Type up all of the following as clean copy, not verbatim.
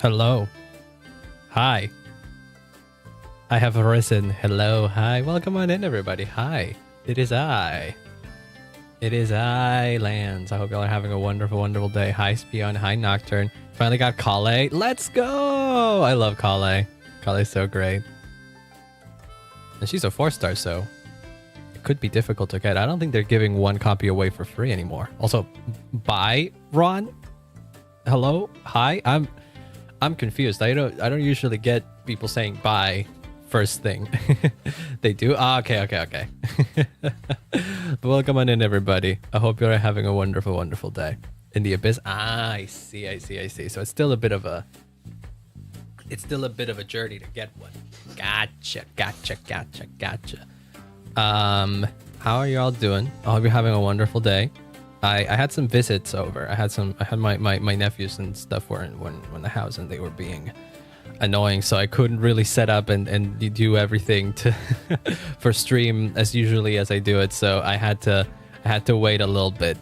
Hello. Hi. I have arisen. Hello. Hi. Welcome on in, everybody. Hi. It is I. It is I, Lance. I hope y'all are having a wonderful, wonderful day. Hi, Spion. Hi, Nocturne. Finally got Kale. Let's go! I love Kale. Kale's so great. And she's a 4-star, so it could be difficult to get. I don't think they're giving one copy away for free anymore. Also, bye, Ron. Hello. Hi. I'm confused. I don't usually get people saying bye first thing. They do? Okay. Welcome on in, everybody. I hope you're having a wonderful, wonderful day. In the Abyss. I see. So it's still a bit of a journey to get one. Gotcha. How are y'all doing? I hope you're having a wonderful day. I had some visits over. I had my nephews and stuff were in the house, and they were being annoying, so I couldn't really set up and do everything to for stream as usually as I do it. So I had to wait a little bit.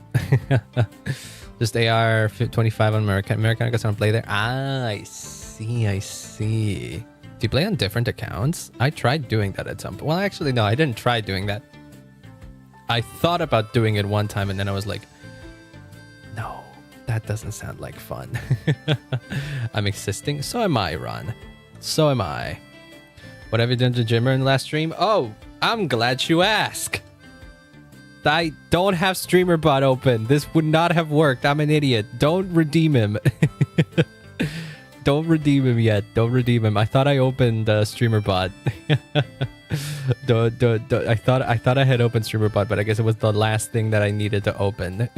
Just AR 25 on American. I guess I don't play there. I see. Do you play on different accounts? I tried doing that at some point. Well, actually, no, I didn't try doing that. I thought about doing it one time, and then I was like, no, that doesn't sound like fun. I'm existing. So am I, Ron. So am I. What have you done to Jimmer in the last stream? Oh, I'm glad you ask. I don't have streamer bot open. This would not have worked. I'm an idiot. Don't redeem him. Don't redeem him yet. Don't redeem him. I thought I opened streamer bot. I thought I had opened streamer bot, but I guess it was the last thing that I needed to open.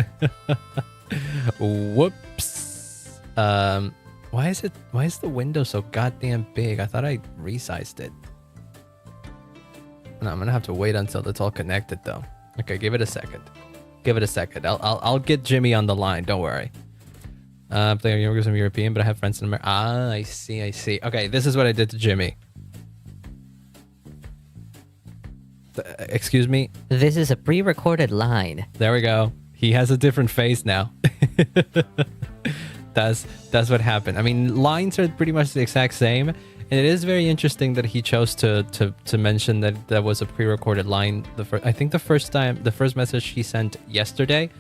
Whoops. Why is the window so goddamn big? I thought I resized it. No, I'm gonna have to wait until it's all connected though. Okay, give it a second. I'll get Jimmy on the line. Don't worry. Playing younger, some European, but I have friends in America. I see. Okay, this is what I did to Jimmy. Excuse me? This is a pre-recorded line. There we go. He has a different face now. That's what happened. I mean, lines are pretty much the exact same. And it is very interesting that he chose to mention that that was a pre-recorded line. I think the first message he sent yesterday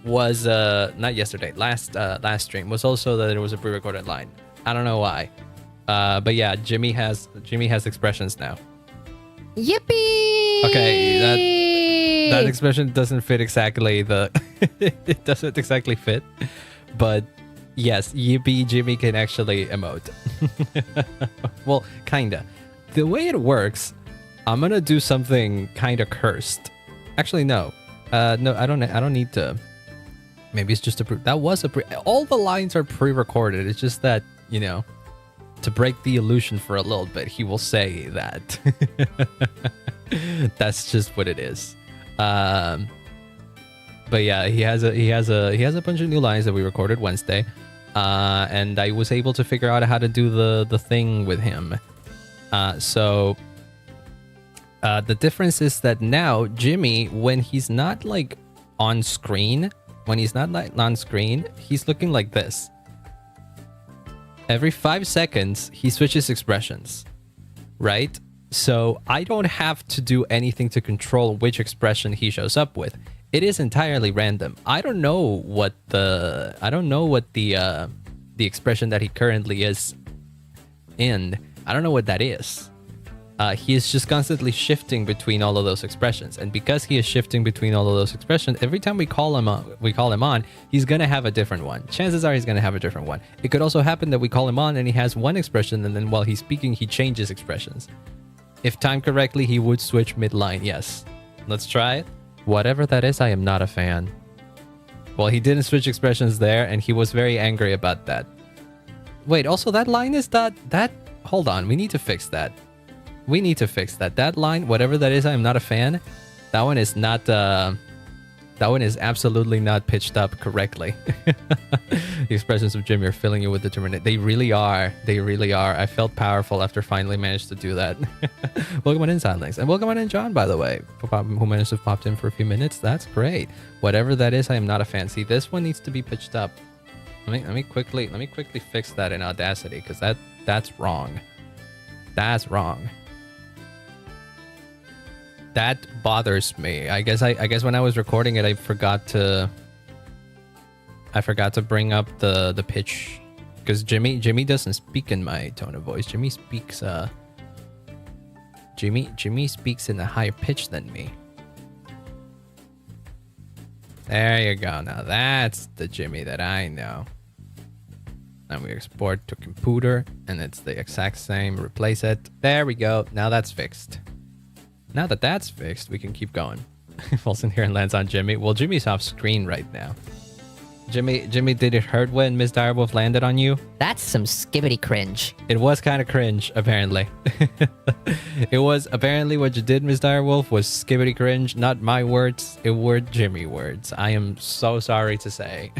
was not yesterday, last stream was also that it was a pre-recorded line. I don't know why. But yeah, Jimmy has expressions now. Yippee! Okay, that expression doesn't fit exactly it doesn't exactly fit, but yes, yippee, Jimmy can actually emote. Well, kinda. The way it works, I'm gonna do something kinda cursed. Actually, no, I don't need to. Maybe it's just all the lines are pre-recorded. It's just that, you know, to break the illusion for a little bit, he will say that. That's just what it is. But yeah, he has a bunch of new lines that we recorded Wednesday, and I was able to figure out how to do the thing with him. So the difference is that now Jimmy, when he's not like on screen, he's looking like this. Every 5 seconds, he switches expressions, right? So I don't have to do anything to control which expression he shows up with. It is entirely random. I don't know what the expression that he currently is in. I don't know what that is. He is just constantly shifting between all of those expressions, and because he is shifting between all of those expressions, every time we call him on, he's gonna have a different one. Chances are he's gonna have a different one. It could also happen that we call him on and he has one expression, and then while he's speaking, he changes expressions. If timed correctly, he would switch mid-line. Yes, let's try it. Whatever that is, I am not a fan. Well, he didn't switch expressions there, and he was very angry about that. Wait, also that line is that. Hold on, we need to fix that. That line, whatever that is, I am not a fan. That one is not. That one is absolutely not pitched up correctly. The expressions of Jimmy are filling you with determination. They really are. I felt powerful after finally managed to do that. Welcome on in, Silence. And welcome on in, John, by the way, who managed to pop in for a few minutes. That's great. Whatever that is, I am not a fan. See, this one needs to be pitched up. Let me quickly fix that in Audacity, because that's wrong. That's wrong. That bothers me. I guess when I was recording it, I forgot to bring up the pitch, because Jimmy doesn't speak in my tone of voice. Jimmy speaks in a higher pitch than me. There you go. Now that's the Jimmy that I know. And we export to computer, and it's the exact same. Replace it. There we go. Now that's fixed. Now that that's fixed, we can keep going. Falls in here and lands on Jimmy. Well, Jimmy's off screen right now. Jimmy, did it hurt when Miss Direwolf landed on you? That's some skibbity cringe. It was kind of cringe, apparently. It was apparently what you did, Miss Direwolf, was skibbity cringe. Not my words, it were Jimmy words. I am so sorry to say.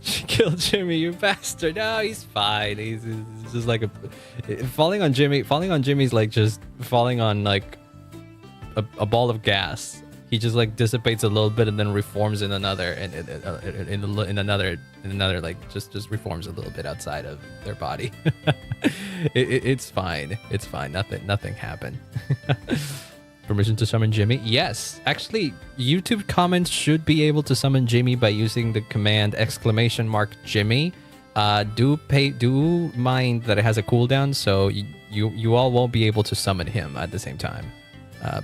She killed Jimmy, you bastard. No, he's fine. He's just like falling on Jimmy's like just falling on like a ball of gas. He just like dissipates a little bit and then reforms in another, and in another like just reforms a little bit outside of their body. It's fine. It's fine. Nothing happened. Permission to summon Jimmy? Yes. Actually, YouTube comments should be able to summon Jimmy by using the command !Jimmy. Do mind that it has a cooldown, so you all won't be able to summon him at the same time.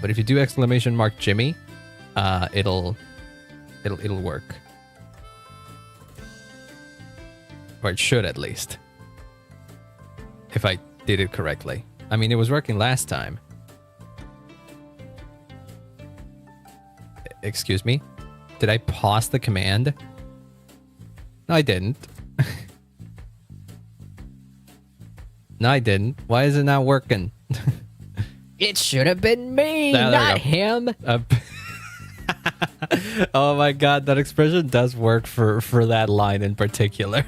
But if you do !Jimmy, it'll work. Or it should, at least. If I did it correctly. I mean, it was working last time. Excuse me? Did I pause the command? No, I didn't. No, I didn't. Why is it not working? It should have been me, not him. Oh my god, that expression does work for that line in particular.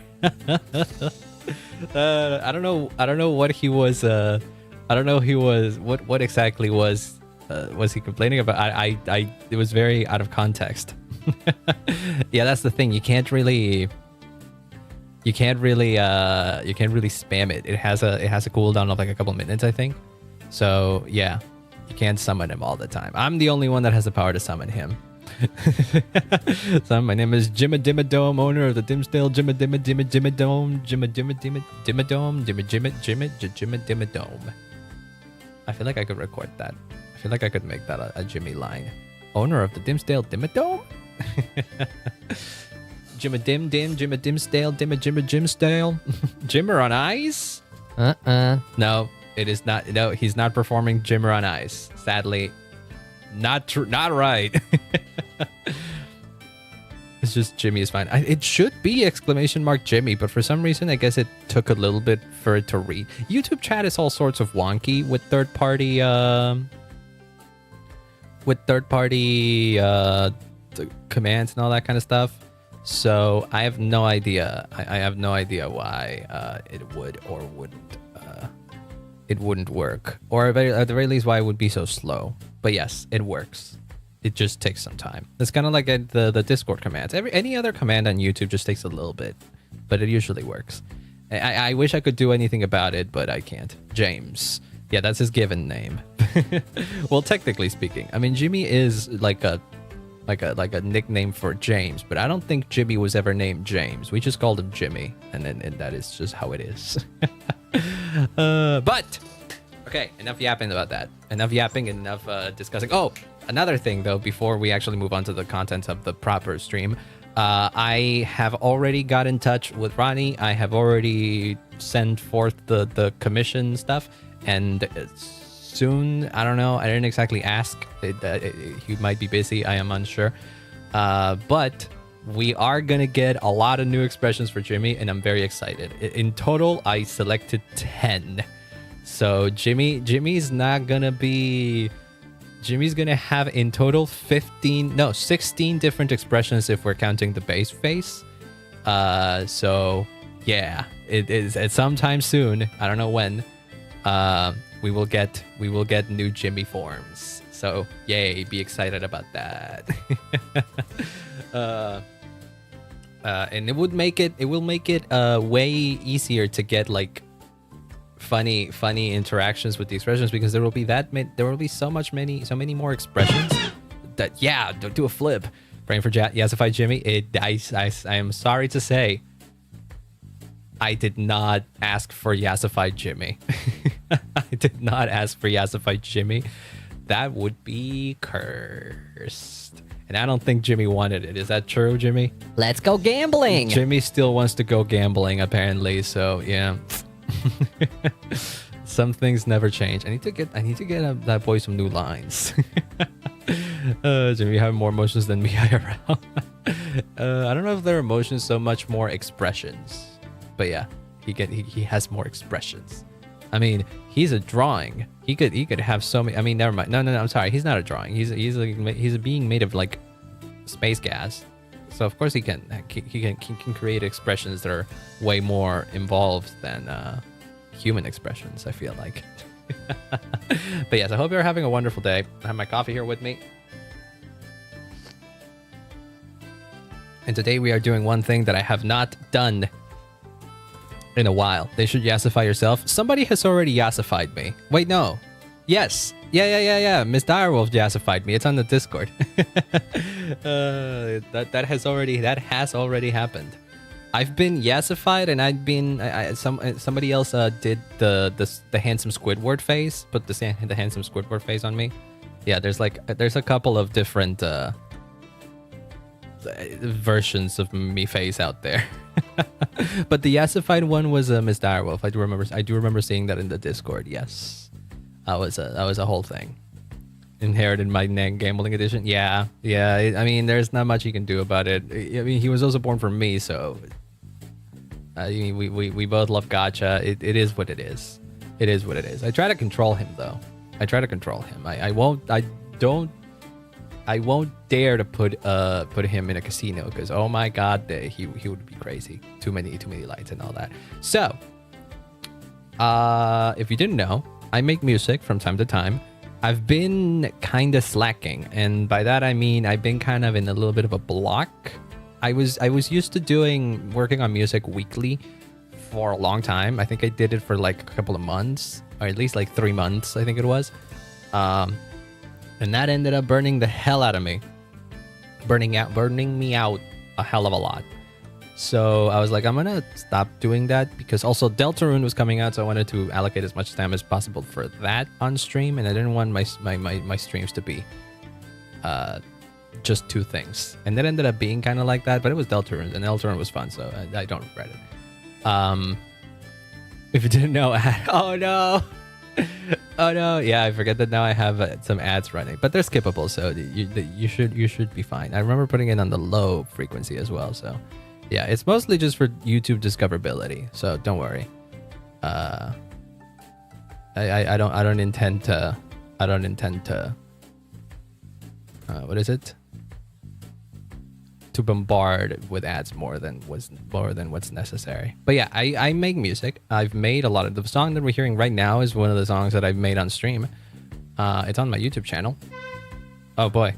I don't know what he was what exactly was he complaining about? It was very out of context. Yeah, that's the thing. You can't really spam it. It has a cooldown of like a couple minutes, I think. So yeah, you can't summon him all the time. I'm the only one that has the power to summon him. So my name is Dimmadome, owner of the Dimsdale Dimmadome. I feel like I could record that. I feel like I could make that a Jimmy line. Owner of the Dimsdale Dimmadome? Jimmadim, Jimmadimsdale, Jimmadimsdale. Jimmer on ice? No, it is not. No, he's not performing Jimmer on ice. Sadly, not right. It's just Jimmy is fine. It should be !Jimmy, but for some reason, I guess it took a little bit for it to read. YouTube chat is all sorts of wonky with third-party commands and all that kind of stuff. So I have no idea. I have no idea why it would or wouldn't. It wouldn't work, or at the very least, why it would be so slow. But yes, it works. It just takes some time. It's kind of like the Discord commands. Any other command on YouTube just takes a little bit, but it usually works. I wish I could do anything about it, but I can't. James. Yeah, that's his given name. Well, technically speaking, I mean, Jimmy is like a nickname for James, but I don't think Jimmy was ever named James. We just called him Jimmy, and that is just how it is. But okay, enough yapping about that. Enough yapping, enough discussing. Oh, another thing though, before we actually move on to the content of the proper stream, I have already got in touch with Ronnie. I have already sent forth the commission stuff, and soon, I don't know, I didn't exactly ask. He might be busy, I am unsure. But we are gonna get a lot of new expressions for Jimmy, and I'm very excited. In total, I selected 10. So Jimmy's gonna have in total 16 different expressions if we're counting the base face. So yeah, it is at sometime soon. I don't know when. We will get new Jimmy forms. So yay, be excited about that. And it will make it way easier to get like funny interactions with the expressions, because there will be so many more expressions that, yeah, don't do a flip. Praying for Yassified Jimmy. I am sorry to say, I did not ask for Yassified Jimmy. I did not ask for Yassified Jimmy. That would be cursed. And I don't think Jimmy wanted it. Is that true, Jimmy? Let's go gambling. Jimmy still wants to go gambling, apparently. So yeah. Some things never change. I need to get that boy some new lines. Jimmy, you have more emotions than me IRL. I don't know if they're emotions so much more expressions. But yeah, he has more expressions. I mean, he's a drawing. He could have so many. I mean, never mind. No. I'm sorry. He's not a drawing. He's a being made of like space gas. So of course he can create expressions that are way more involved than human expressions, I feel like. But yes, I hope you're having a wonderful day. I have my coffee here with me. And today we are doing one thing that I have not done in a while. They should yassify yourself. Somebody has already yassified me. Wait, no. Yes. Yeah. Miss Direwolf yassified me. It's on the Discord. That has already happened. I've been yassified, and I've been somebody else did the handsome Squidward face. Put the handsome Squidward face on me. Yeah, there's a couple of different versions of me face out there. But the yassified one was Miss Direwolf. I do remember seeing that in the Discord. Yes, that was a whole thing. Inherited my gambling edition. Yeah. I mean, there's not much you can do about it. I mean, he was also born for me, so we both love gacha. It is what it is. It is what it is. I try to control him though. I won't dare to put him in a casino, because oh my god, he would be crazy. Too many lights and all that. So, if you didn't know, I make music from time to time. I've been kind of slacking, and by that I mean I've been kind of in a little bit of a block. I was used to working on music weekly for a long time. I think I did it for like a couple of months, or at least like 3 months, I think it was. And that ended up burning the hell out of me. Burning me out a hell of a lot. So I was like, I'm gonna stop doing that, because also Deltarune was coming out, so I wanted to allocate as much time as possible for that on stream, and I didn't want my streams to be just two things. And that ended up being kind of like that, but it was Deltarune, and Deltarune was fun, so I don't regret it. If you didn't know, oh no. Oh no, yeah, I forget that now I have some ads running, but they're skippable, so you should be fine. I remember putting it on the low frequency as well, so yeah, it's mostly just for YouTube discoverability, so don't worry. I don't intend to what is it? To bombard with ads more than what's necessary. But yeah, I make music. I've made a lot of the song that we're hearing right now is one of the songs that I've made on stream. It's on my YouTube channel. Oh boy.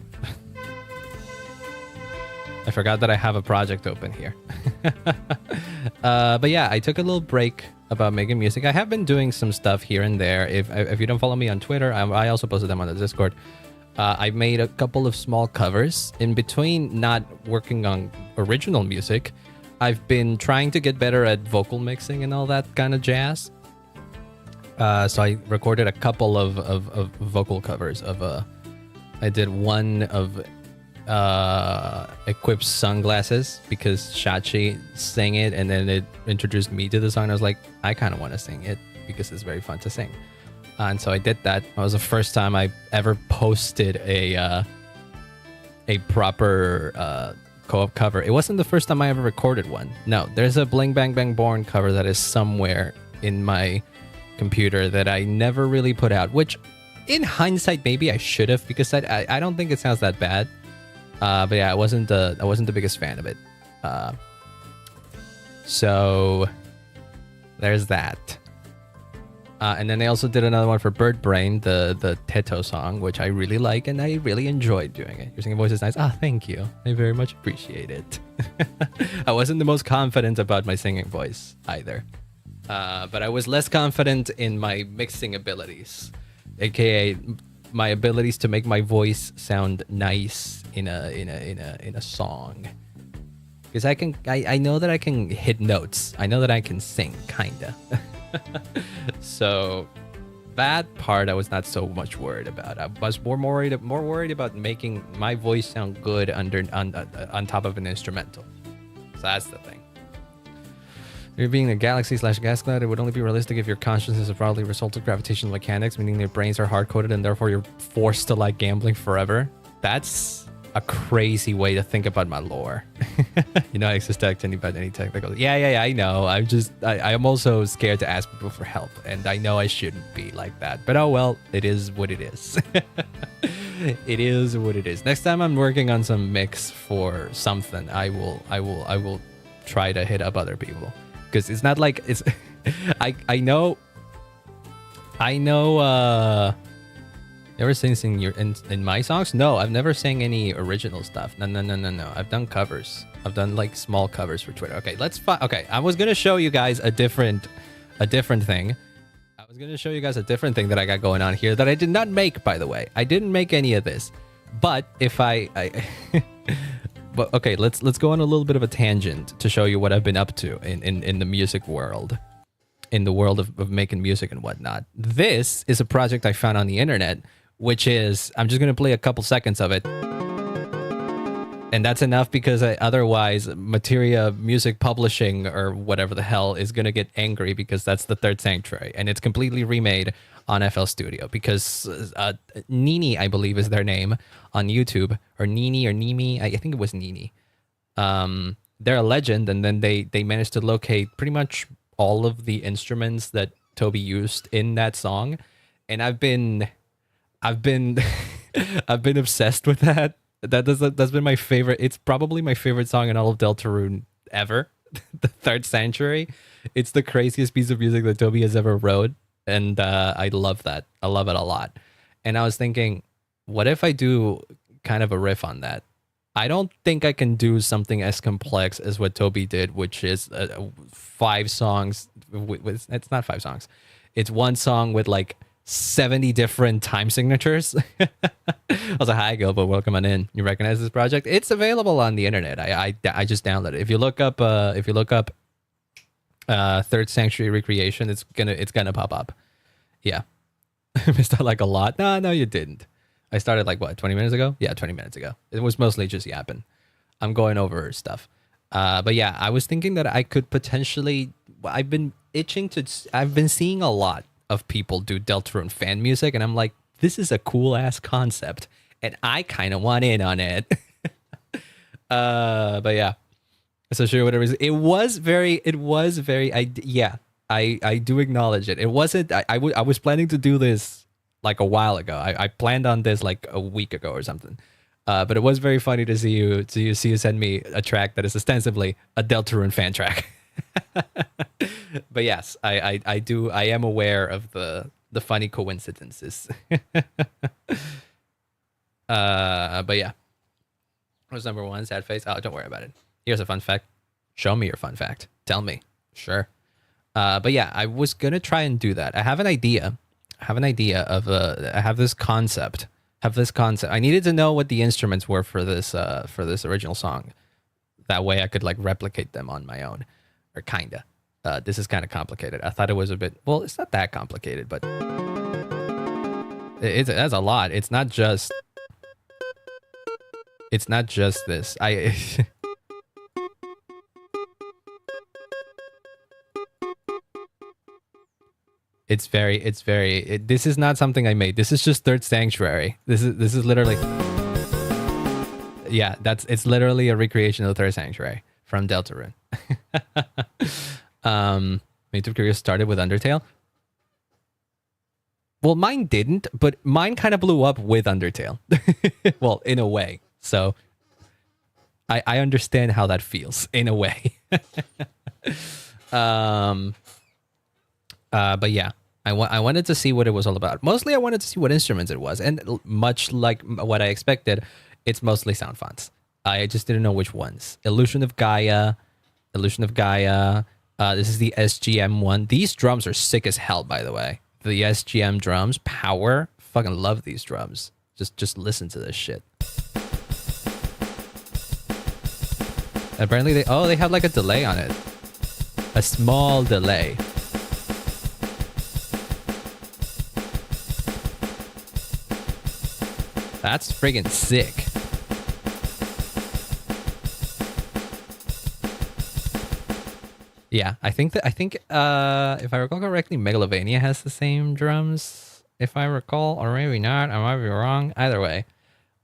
I forgot that I have a project open here. But yeah, I took a little break about making music. I have been doing some stuff here and there. If you don't follow me on Twitter, I also posted them on the Discord. I've made a couple of small covers. In between not working on original music, I've been trying to get better at vocal mixing and all that kind of jazz. So I recorded a couple of vocal covers of I did one of Equip's Sunglasses, because Shachi sang it, and then it introduced me to the song. I was like, I kind of want to sing it because it's very fun to sing. And so I did that. It was the first time I ever posted a proper co-op cover. It wasn't the first time I ever recorded one. No, there's a Bling Bang Bang Born cover that is somewhere in my computer that I never really put out, which in hindsight maybe I should have, because I don't think it sounds that bad. But yeah, I wasn't the biggest fan of it. So there's that. And then they also did another one for Bird Brain, the Teto song, which I really like and I really enjoyed doing it. Your singing voice is nice. Ah, thank you. I very much appreciate it. I wasn't the most confident about my singing voice either. But I was less confident in my mixing abilities, aka my abilities to make my voice sound nice in a song. Because I know that I can hit notes. I know that I can sing, kinda. So that part I was not so much worried about. I was more worried about making my voice sound good on top of an instrumental. So that's the thing. You're being a galaxy/gas cloud, it would only be realistic if your consciousness is probably a result of gravitational mechanics, meaning their brains are hard-coded and therefore you're forced to like gambling forever. That's a crazy way to think about my lore. You know, I suspect about any technical. Yeah, I know. I'm also scared to ask people for help, and I know I shouldn't be like that. But oh well, it is what it is. It is what it is. Next time I'm working on some mix for something, I will try to hit up other people, because it's not like it's. I know. You ever sing in my songs? No, I've never sang any original stuff. No. I've done covers. I've done like small covers for Twitter. Okay, okay, I was gonna show you guys a different thing. I was gonna show you guys a different thing that I got going on here that I did not make, by the way. I didn't make any of this. But if I but okay, let's go on a little bit of a tangent to show you what I've been up to in the music world. In the world of making music and whatnot. This is a project I found on the internet, which is, I'm just going to play a couple seconds of it. And that's enough, because otherwise Materia Music Publishing or whatever the hell is going to get angry, because that's the Third Sanctuary. And it's completely remade on FL Studio, because Nini, I believe is their name on YouTube, or Nini or Nimi. I think it was Nini. They're a legend, and then they managed to locate pretty much all of the instruments that Toby used in that song. And I've been obsessed with that. That's been my favorite. It's probably my favorite song in all of Deltarune ever. The Third Sanctuary. It's the craziest piece of music that Toby has ever wrote, and I love that. I love it a lot. And I was thinking, what if I do kind of a riff on that? I don't think I can do something as complex as what Toby did, which is 5 songs. It's not 5 songs. It's one song with like 70 different time signatures. I was like, hi, Gilbo, welcome on in. You recognize this project? It's available on the internet. I just downloaded it. If you look up Third Sanctuary Recreation, it's gonna pop up. Yeah. Missed out like a lot. No, you didn't. I started like, what, 20 minutes ago? Yeah, 20 minutes ago. It was mostly just yapping. I'm going over stuff. But yeah, I was thinking that I could potentially... I've been seeing a lot of people do Deltarune fan music, and I'm like, this is a cool-ass concept, and I kind of want in on it. But yeah. So sure, whatever. It was very... I do acknowledge it. It wasn't... I was planning to do this like a while ago. I planned on this like a week ago or something. But it was very funny to see you send me a track that is ostensibly a Deltarune fan track. But yes, I am aware of the funny coincidences. But yeah. What's number 1? Sad face. Oh, don't worry about it. Here's a fun fact. Show me your fun fact. Tell me. Sure. But yeah, I was gonna try and do that. I have an idea of I have this concept. I needed to know what the instruments were for this original song. That way I could like replicate them on my own, or kinda. This is kind of complicated. I thought it was a bit. Well, it's not that complicated, but that's a lot. It's not just this. This is not something I made. This is just Third Sanctuary. This is literally, yeah, it's literally a recreation of Third Sanctuary from Deltarune. YouTube career started with Undertale. Well, mine didn't, but mine kind of blew up with Undertale. Well, in a way. So I understand how that feels in a way. But yeah, I wanted to see what it was all about. Mostly I wanted to see what instruments it was. And much like what I expected, it's mostly sound fonts. I just didn't know which ones. Illusion of Gaia. This is the SGM one. These drums are sick as hell, by the way. The SGM drums, power. Fucking love these drums. Just listen to this shit. Apparently they have like a delay on it. A small delay. That's friggin' sick. Yeah, I think if I recall correctly, Megalovania has the same drums, if I recall, or maybe not. I might be wrong. Either way,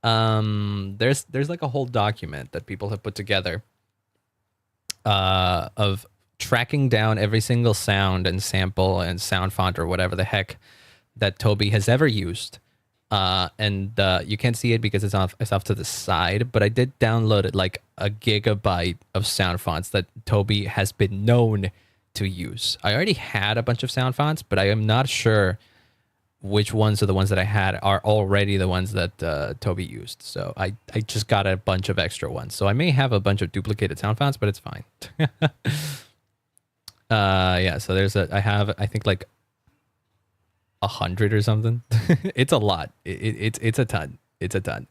there's like a whole document that people have put together of tracking down every single sound and sample and sound font or whatever the heck that Toby has ever used. And you can't see it because it's off to the side, but I did download it, like a gigabyte of sound fonts that Toby has been known to use. I already had a bunch of sound fonts, but I am not sure which ones are the ones that I had are already the ones that Toby used. So I just got a bunch of extra ones. So I may have a bunch of duplicated sound fonts, but it's fine. Yeah, so I think like 100 or something. It's a lot. It's a ton. It's a ton.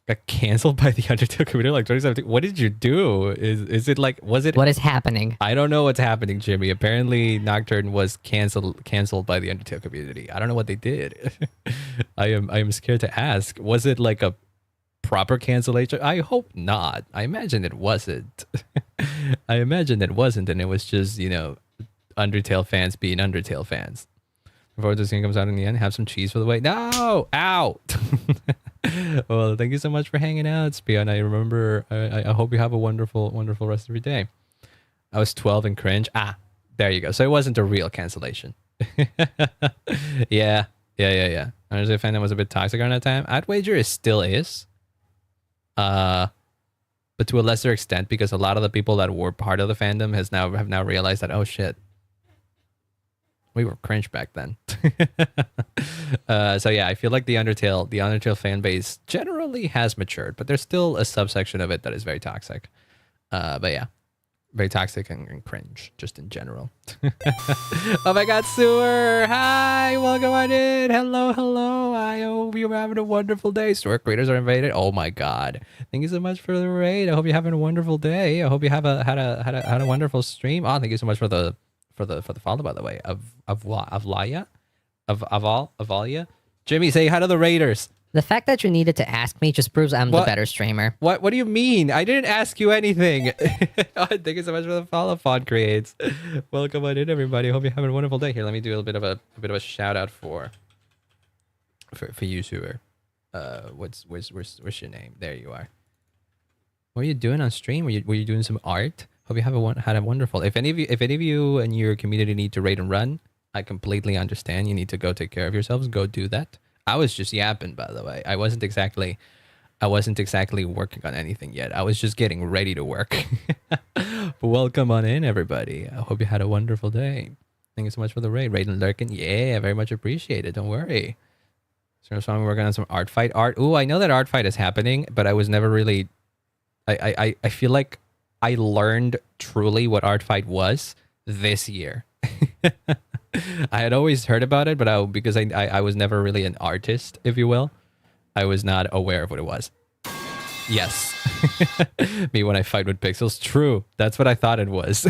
Got canceled by the Undertale community like 2017. What did you do? Is it like, was it? What is happening? I don't know what's happening, Jimmy. Apparently Nocturne was canceled by the Undertale community. I don't know what they did. I am scared to ask. Was it like a proper cancellation? I hope not. I imagine it wasn't. I imagine it wasn't, and it was just, Undertale fans being Undertale fans. Before this game comes out in the end, have some cheese for the way. No! Ow! Well, thank you so much for hanging out, Spion. I remember, I hope you have a wonderful, wonderful rest of your day. I was 12 and cringe. Ah, there you go. So it wasn't a real cancellation. Yeah. I honestly find that was a bit toxic around that time. I'd wager it still is. But to a lesser extent, because a lot of the people that were part of the fandom have now realized that, oh shit, we were cringe back then. So yeah, I feel like the Undertale fan base generally has matured, but there's still a subsection of it that is very toxic. But yeah, very toxic and cringe just in general. Oh my God, Sewer! Hi, welcome on in. Hello. I hope you're having a wonderful day. Sewer creators are invaded. Oh my God! Thank you so much for the raid. I hope you're having a wonderful day. I hope you have had a wonderful stream. Oh, thank you so much for the follow, by the way, of Avalia. Jimmy, say hi to the Raiders. The fact that you needed to ask me just proves I'm the better streamer. What do you mean? I didn't ask you anything. Oh, thank you so much for the follow, Font Creates. Welcome on in, everybody. Hope you're having a wonderful day. Here, let me do a bit of a shout out for you, Sewer. Where's your name? There you are. What are you doing on stream? Were you doing some art? Hope you had a wonderful. If any of you in your community need to raid and run, I completely understand. You need to go take care of yourselves. Go do that. I was just yapping, by the way. I wasn't exactly working on anything yet. I was just getting ready to work. But welcome on in, everybody. I hope you had a wonderful day. Thank you so much for the raid. Raid and lurking. Yeah, very much appreciated. Don't worry. So I'm working on some art fight art. Ooh, I know that art fight is happening, but I was never really. I feel like I learned truly what art fight was this year. I had always heard about it, but because I was never really an artist, if you will, I was not aware of what it was. Yes. Me when I fight with pixels. True. That's what I thought it was.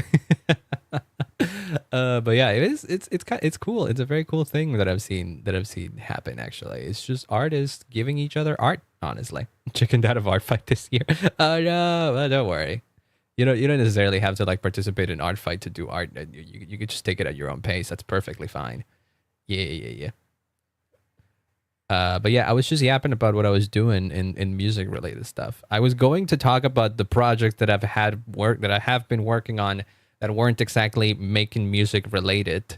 But yeah, it's cool. It's a very cool thing that I've seen happen, actually. It's just artists giving each other art, honestly. Chickened out of art fight this year. Oh no, well, don't worry. You don't necessarily have to like participate in art fight to do art. You could just take it at your own pace. That's perfectly fine. Yeah. But yeah, I was just yapping about what I was doing in music related stuff. I was going to talk about the projects that I have been working on that weren't exactly making music related,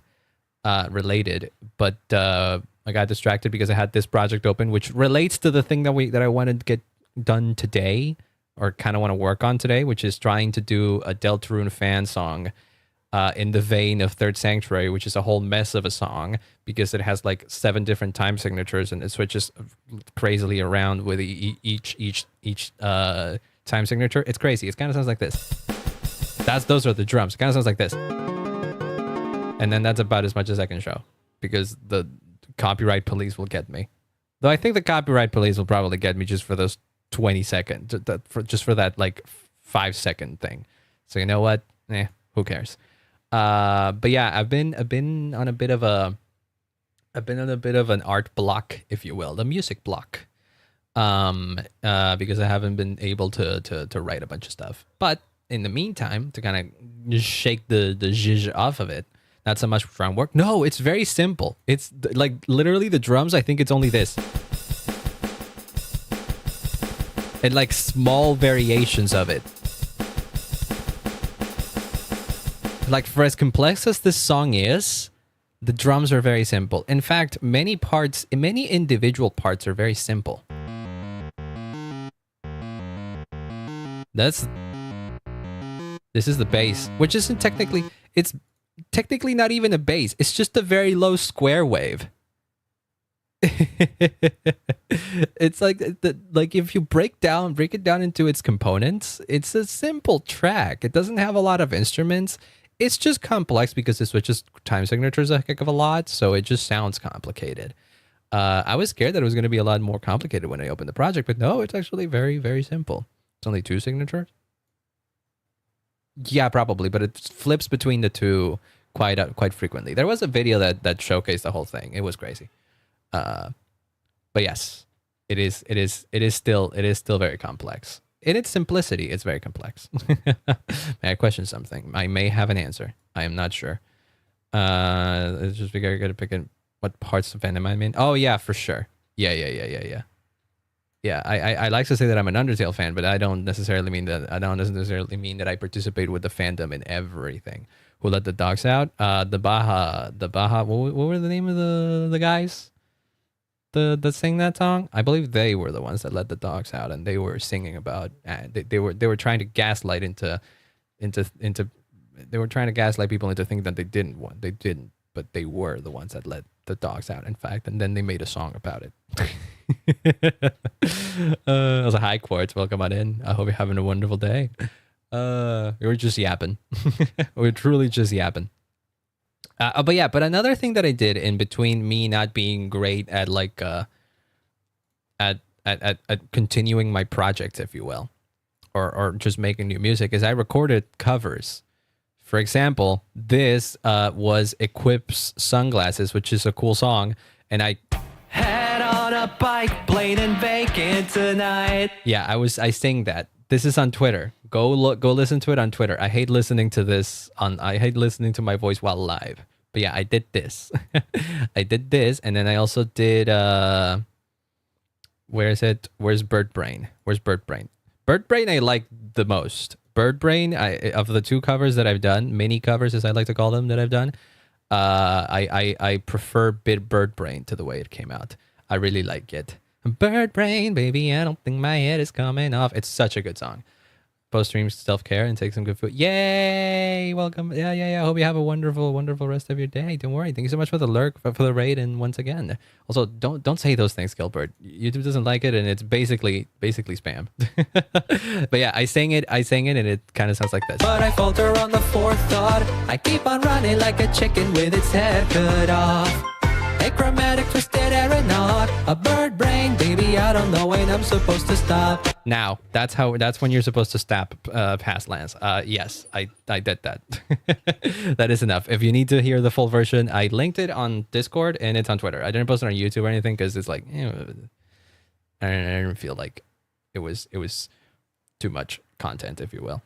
but I got distracted because I had this project open, which relates to the thing that I wanted to get done today, or kind of want to work on today, which is trying to do a Deltarune fan song in the vein of Third Sanctuary, which is a whole mess of a song because it has like 7 different time signatures and it switches crazily around with each time signature. It's crazy. It kind of sounds like this. Those are the drums. It kind of sounds like this. And then that's about as much as I can show because the copyright police will get me. Though I think the copyright police will probably get me just for those 20 seconds, just for that like 5-second thing. So you know what? Who cares? But yeah, I've been on a bit of an art block, if you will, the music block. Because I haven't been able to write a bunch of stuff. But in the meantime, to kind of just shake the zhizh off of it, not so much drum work. No, it's very simple. It's like literally the drums. I think it's only this. And like small variations of it. Like for as complex as this song is, the drums are very simple. In fact, many individual parts are very simple. This is the bass, which isn't technically, it's technically not even a bass. It's just a very low square wave. It's like if you break it down into its components, it's a simple track. It doesn't have a lot of instruments. It's just complex because it switches time signatures a heck of a lot, so it just sounds complicated. I was scared that it was going to be a lot more complicated when I opened the project, but no, it's actually very, very simple. It's only 2 signatures. Yeah, probably, but it flips between the two quite frequently. There was a video that showcased the whole thing. It was crazy. But yes, it is still very complex. In its simplicity, it's very complex. May I question something? I may have an answer. I am not sure. It's just because I gotta pick in what parts of fandom I'm in. Oh yeah, for sure. Yeah. Yeah, I like to say that I'm an Undertale fan, but I don't necessarily mean that. I don't necessarily mean that I participate with the fandom in everything. Who Let the Dogs Out? The Baja. What were the name of the guys? That sang that song? I believe they were the ones that let the dogs out, and they were singing about. They were trying to gaslight they were trying to gaslight people into thinking that they didn't want. They didn't, but they were the ones that let the dogs out. In fact, and then they made a song about it. That was a Hi Quartz. Welcome on in. I hope you're having a wonderful day. We were just yapping. We were truly just yapping. But another thing that I did in between me not being great at like at continuing my project, if you will, or just making new music, is I recorded covers. For example, this was Equip's Sunglasses, which is a cool song, and I head on a bike, plain and vacant tonight. Yeah, I sing that. This is on Twitter. Go listen to it on Twitter. I hate listening to my voice while live. But yeah, I did this. I did this, and then I also did where is it? Where's Bird Brain? Where's Bird Brain? Bird Brain I like the most. Bird Brain, of the 2 covers that I've done, mini covers as I like to call them that I've done, I prefer Bird Brain to the way it came out. I really like it. Bird Brain, baby, I don't think my head is coming off. It's such a good song. Post-stream self-care and take some good food. Yay! Welcome. Yeah. Hope you have a wonderful, wonderful rest of your day. Don't worry. Thank you so much for the lurk, for the raid, and once again. Also, don't say those things, Gilbert. YouTube doesn't like it, and it's basically spam. But yeah, I sang it, and it kind of sounds like this. But I falter on the 4th thought. I keep on running like a chicken with its head cut off. Achromatic, twisted aeronaut, a bird brain, baby, I don't know when I'm supposed to stop. Now, that's when you're supposed to stop past Lance. Yes, I did that. That is enough. If you need to hear the full version, I linked it on Discord and it's on Twitter. I didn't post it on YouTube or anything because it's like, I didn't feel like it was too much content, if you will.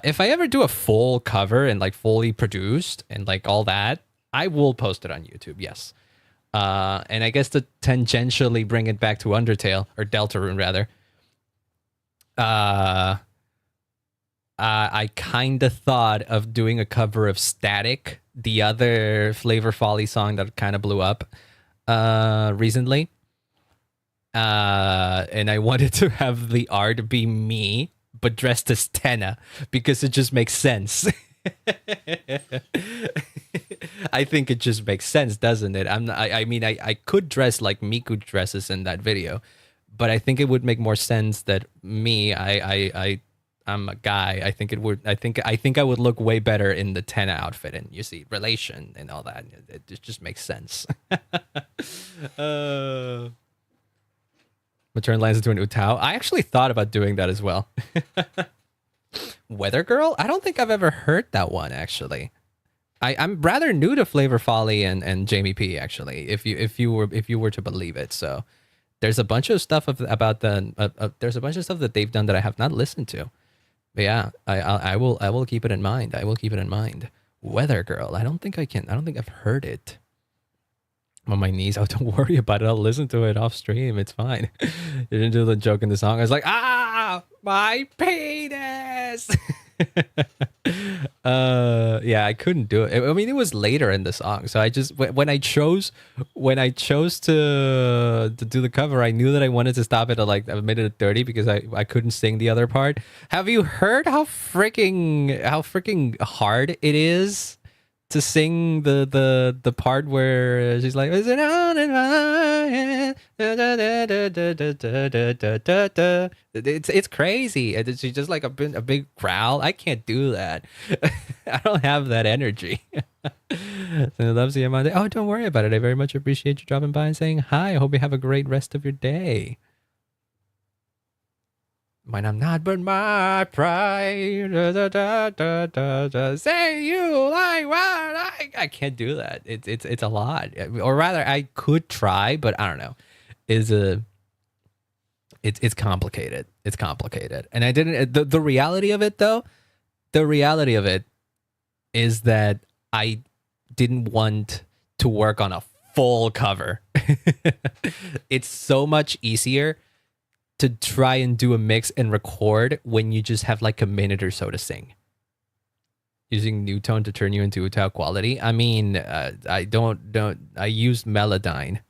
If I ever do a full cover and like fully produced and like all that, I will post it on YouTube, yes. And I guess to tangentially bring it back to Undertale, or Deltarune rather, I kind of thought of doing a cover of Static, the other Flavor Folly song that kind of blew up recently. And I wanted to have the art be me, but dressed as Tenna, because it just makes sense. I think it just makes sense, doesn't it? I mean, I could dress like Miku dresses in that video, but I think it would make more sense that me, I'm a guy. I think it would. I think I would look way better in the Tenna outfit, and you see relation and all that. It just makes sense. Matern lands into an Utao. I actually thought about doing that as well. Weather Girl? I don't think I've ever heard that one actually. I'm rather new to Flavor Folly and Jamie P actually, if you were to believe it. So there's a bunch of stuff about there's a bunch of stuff that they've done that I have not listened to. But yeah, I will keep it in mind. I will keep it in mind. Weather Girl. I don't think I've heard it. I'm on my knees. Oh, don't worry about it. I'll listen to it off stream. It's fine. You didn't do the joke in the song. I was like, my penis. Yeah, I couldn't do it. I mean, it was later in the song, so I just when I chose to do the cover, I knew that I wanted to stop it at like a minute and 30 because I couldn't sing the other part. Have you heard how freaking hard it is to sing the part where she's like, is it on in my head? It's crazy. And she's just like a big growl. I can't do that. I don't have that energy. So loves you, Monday. Oh, don't worry about it. I very much appreciate you dropping by and saying hi. I hope you have a great rest of your day. Mine I'm not, but my pride. Say you like what? I can't do that. It's a lot. Or rather, I could try, but I don't know. It's complicated. It's complicated. And I didn't. The reality of it, though, the reality of it is that I didn't want to work on a full cover. It's so much easier to try and do a mix and record when you just have like a minute or so to sing. Using New Tone to turn you into Utao quality. I mean, I use Melodyne.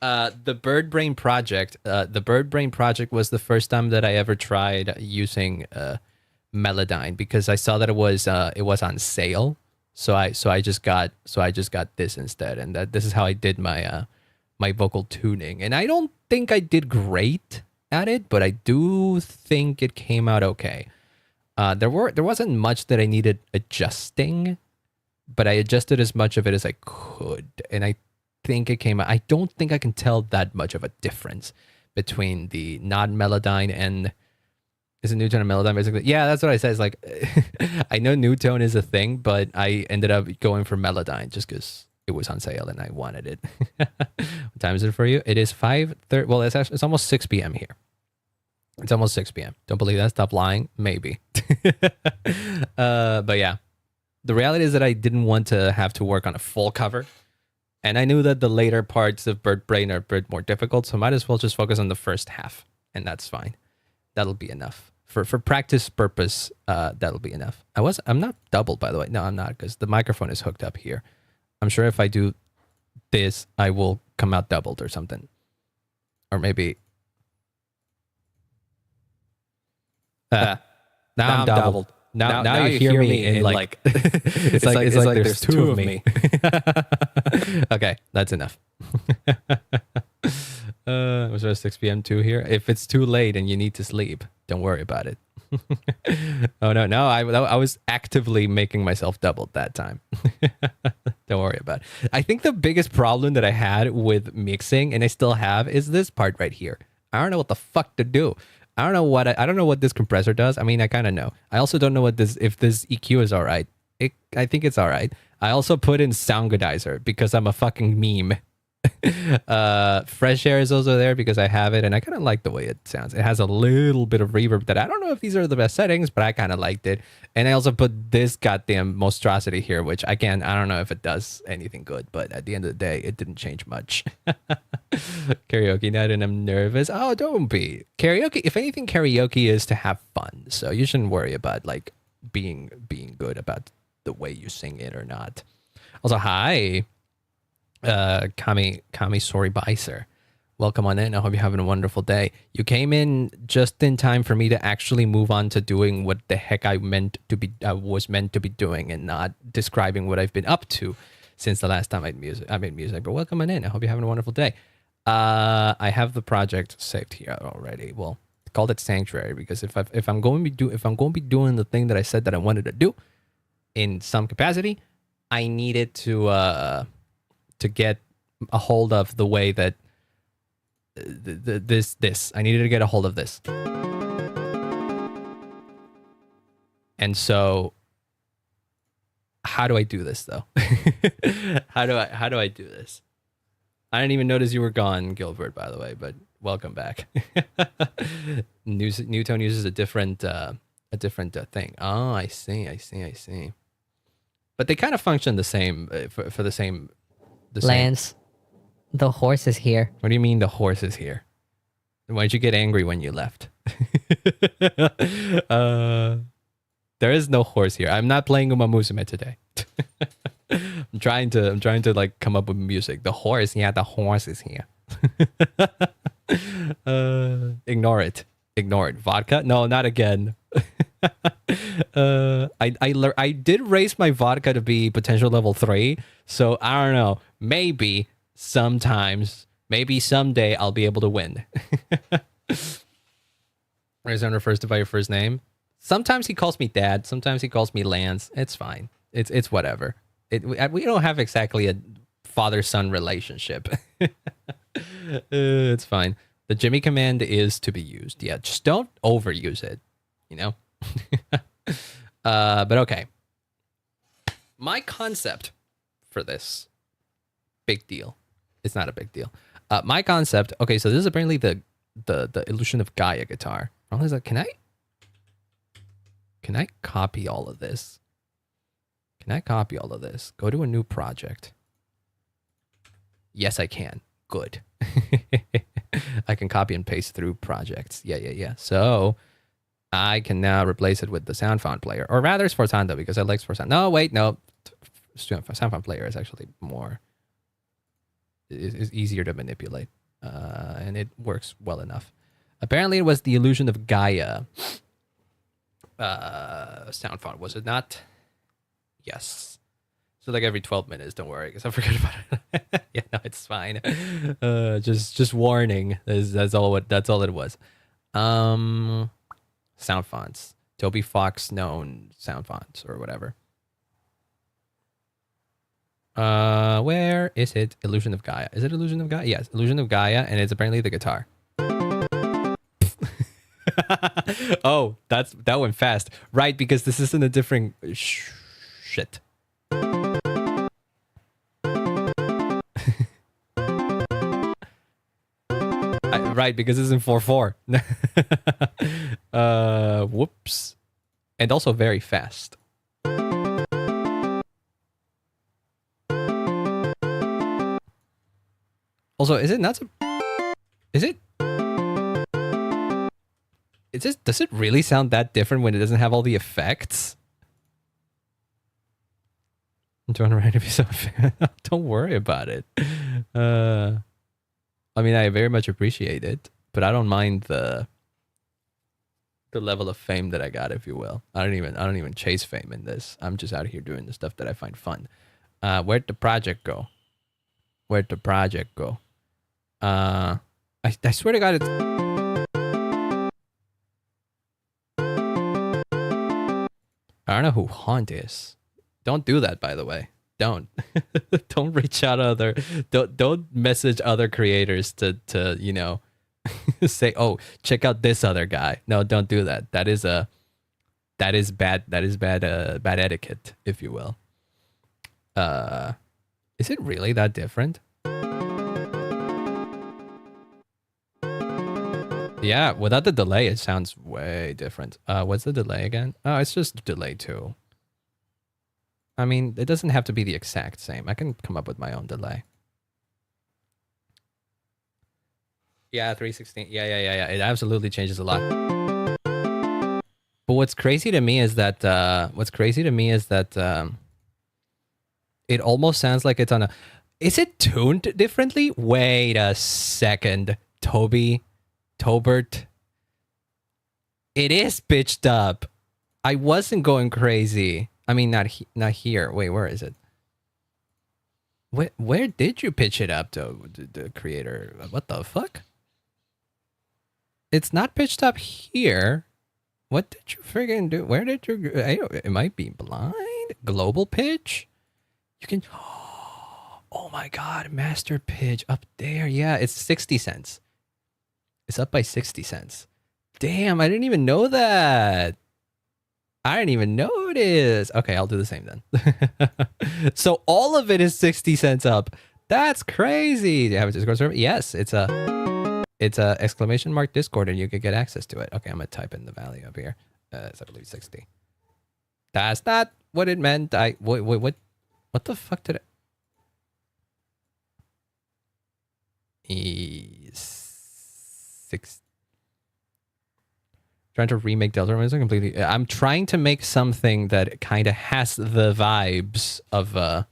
The Bird Brain project. The Bird Brain project was the first time that I ever tried using Melodyne because I saw that it was on sale. So I just got this instead, and this is how I did my my vocal tuning. And I don't think I did great at it, but I do think it came out okay. There wasn't much that I needed adjusting, but I adjusted as much of it as I could, and I think it came out. I don't think I can tell that much of a difference between the non-Melodyne and is it New Tone and Melodyne basically? Yeah, that's what I said. It's like I know New Tone is a thing, but I ended up going for Melodyne just because it was on sale and I wanted it. What time is it for you? It is 5:30. Well, it's almost 6 p.m. here. It's almost 6 p.m. Don't believe that? Stop lying. Maybe. But yeah, the reality is that I didn't want to have to work on a full cover. And I knew that the later parts of Bird Brain are a bit more difficult, so I might as well just focus on the first half. And that's fine. That'll be enough. For practice purpose, that'll be enough. I'm not doubled, by the way. No, I'm not, because the microphone is hooked up here. I'm sure if I do this, I will come out doubled or something. Or maybe... now I'm doubled. Now you hear me in like... it's like there's two of me. Okay, that's enough. Was there 6 p.m. too here? If it's too late and you need to sleep, don't worry about it. Oh no, I was actively making myself doubled that time. Don't worry about it. I think the biggest problem that I had with mixing, and I still have, is this part right here. I don't know what the fuck to do. I don't know what this compressor does. I mean, I kind of know. I also don't know if this EQ is all right. I think it's all right. I also put in Soundgodizer because I'm a fucking meme. Fresh Air is also there because I have it and I kind of like the way it sounds. It has a little bit of reverb that I don't know if these are the best settings, but I kind of liked it. And I also put this goddamn monstrosity here, which again, I don't know if it does anything good, but at the end of the day, it didn't change much. Karaoke night and I'm nervous. Oh, don't be. Karaoke, if anything, karaoke is to have fun. So you shouldn't worry about like being good about the way you sing it or not. Also, hi. Kami sorry Bicer. Welcome on in. I hope you're having a wonderful day. You came in just in time for me to actually move on to doing what the heck I was meant to be doing, and not describing what I've been up to since the last time I made music. But welcome on in. I hope you're having a wonderful day. I have the project saved here already. Well, I called it Sanctuary because if I'm going to be doing the thing that I said that I wanted to do in some capacity, I needed to get a hold of the way that this I needed to get a hold of this. And so how do I do this though? how do I do this? I didn't even notice you were gone, Gilbert, by the way, but welcome back. Newtone uses a different thing. Oh, I see. But they kind of function the same for the same. Lance, the horse is here. What do you mean the horse is here? Why'd you get angry when you left? There is no horse here. I'm not playing Uma Musume today. I'm trying to like come up with music. The horse, yeah, the horse is here. Ignore it. Vodka? No, not again. I did raise my vodka to be potential level 3, so I don't know. Maybe someday I'll be able to win. Arizona refers to by your first name. Sometimes he calls me Dad. Sometimes he calls me Lance. It's fine. It's whatever. We don't have exactly a father-son relationship. It's fine. The Jimmy command is to be used. Yeah, just don't overuse it. You know. But okay. My concept for this big deal. It's not a big deal. My concept. Okay, so this is apparently the Illusion of Gaia guitar. Can I copy all of this? Go to a new project. Yes, I can. Good. I can copy and paste through projects. Yeah. So I can now replace it with the sound font player, or rather Sforzando, because I like Sforzando. No, wait, no. Sound font player is actually is easier to manipulate, and it works well enough. Apparently, it was the Illusion of Gaia sound font, was it not? Yes. So like every 12 minutes, don't worry, because I forget about it. Yeah, no, it's fine. Just warning. That's all it was. Sound fonts. Toby Fox known sound fonts or whatever. Where is it? Illusion of Gaia. Is it Illusion of Gaia? Yes, Illusion of Gaia, and it's apparently the guitar. Oh, that went fast. Right, because this isn't a different shit. Right, because it's in 4/4. Whoops. And also very fast. Also, is it not so... Is it... Does it really sound that different when it doesn't have all the effects? I'm trying to write if so. Don't worry about it. I mean, I very much appreciate it, but I don't mind the level of fame that I got, if you will. I don't even chase fame in this. I'm just out here doing the stuff that I find fun. Where'd the project go? I swear to God, it's... I don't know who Haunt is. Don't do that, by the way. Don't reach out don't message other creators to you know say, oh, check out this other guy. No, don't do that. That is bad etiquette, if you will. Is it really that different? Yeah, without the delay it sounds way different. What's the delay again? Oh, it's just delay 2. I mean, it doesn't have to be the exact same. I can come up with my own delay. Yeah, 316. Yeah. It absolutely changes a lot. But what's crazy to me is that it almost sounds like it's on a... Is it tuned differently? Wait a second. Tobert. It is pitched up. I wasn't going crazy. I mean, not here. Wait, where is it? Where did you pitch it up to the creator? What the fuck? It's not pitched up here. What did you friggin' do? Where did you... It might be blind. Global pitch? You can... Oh my god, master pitch up there. Yeah, it's 60 cents. It's up by 60 cents. Damn, I didn't even know that. I didn't even know it is. Okay, I'll do the same then. So all of it is 60 cents up. That's crazy. Do you have a Discord server? Yes, it's a exclamation mark Discord and you could get access to it. Okay, I'm gonna type in the value up here. It's I believe 60. That's not what it meant. What the fuck did it? Six. Trying to remake Deltarune is completely. I'm trying to make something that kind of has the vibes of the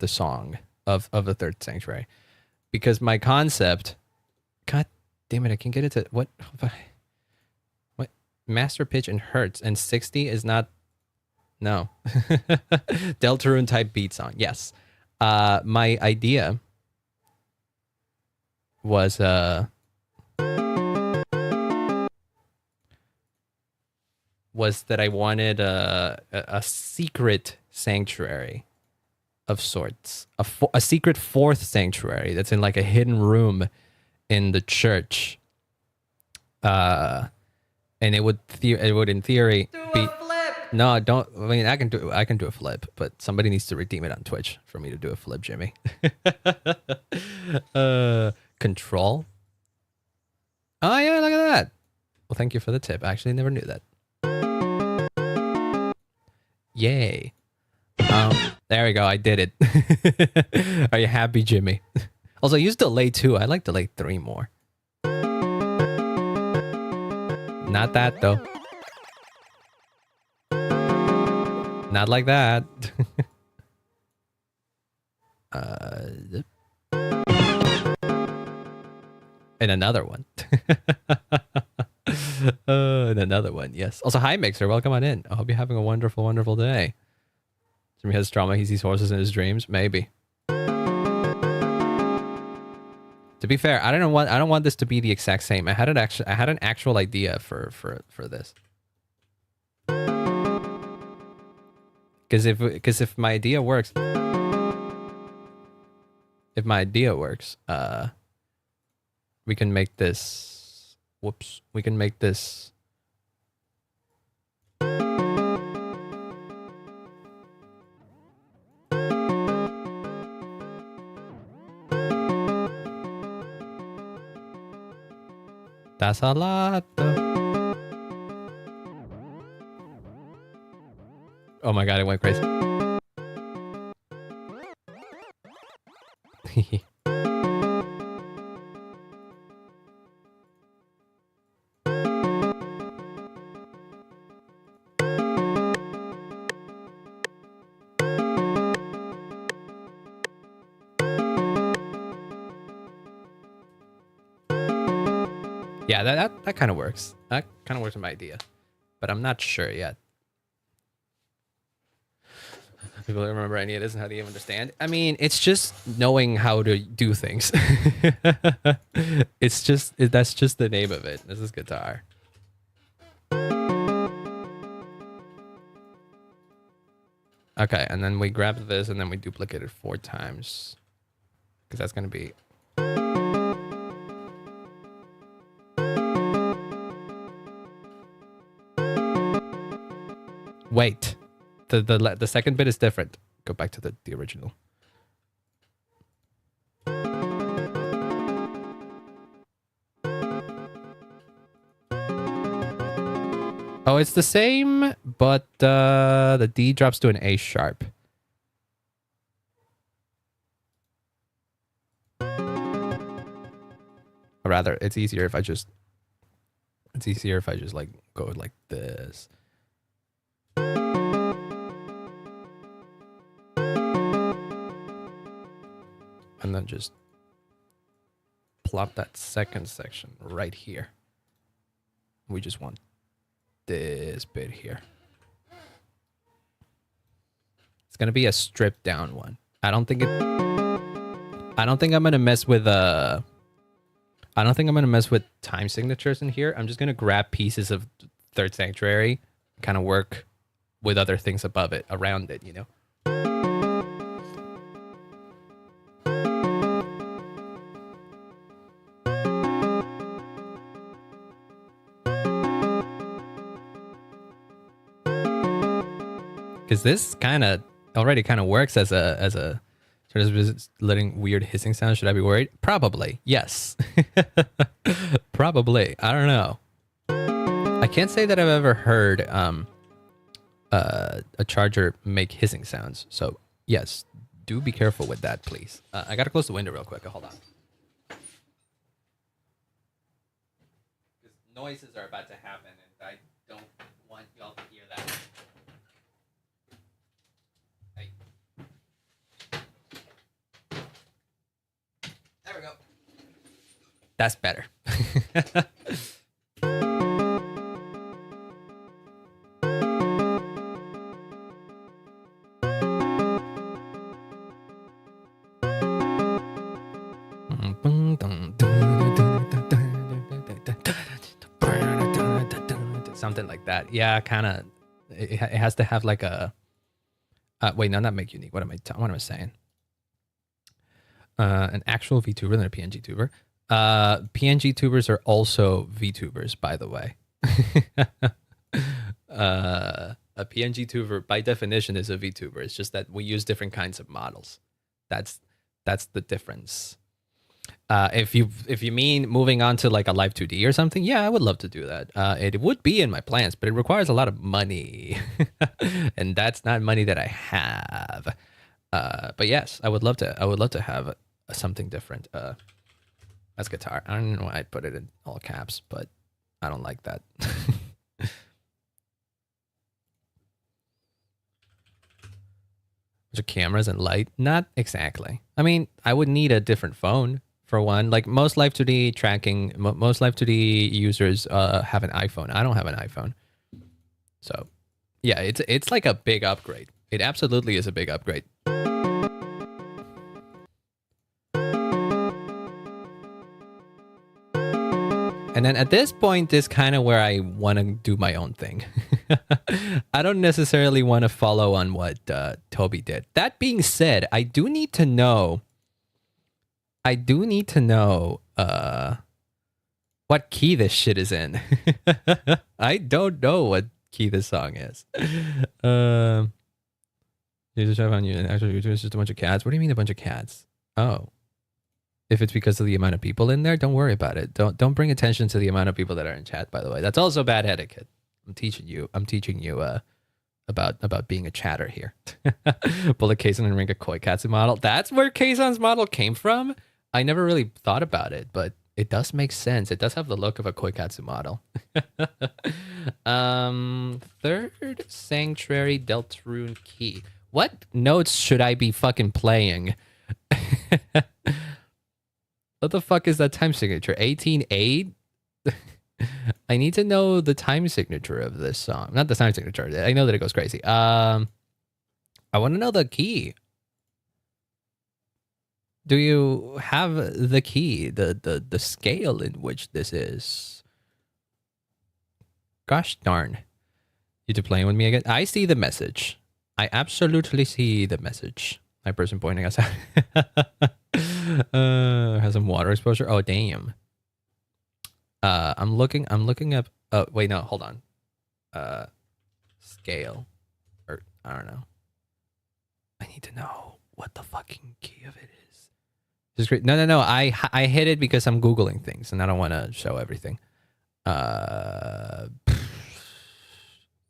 song of the Third Sanctuary, because my concept. God damn it! I can get it to what master pitch and hertz and 60 is not. No. Deltarune type beat song. Yes. My idea was that I wanted a secret sanctuary of sorts, a secret fourth sanctuary that's in like a hidden room in the church. And it would in theory be. No, don't. I mean, I can do a flip, but somebody needs to redeem it on Twitch for me to do a flip, Jimmy. Control. Oh yeah, look at that. Well, thank you for the tip. I actually never knew that. Yay. There we go. I did it. Are you happy, Jimmy? Also, use delay 2. I like delay 3 more. Not that though. Not like that. And another one. And another one, yes. Also, hi, Mixer. Welcome on in. I hope you're having a wonderful, wonderful day. Jimmy has trauma. He sees horses in his dreams. Maybe. To be fair, I don't want this to be the exact same. I had an actual idea for this. Because if my idea works, we can make this. Whoops, we can make this. That's a lot. Oh my god, it went crazy. Yeah, that kind of works. That kind of works with my idea, but I'm not sure yet. People don't remember any of this and how do you understand? I mean, it's just knowing how to do things. That's just the name of it. This is guitar. Okay, and then we grab this and then we duplicate it 4 times. Because that's going to be... Wait. The second bit is different. Go back to the original. Oh, it's the same, but the D drops to an A sharp. Or rather, it's easier if I just It's easier if I just like go like this. And then just plop that second section right here. We just want this bit here. It's gonna be a stripped down one. I don't think I'm gonna mess with time signatures in here. I'm just gonna grab pieces of Third Sanctuary, kind of work with other things above it, around it, you know. Because this already kind of works as a sort of letting weird hissing sounds. Should I be worried? Probably. Yes. Probably. I don't know. I can't say that I've ever heard a charger make hissing sounds. So yes, do be careful with that, please. I gotta close the window real quick. Hold on. Because noises are about to happen, and I don't want y'all to hear that. There we go. That's better. Something like that. Yeah, kind of. It has to have like a. Wait, no, not make unique. What am I saying? An actual VTuber than a PNG tuber. PNG tubers are also VTubers, by the way. A PNG tuber, by definition, is a VTuber. It's just that we use different kinds of models. That's the difference. If you mean moving on to like a live 2D or something, yeah, I would love to do that. It would be in my plans, but it requires a lot of money, and that's not money that I have. But yes, I would love to have something different. That's guitar. I don't know why I put it in all caps, but I don't like that. Bunch of cameras and light? Not exactly. I mean, I would need a different phone for one. Like most Live 2D tracking, most Live 2D users have an iPhone. I don't have an iPhone, so yeah, it's like a big upgrade. It absolutely is a big upgrade. And then at this point is kind of where I want to do my own thing. I don't necessarily want to follow on what Toby did. That being said, I do need to know what key this shit is in. I don't know what key this song is. Users have on you, and actually it's just a bunch of cats. What do you mean a bunch of cats? Oh. If it's because of the amount of people in there, don't worry about it. Don't bring attention to the amount of people that are in chat, by the way. That's also bad etiquette. I'm teaching you about being a chatter here. Bullet Kazan and Ringa Koi Katsu model. That's where Kazan's model came from? I never really thought about it, but it does make sense. It does have the look of a Koi Katsu model. Third Sanctuary Deltarune key. What notes should I be fucking playing? What the fuck is that time signature? 18-8? I need to know the time signature of this song. Not the time signature. I know that it goes crazy. I want to know the key. Do you have the key? The scale in which this is? Gosh darn. You two playing with me again? I see the message. I absolutely see the message. My person pointing us out. Has some water exposure. Oh damn. I'm looking up. Oh wait, no, hold on. Scale, or I don't know. I need to know what the fucking key of it is. Just great. No. I hit it because I'm googling things and I don't want to show everything.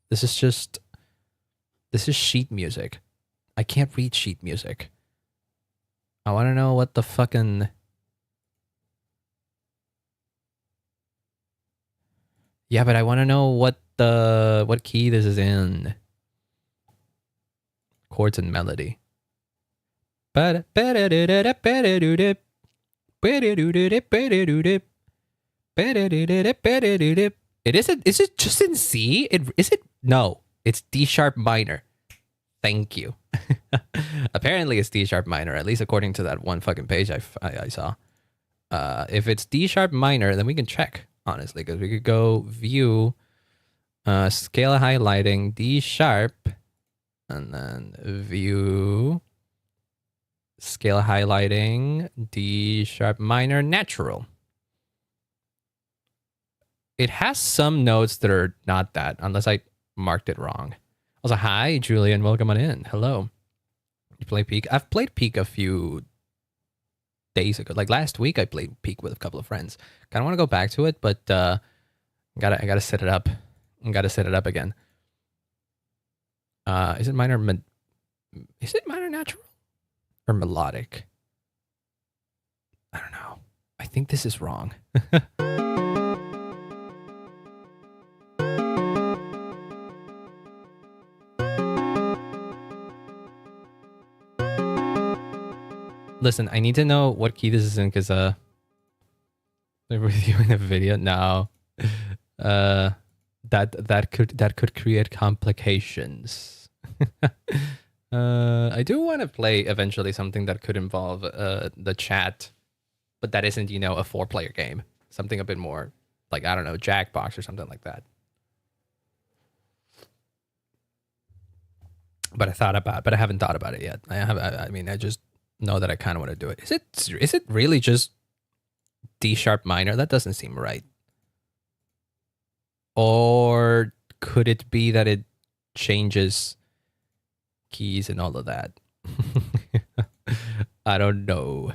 This is sheet music. I can't read sheet music. I want to know what the fucking... Yeah, but I want to know what key this is in. Chords and melody. It is it just in C? Is it? No, it's D sharp minor. Thank you. Apparently it's D sharp minor, at least according to that one fucking page I saw. If it's D sharp minor, then we can check, honestly, because we could go view scale highlighting D sharp and then view scale highlighting D sharp minor natural. It has some notes that are not that, unless I marked it wrong. Also, hi, Julian. Welcome on in. Hello. You play Peak? I've played Peak a few days ago. Like last week, I played Peak with a couple of friends. Kind of want to go back to it, but I gotta set it up. I gotta set it up again. Is it minor? Is it minor natural or melodic? I don't know. I think this is wrong. Listen, I need to know what key this is in because they're reviewing the video. No. That could create complications. I do want to play eventually something that could involve the chat, but that isn't, you know, a 4-player game. Something a bit more like, I don't know, Jackbox or something like that. But I haven't thought about it yet. I mean, I just know that I kind of want to do it. Is it really just D sharp minor? That doesn't seem right. Or could it be that it changes keys and all of that? I don't know.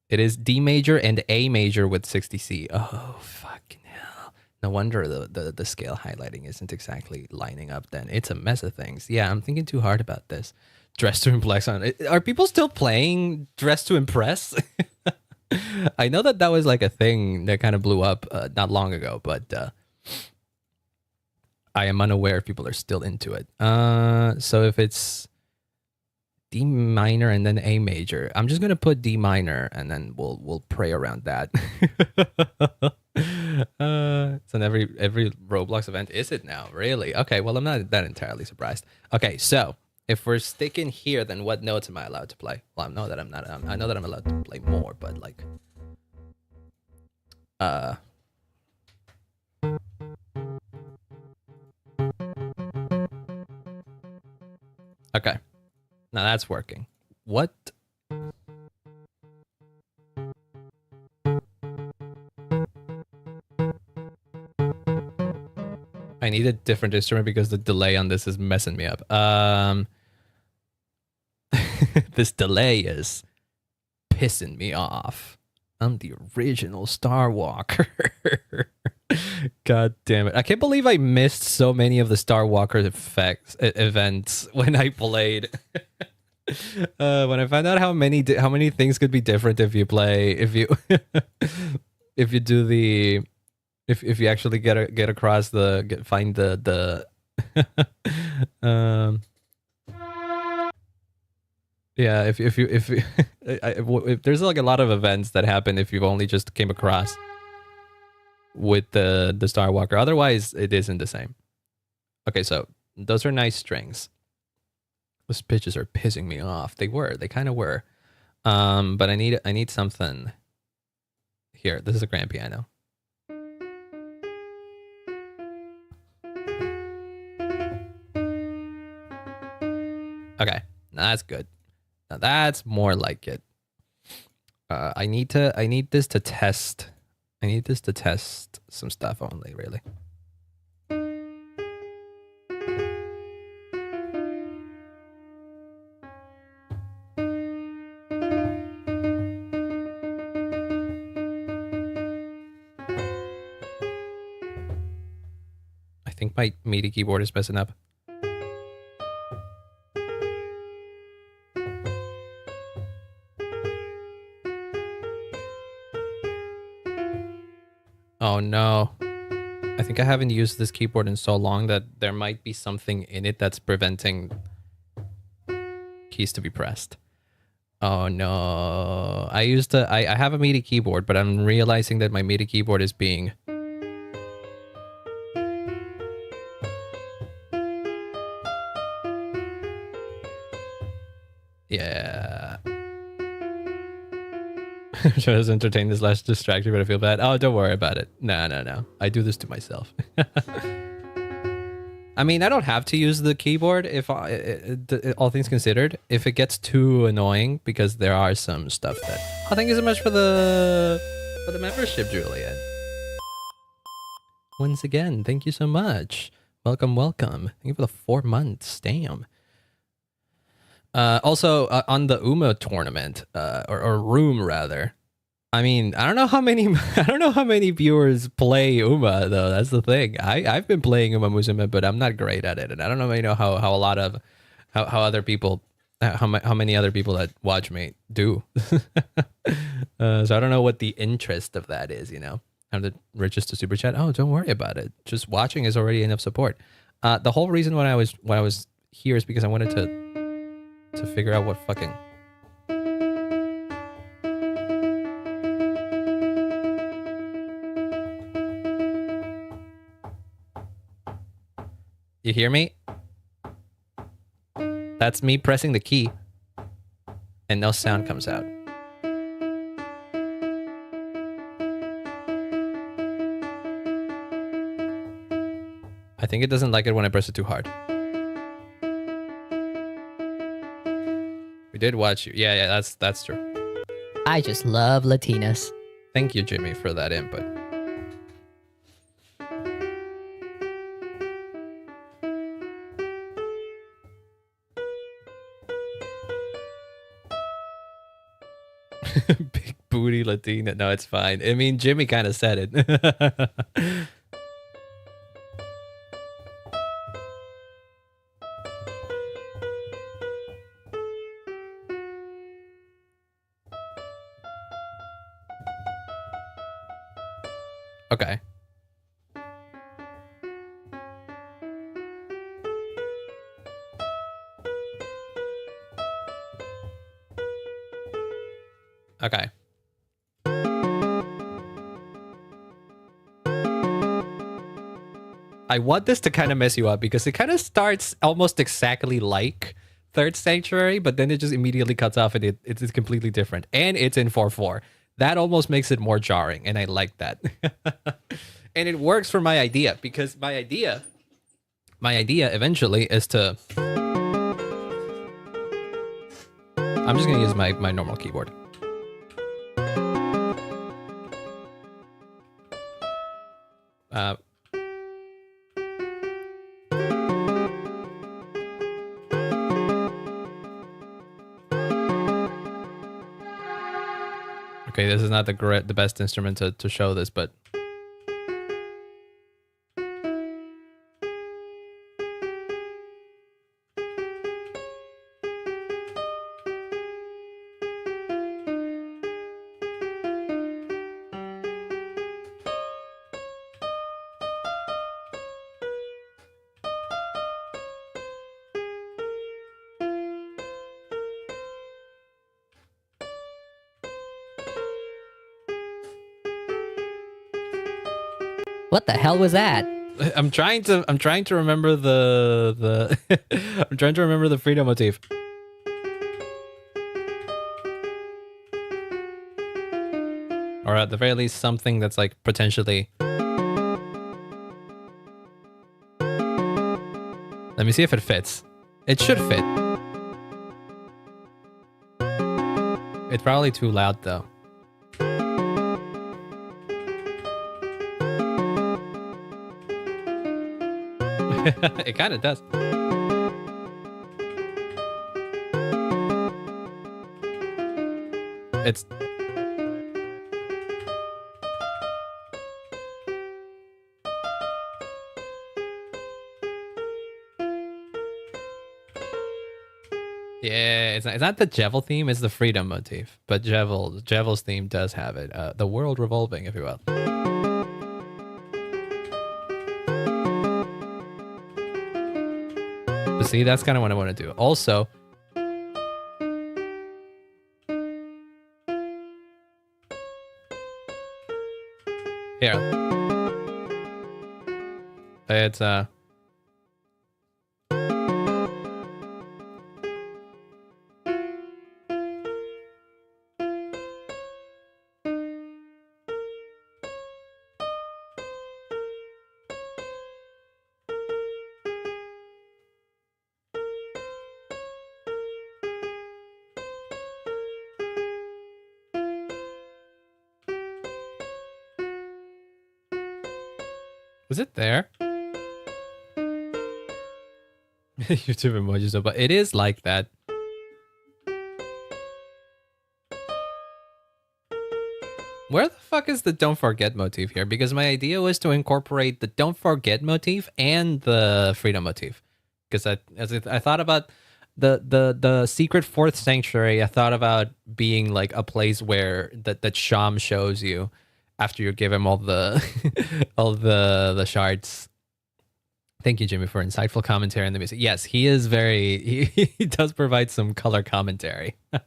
It is D major and A major with 60C. Oh, fucking hell. No wonder the scale highlighting isn't exactly lining up then. It's a mess of things. Yeah, I'm thinking too hard about this. Dress to Impress. Are people still playing Dress to Impress? I know that was like a thing that kind of blew up not long ago, but I am unaware if people are still into it. So if it's D minor and then A major, I'm just gonna put D minor and then we'll pray around that. It's on every Roblox event. Is it now? Really? Okay. Well, I'm not that entirely surprised. Okay, so if we're sticking here, then what notes am I allowed to play? Well, I know that I'm not. I know that I'm allowed to play more, but like, okay, now that's working. What? I need a different instrument because the delay on this is messing me up. This delay is pissing me off. I'm the original Star Walker. God damn it. I can't believe I missed so many of the Star Walker events when I played. When I found out how many things could be different if you play, if you do the if you actually get across find the yeah, if there's like a lot of events that happen if you've only just came across with the Star Walker. Otherwise, it isn't the same. Okay, so those are nice strings. Those pitches are pissing me off. They kind of were. But I need something. Here, this is a grand piano. Okay, now that's good. Now that's more like it. I need this to test. I need this to test some stuff only, really. I think my MIDI keyboard is messing up. Oh no. I think I haven't used this keyboard in so long that there might be something in it that's preventing keys to be pressed. Oh no. I have a MIDI keyboard, but I'm realizing that my MIDI keyboard is being... Yeah. I'm trying to entertain this less distracted, but I feel bad. Oh, don't worry about it. No. I do this to myself. I mean, I don't have to use the keyboard if all things considered. If it gets too annoying, because there are some stuff that... Oh, thank you so much for the membership, Julian. Once again, thank you so much. Welcome. Thank you for the 4 months. Damn. Also, on the UMA tournament, or room rather. I mean, I don't know how many viewers play Uma though. That's the thing. I've been playing Uma Musume, but I'm not great at it, and I don't know how other people, how many other people that watch me do. So I don't know what the interest of that is. I have the riches to super chat. Oh, don't worry about it. Just watching is already enough support. The whole reason when I was here is because I wanted to figure out what fucking... You hear me? That's me pressing the key. And no sound comes out. I think it doesn't like it when I press it too hard. We did watch you. Yeah, that's true. I just love Latinas. Thank you, Jimmy, for that input. Big booty Latina. No, it's fine. I mean, Jimmy kind of said it. Okay. Okay. I want this to kind of mess you up because it kind of starts almost exactly like Third Sanctuary, but then it just immediately cuts off and it's completely different. And it's in 4/4. That almost makes it more jarring, and I like that. And it works for my idea, because my idea eventually is to... I'm just going to use my normal keyboard. Okay, this is not the best instrument to show this, but... What the hell was that? I'm trying to remember the I'm trying to remember the freedom motif. Or at the very least something that's like potentially... Let me see if it fits. It should fit. It's probably too loud though. It kind of does. It's... Yeah, it's not the Jevil theme, it's the freedom motif. But Jevil's theme does have it. The world revolving, if you will. see, that's kind of what I want to do. Also, here, it's was it there? YouTube emojis, but it is like that. Where the fuck is the don't forget motif here? Because my idea was to incorporate the don't forget motif and the freedom motif. Because I thought about the secret fourth sanctuary, I thought about being like a place where that Sham shows you after you give him all the all the shards. Thank you, Jimmy, for insightful commentary on the music. Yes, he is very he does provide some color commentary. When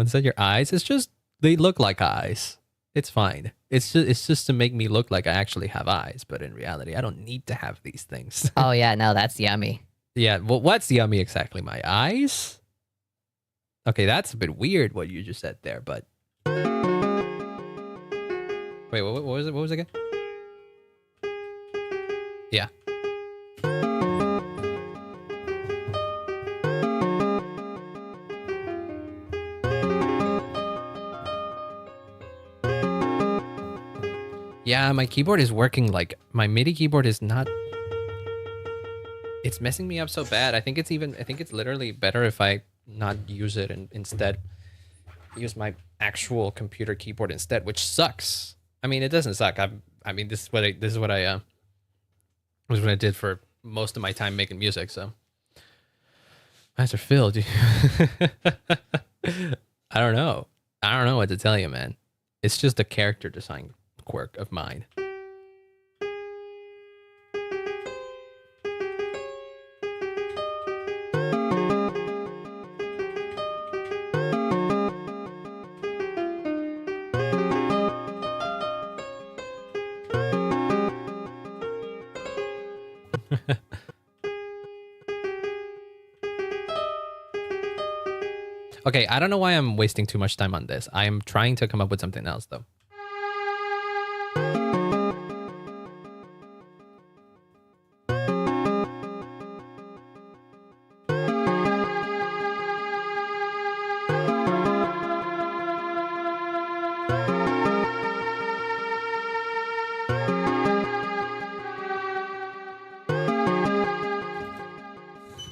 said your eyes, it's just they look like eyes. It's fine. It's just to make me look like I actually have eyes, but in reality, I don't need to have these things. Oh yeah, no, that's yummy. Yeah, well, what's yummy exactly? My eyes? Okay, that's a bit weird what you just said there, but wait, what was it? What was it again? Yeah. Yeah, my keyboard is working like my MIDI keyboard is not. It's messing me up so bad. I think it's literally better if I not use it and instead use my actual computer keyboard instead, which sucks. I mean, it doesn't suck. I mean, this is what I did for most of my time making music. So, Master Phil, I don't know. I don't know what to tell you, man. It's just a character design quirk of mine. Okay, I don't know why I'm wasting too much time on this. I am trying to come up with something else, though.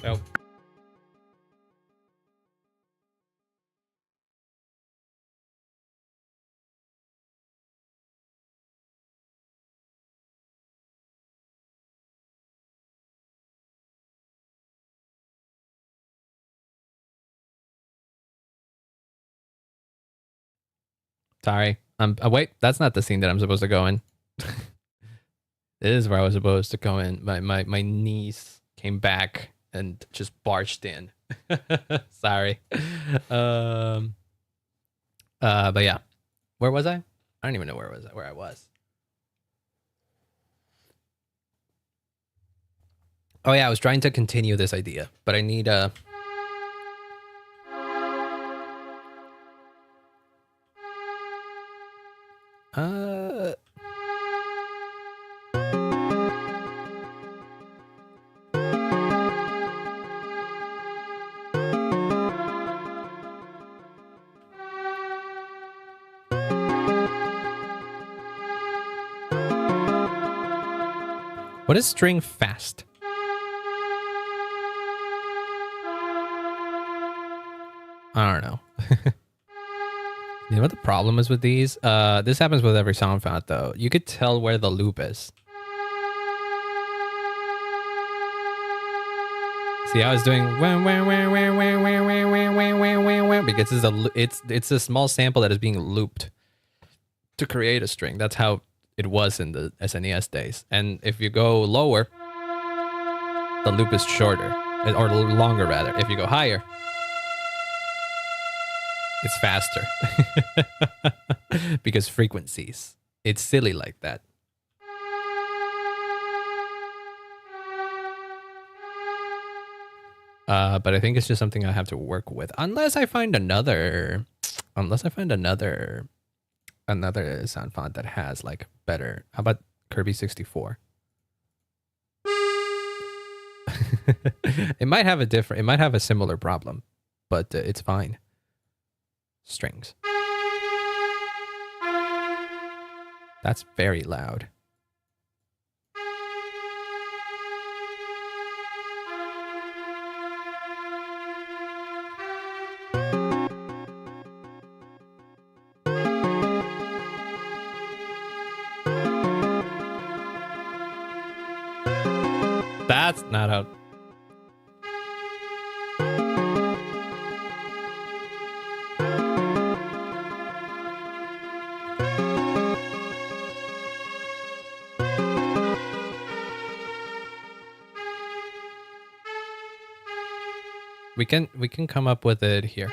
Oh. Sorry. Wait, that's not the scene that I'm supposed to go in. It is where I was supposed to go in. My niece came back and just barged in. Sorry. But yeah. Where was I? I don't even know where I was. Oh yeah, I was trying to continue this idea, but I need a what is string fast? I don't know. You know what the problem is with these? This happens with every sound font though. You could tell where the loop is. See, I was doing because it's a small sample that is being looped to create a string. That's how it was in the SNES days. And if you go lower, the loop is shorter, or longer rather. If you go higher, it's faster. Because frequencies. It's silly like that. But I think it's just something I have to work with. Unless I find another sound font that has like better. How about Kirby 64? It might have a similar problem, but it's fine. Strings. That's very loud. That's not out. We can come up with it here.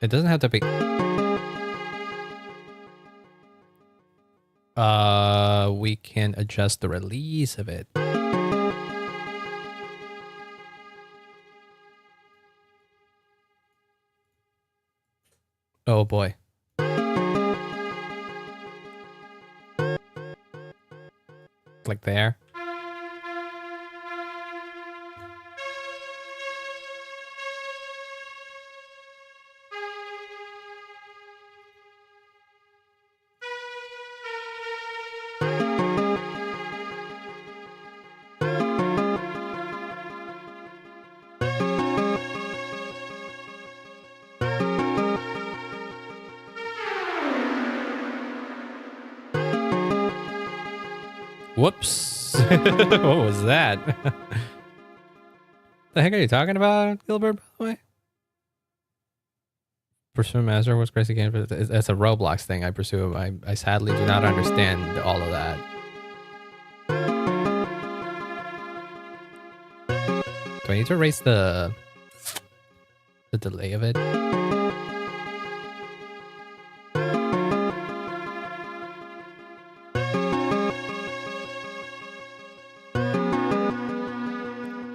It doesn't have to be. We can adjust the release of it. Oh boy. Like there. Whoops. What was that? The heck are you talking about, Gilbert, by the way? Pursue Master was crazy game. It's a Roblox thing, I presume. I sadly do not understand all of that. Do I need to erase the delay of it?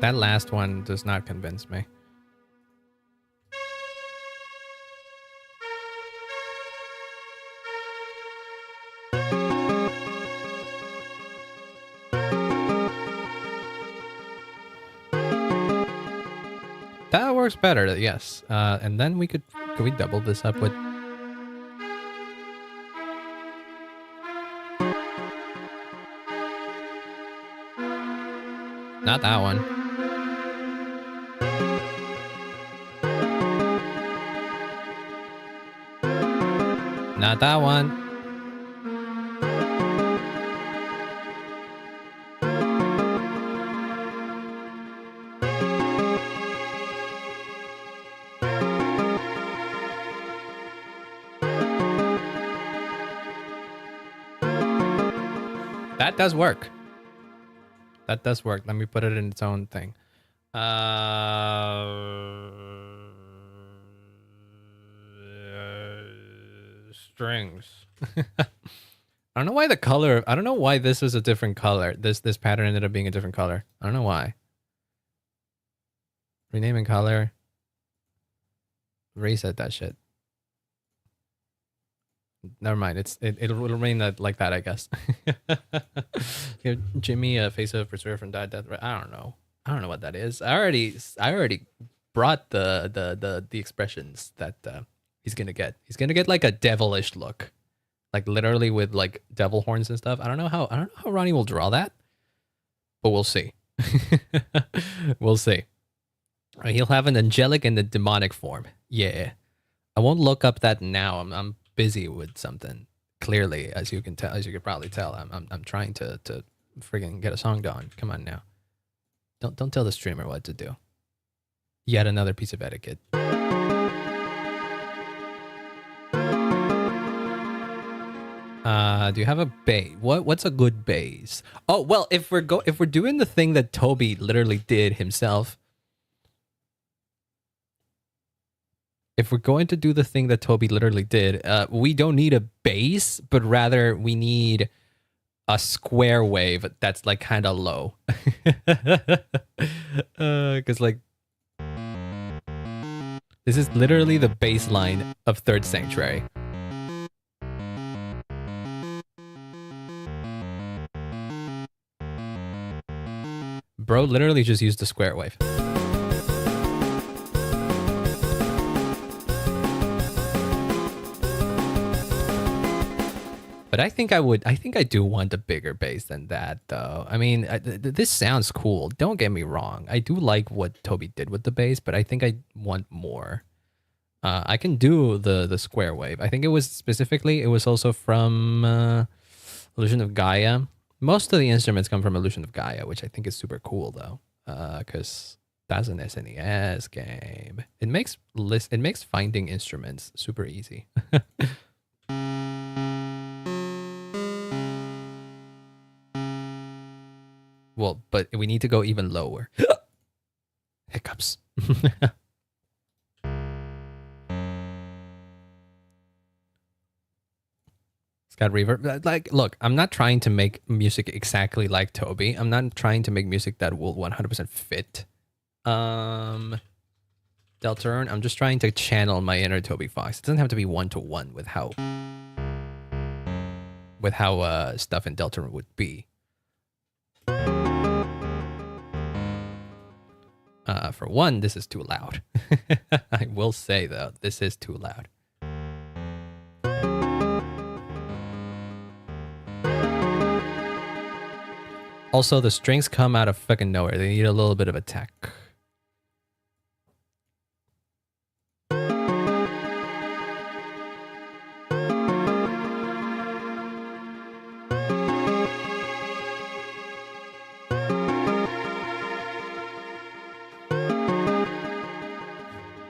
That last one does not convince me. That works better, yes. And then could we double this up with... Not that one. Not that one. That does work. That does work. Let me put it in its own thing. Strings. I don't know why the color. I don't know why this is a different color. This pattern ended up being a different color. I don't know why. Renaming color. Reset that shit. Never mind. It'll remain like that, I guess. Give Jimmy a face of preserve from died death. I don't know. I don't know what that is. I already brought the expressions that he's gonna get. He's gonna get like a devilish look, like literally with like devil horns and stuff. I don't know how Ronnie will draw that, but we'll see. We'll see. He'll have an angelic and a demonic form. Yeah, I won't look up that now. I'm busy with something. Clearly, as you can probably tell, I'm trying to friggin' get a song done. Come on now. Don't tell the streamer what to do. Yet another piece of etiquette. Do you have a bass? What's a good bass? Oh well, if we're doing the thing that Toby literally did himself, if we're going to do the thing that Toby literally did, we don't need a bass, but rather we need a square wave that's like kind of low. Because like this is literally the bass line of Third Sanctuary. Bro literally just used the square wave. But I think I do want a bigger bass than that, though. I mean, this sounds cool. Don't get me wrong. I do like what Toby did with the bass, but I think I want more. I can do the square wave. I think it was also from Illusion of Gaia. Most of the instruments come from Illusion of Gaia, which I think is super cool, though, because that's an SNES game. It makes finding instruments super easy. Well, but we need to go even lower. Hiccups. It's got reverb. Like, look, I'm not trying to make music exactly like Toby. I'm not trying to make music that will 100% fit Deltarune. I'm just trying to channel my inner Toby Fox. It doesn't have to be one-to-one with how stuff in Deltarune would be. For one, this is too loud. I will say, though, this is too loud. Also, the strings come out of fucking nowhere. They need a little bit of attack.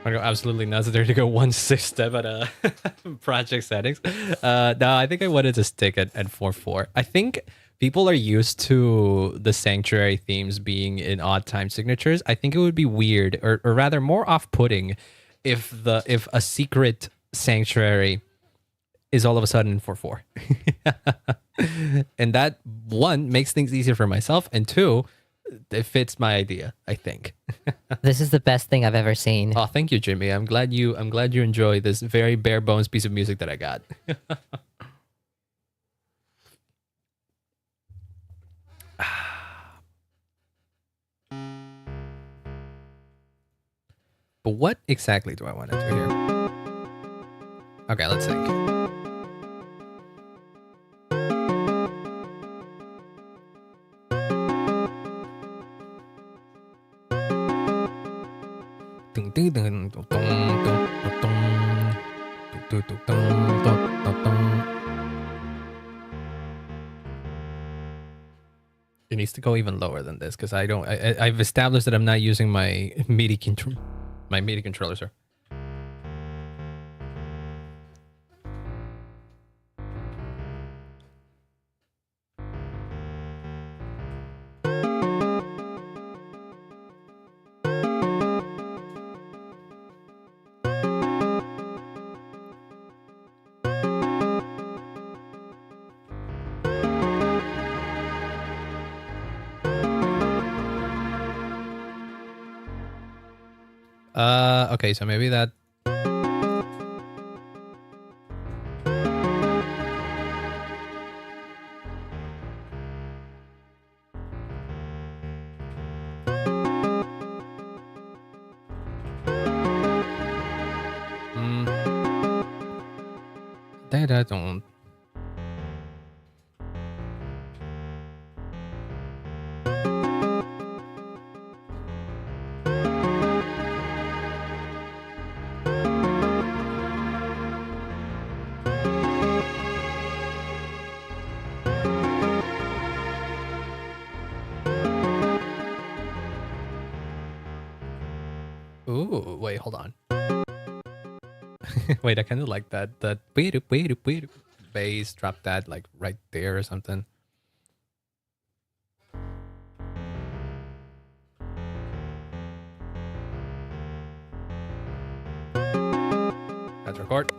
I go absolutely nuts there to go 1/6 step at project settings. No, I think I wanted to stick at 4/4. I think people are used to the Sanctuary themes being in odd time signatures. I think it would be weird, or rather more off-putting, if a secret Sanctuary is all of a sudden in 4/4. And that, one, makes things easier for myself, and two, it fits my idea, I think. This is the best thing I've ever seen. Oh, thank you, Jimmy. I'm glad you enjoy this very bare bones piece of music that I got. But what exactly do I want to do here? Okay, let's think. It needs to go even lower than this because I've established that I'm not using my MIDI controller, sir. Okay, so maybe that. Don't. Ooh, wait, hold on. Wait, I kind of like that. That better. bass, drop that like right there or something. Let's record.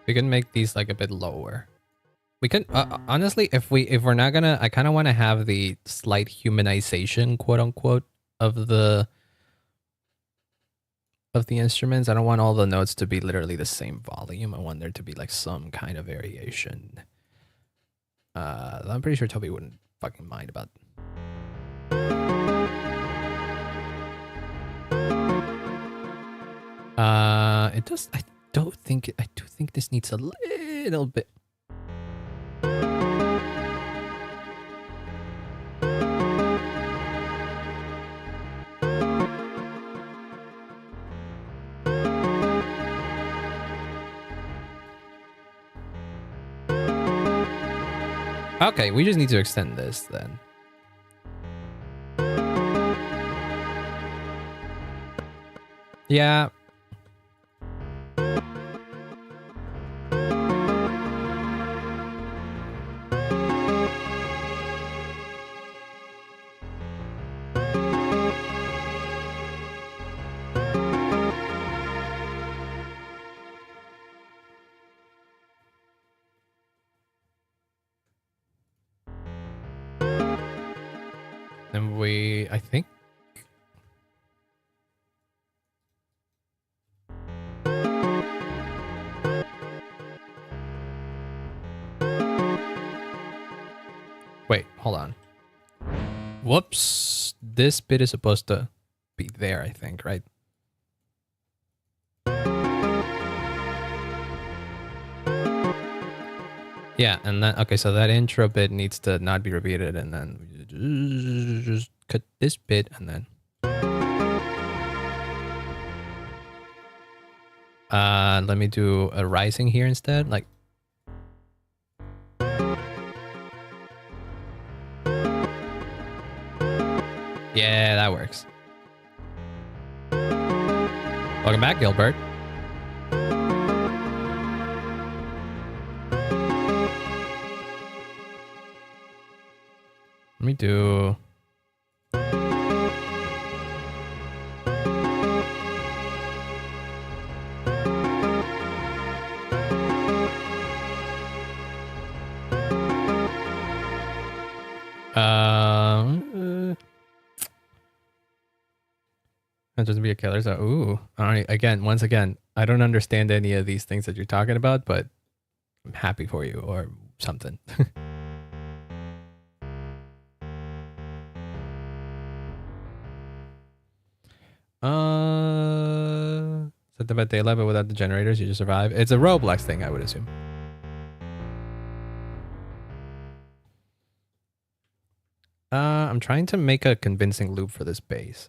We can make these like a bit lower. We can honestly, if we're not gonna, I kind of want to have the slight humanization, quote unquote, of the instruments. I don't want all the notes to be literally the same volume. I want there to be like some kind of variation. I'm pretty sure Toby wouldn't fucking mind about. It does. I do think this needs a little bit. Okay, we just need to extend this then. Yeah. And I think. Wait, hold on. Whoops. This bit is supposed to be there, I think, right? Yeah, and then, okay, so that intro bit needs to not be repeated, and then just cut this bit, and then. Let me do a rising here instead, like. Yeah, that works. Welcome back, Gilbert. Let me do... That doesn't be a killer. So, ooh, all right. Again, once again, I don't understand any of these things that you're talking about, but I'm happy for you or something. Something about daylight, but without the generators, you just survive. It's a Roblox thing, I would assume. I'm trying to make a convincing loop for this bass.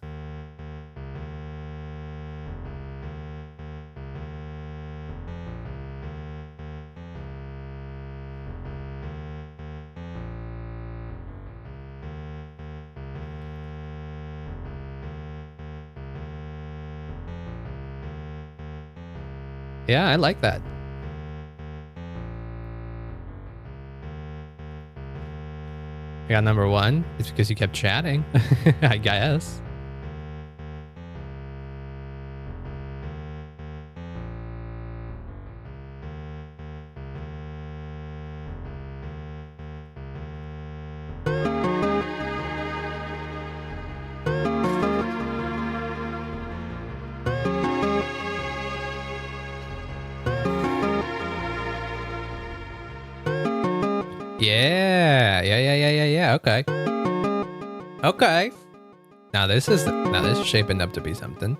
Yeah, I like that. I got number one. It's because you kept chatting, I guess. Yeah. Okay. Okay. Now this is shaping up to be something.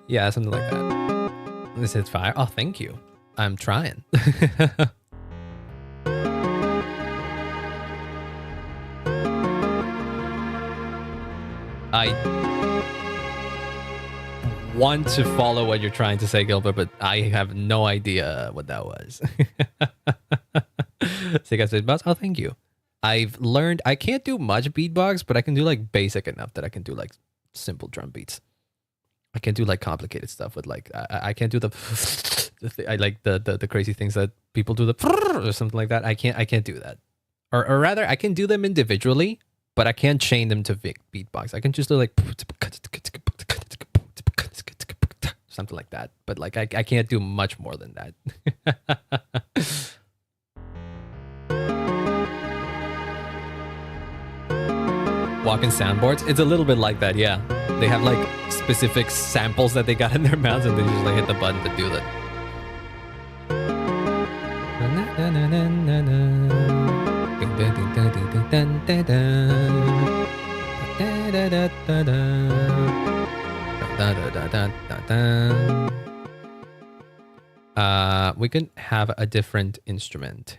Yeah, something like that. This is fire. Oh, thank you. I'm trying. I want to follow what you're trying to say, Gilbert, but I have no idea what that was. So you guys beatbox? Oh, thank you. I've learned I can't do much beatbox, but I can do like basic enough that I can do like simple drum beats. I can't do like complicated stuff with like I can't do the I like the crazy things that people do or something like that. I can't do that. Or rather, I can do them individually, but I can't chain them to beatbox. I can just do like something like that. But like I can't do much more than that. Walking soundboards, it's a little bit like that, yeah. They have like specific samples that they got in their mouths and they just like hit the button to do that. We can have a different instrument.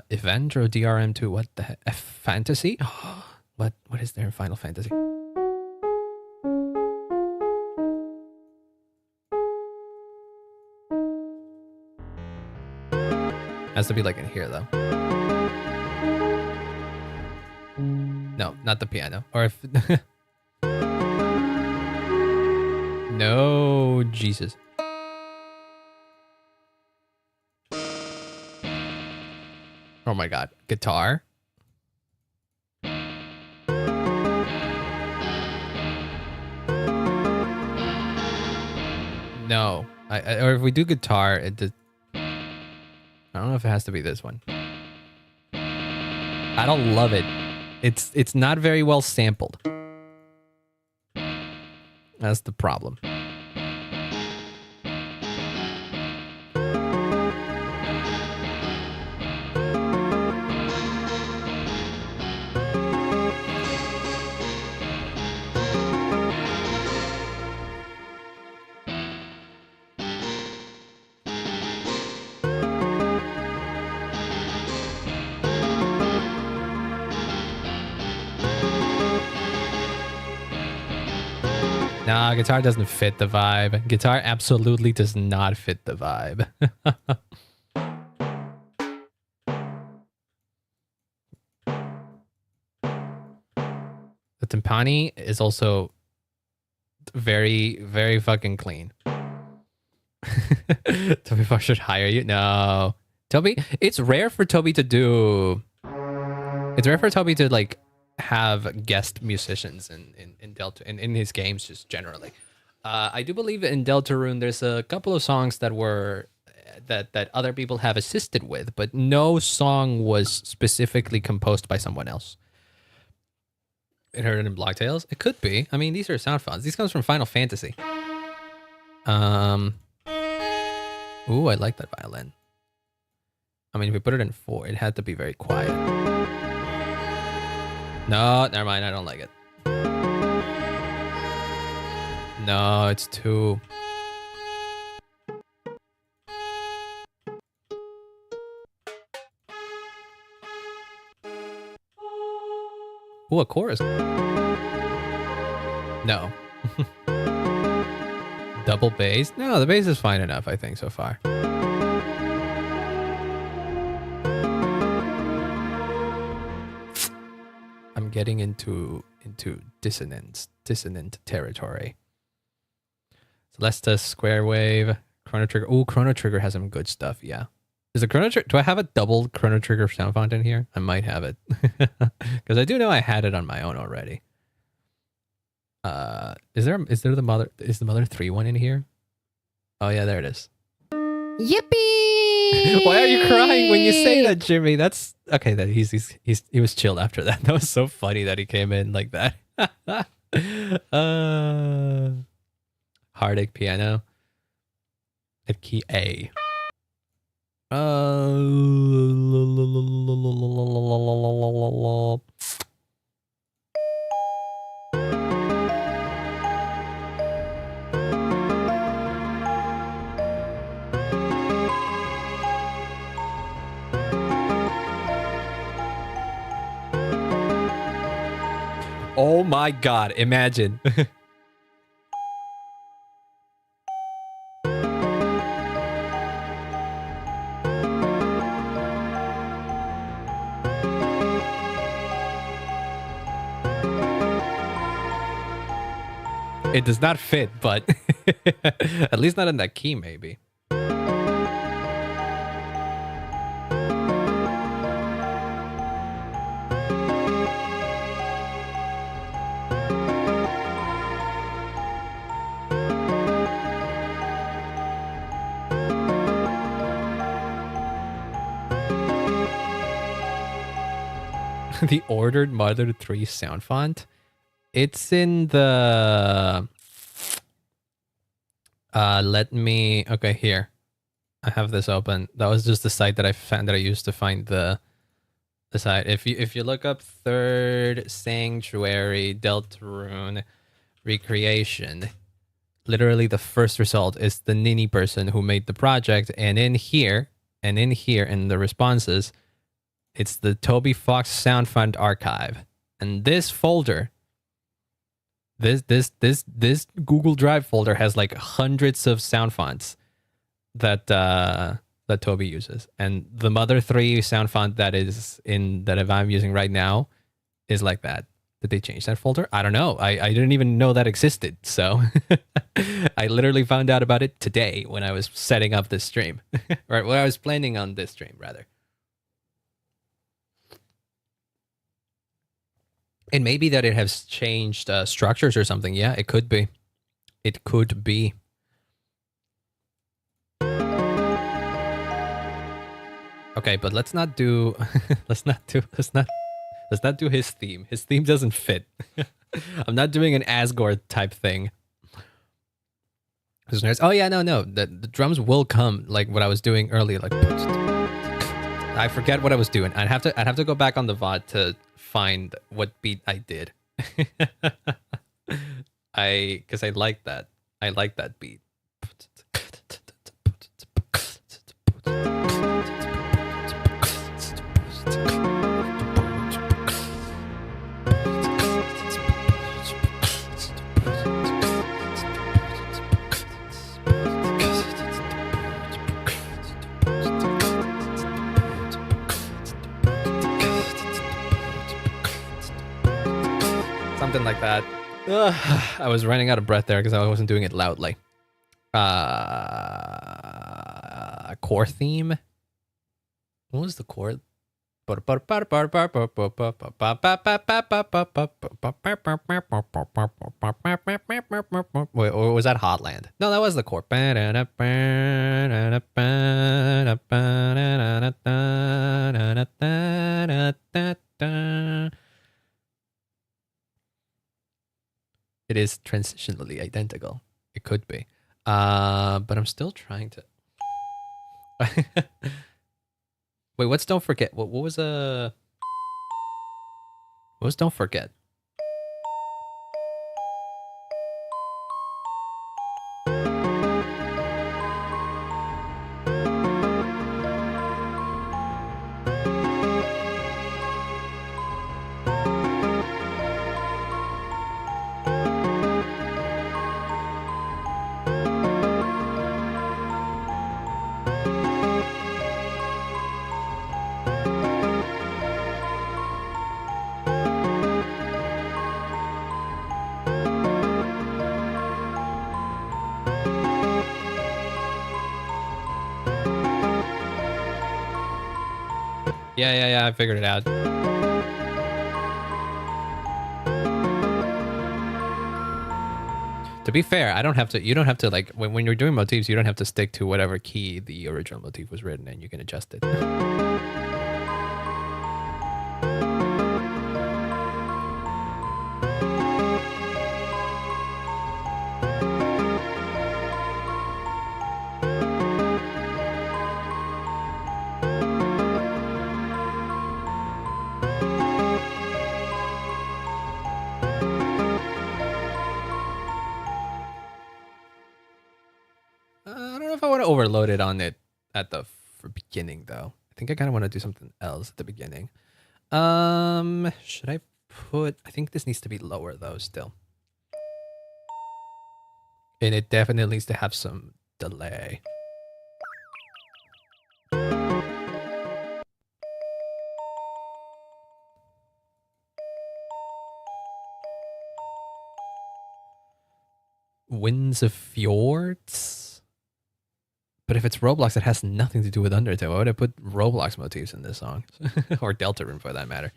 Event or DRM2, what the heck? F fantasy? What is there in Final Fantasy? Has to be like in here though. No, not the piano. Or if no, Jesus. Oh my God, guitar. No, or if we do guitar, it does. I don't know if it has to be this one. I don't love it. It's not very well sampled. That's the problem. Nah, guitar doesn't fit the vibe. Guitar absolutely does not fit the vibe. The timpani is also very, very fucking clean. Toby Fox should hire you. No. Toby, it's rare for Toby to do... It's rare for Toby to, like, have guest musicians in Delta in his games just generally. I do believe in Deltarune there's a couple of songs that were that other people have assisted with, but no song was specifically composed by someone else. It heard it in Block Tales? It could be. I mean, these are sound fonts. These comes from Final Fantasy. Ooh, I like that violin. I mean, if we put it in 4, it had to be very quiet. No, never mind. I don't like it. No, it's 2. Ooh, a chorus. No. Double bass? No, the bass is fine enough, I think, so far. I'm getting into dissonant territory. Celesta, Square Wave, Chrono Trigger. Ooh, Chrono Trigger has some good stuff, yeah. Is the Chrono Trigger... Do I have a double Chrono Trigger sound font in here? I might have it. Because I do know I had it on my own already. Is the Mother 3 one in here? Oh yeah, there it is. Yippee! Why are you crying when you say that, Jimmy? That's okay. That he was chilled after that. That was so funny that he came in like that. Heartache piano at key A. Oh my god, imagine. It does not fit, but at least not in that key, maybe. The ordered Mother 3 sound font. It's in the okay, here. I have this open. That was just the site that I found that I used to find the site. If you look up Third Sanctuary Deltarune recreation, literally the first result is the Nini person who made the project, and in here in the responses, it's the Toby Fox Sound Font archive. And this folder, this Google Drive folder has like hundreds of sound fonts that Toby uses. And the Mother 3 sound font that I'm using right now is like that. Did they change that folder? I don't know. I didn't even know that existed. So I literally found out about it today when I was setting up this stream. Or when I was planning on this stream, rather. It may be that it has changed structures or something. Yeah, it could be. It could be. Okay, but let's not do let's not do his theme. His theme doesn't fit. I'm not doing an Asgore type thing. Oh yeah, no. The drums will come like what I was doing earlier. Like I forget what I was doing. I'd have to go back on the VOD to find what beat I did. Because I like that. I like that beat. Something like that. I was running out of breath there because I wasn't doing it loudly. Core theme? What was the chord? Wait, or was that Hotland? No, that was the chord. It is transitionally identical. It could be. But I'm still trying to... Wait, what's Don't Forget? What was What was Don't Forget? Yeah, I figured it out. To be fair, I don't have to, you don't have to, like, when you're doing motifs, you don't have to stick to whatever key the original motif was written in. You can adjust it. we're loaded on it at the beginning, though. I think I kind of want to do something else at the beginning. Should I put... I think this needs to be lower, though, still. And it definitely needs to have some delay. Winds of Fjords? But if it's Roblox, it has nothing to do with Undertale. Why would I put Roblox motifs in this song? Or Deltarune, for that matter.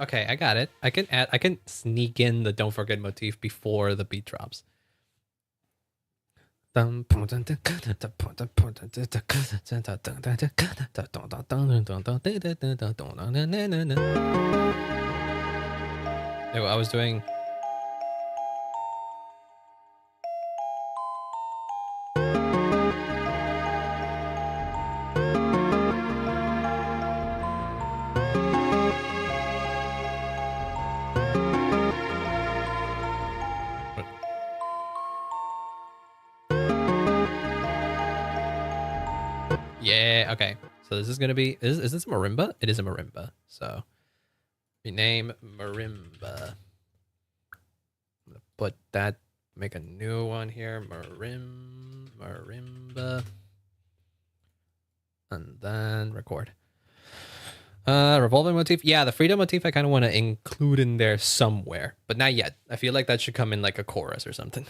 Okay, I got it. I can sneak in the Don't Forget motif before the beat drops. Oh, I was doing... Yeah, okay. So this is gonna be... Is this marimba? It is a marimba. So rename marimba. I'm gonna put that, make a new one here. Marimba. And then record. Revolving motif. Yeah, the freedom motif I kind of want to include in there somewhere, but not yet. I feel like that should come in like a chorus or something.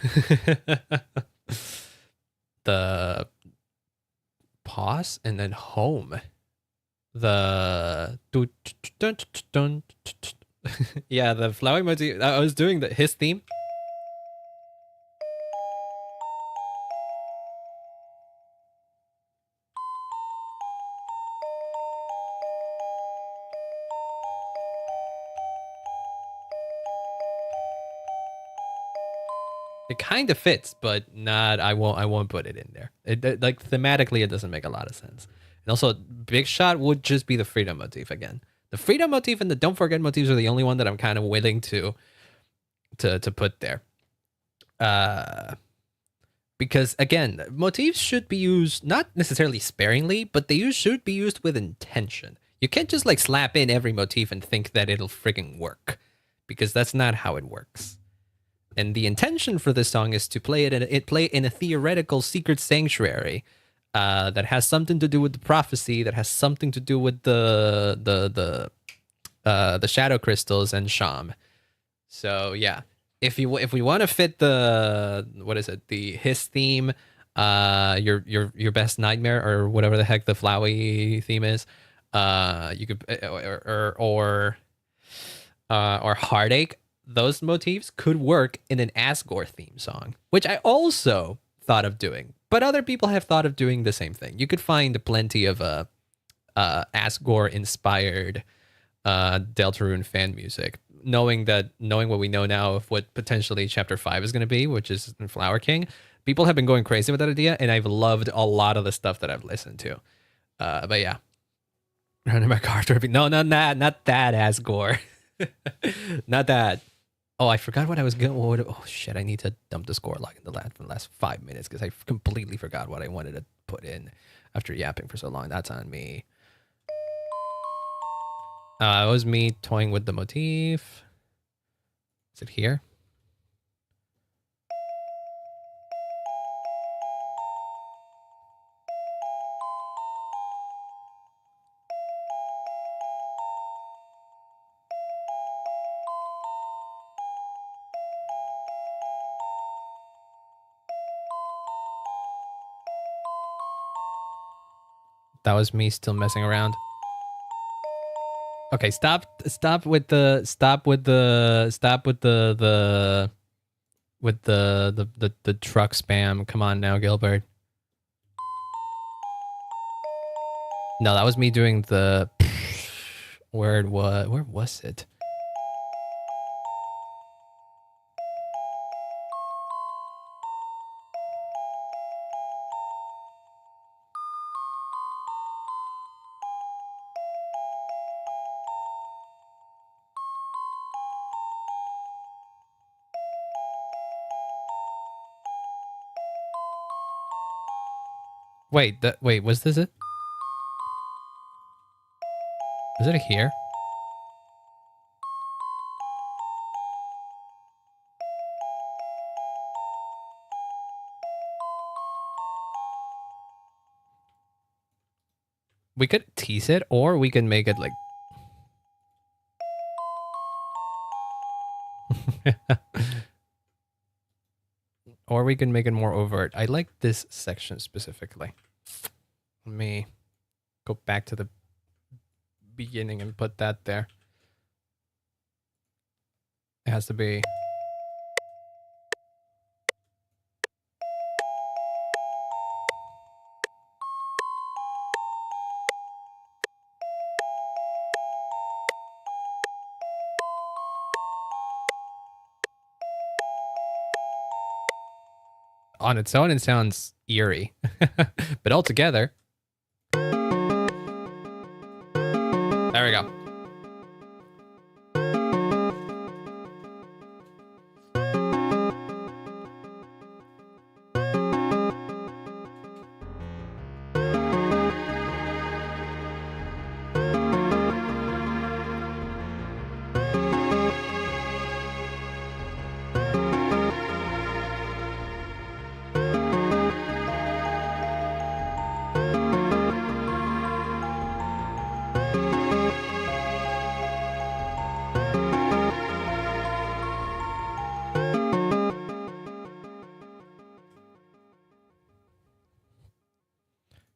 The pause and then home. The yeah, the flowing motif. I was doing his theme. It kind of fits, but not. I won't put it in there. It like thematically, it doesn't make a lot of sense. And also, Big Shot would just be the freedom motif again. The freedom motif and the Don't Forget motifs are the only one that I'm kind of willing to put there. Because again, motifs should be used not necessarily sparingly, but they should be used with intention. You can't just like slap in every motif and think that it'll frigging work, because that's not how it works. And the intention for this song is to play it in a theoretical secret sanctuary that has something to do with the prophecy, that has something to do with the shadow crystals and Sham. So yeah, if we want to fit the his theme, your best nightmare or whatever the heck the flowy theme is, you could or heartache. Those motifs could work in an Asgore theme song, which I also thought of doing, but other people have thought of doing the same thing. You could find plenty of Asgore inspired Deltarune fan music. Knowing what we know now of what potentially Chapter 5 is going to be, which is Flower King, People have been going crazy with that idea, and I've loved a lot of the stuff that I've listened to. But yeah. Running my car derby. No, not that Asgore. Not that. Oh, I forgot what I was going. Oh shit! I need to dump the score log in the last 5 minutes because I completely forgot what I wanted to put in after yapping for so long. That's on me. It was me toying with the motif. Is it here? That was me still messing around. Okay, stop with the truck spam. Come on now, Gilbert. No, that was me doing the where was it? Wait, was this it? Is it here? We could tease it, or we can make it like... or we can make it more overt. I like this section specifically. Let me go back to the beginning and put that there. It has to be... on its own, it sounds eerie, but altogether, there we go.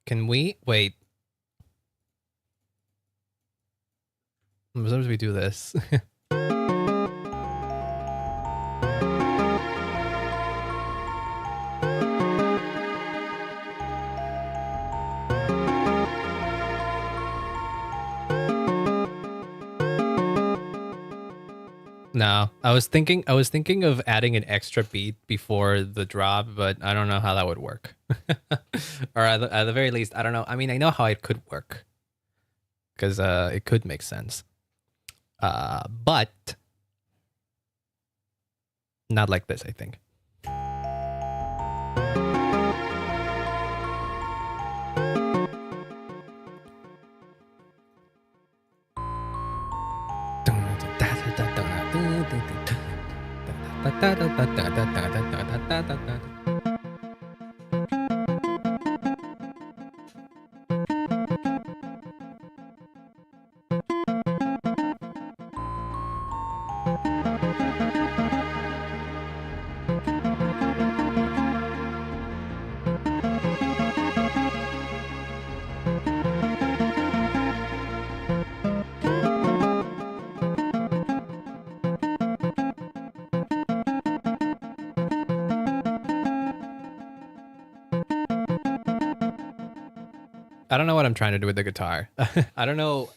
Can we wait? Sometimes we do this. No, I was thinking of adding an extra beat before the drop, but I don't know how that would work. Or at the very least, I don't know. I mean, I know how it could work because it could make sense, but not like this, I think. I don't know what I'm trying to do with the guitar. I don't know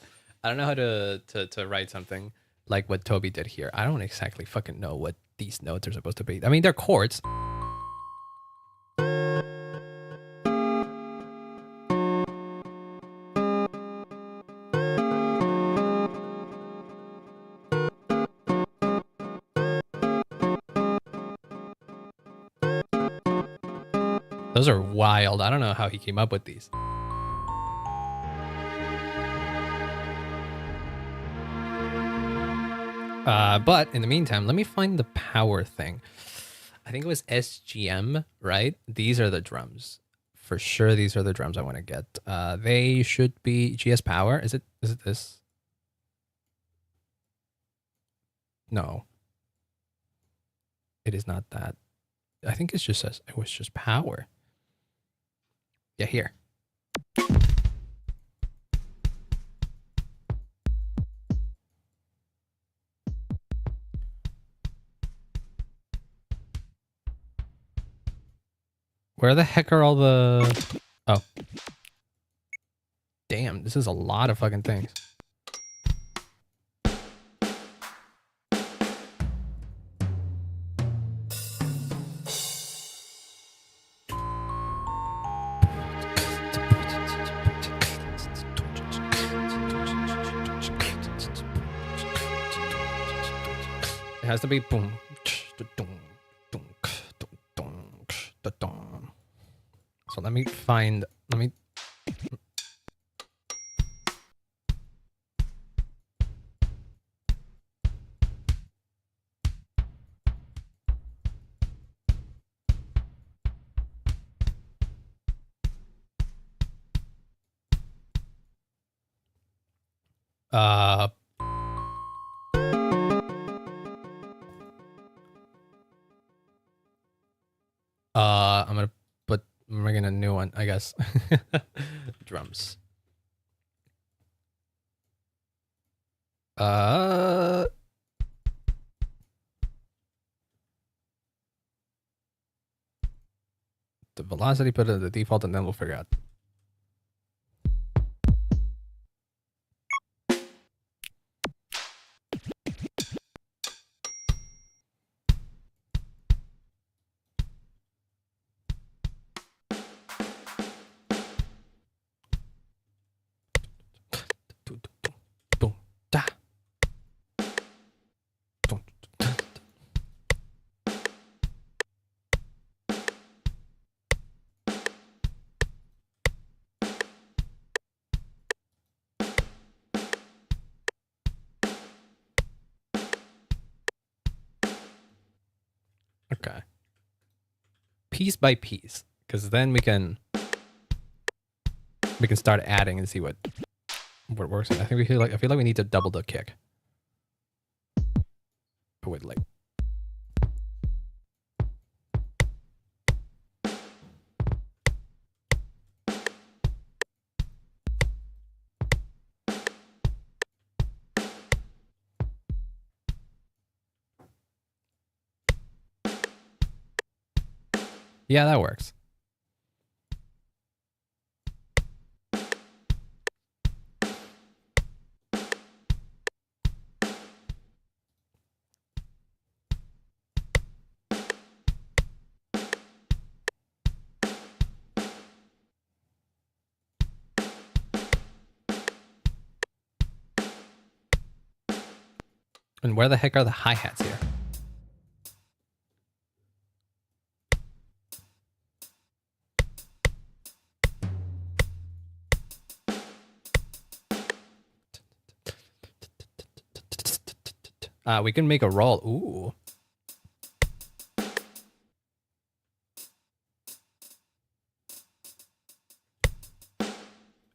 how to write something like what Toby did here. I don't exactly fucking know what these notes are supposed to be. I mean, they're chords. Those are wild. I don't know how he came up with these. But in the meantime, let me find the power thing. I think it was SGM, right? These are the drums. For sure, these are the drums I want to get. They should be GS power. Is it this? No. It is not that. I think it was just power. Yeah, here. Where the heck are all the... Oh. Damn, this is a lot of fucking things. It has to be boom. So let me find, I'm making a new one, I guess. Drums. The velocity, put it at the default, and then we'll figure out. Okay. Piece by piece, because then we can start adding and see what works. I think I feel like we need to double the kick. But wait, like. Yeah, that works. And where the heck are the hi-hats here? We can make a roll. Ooh.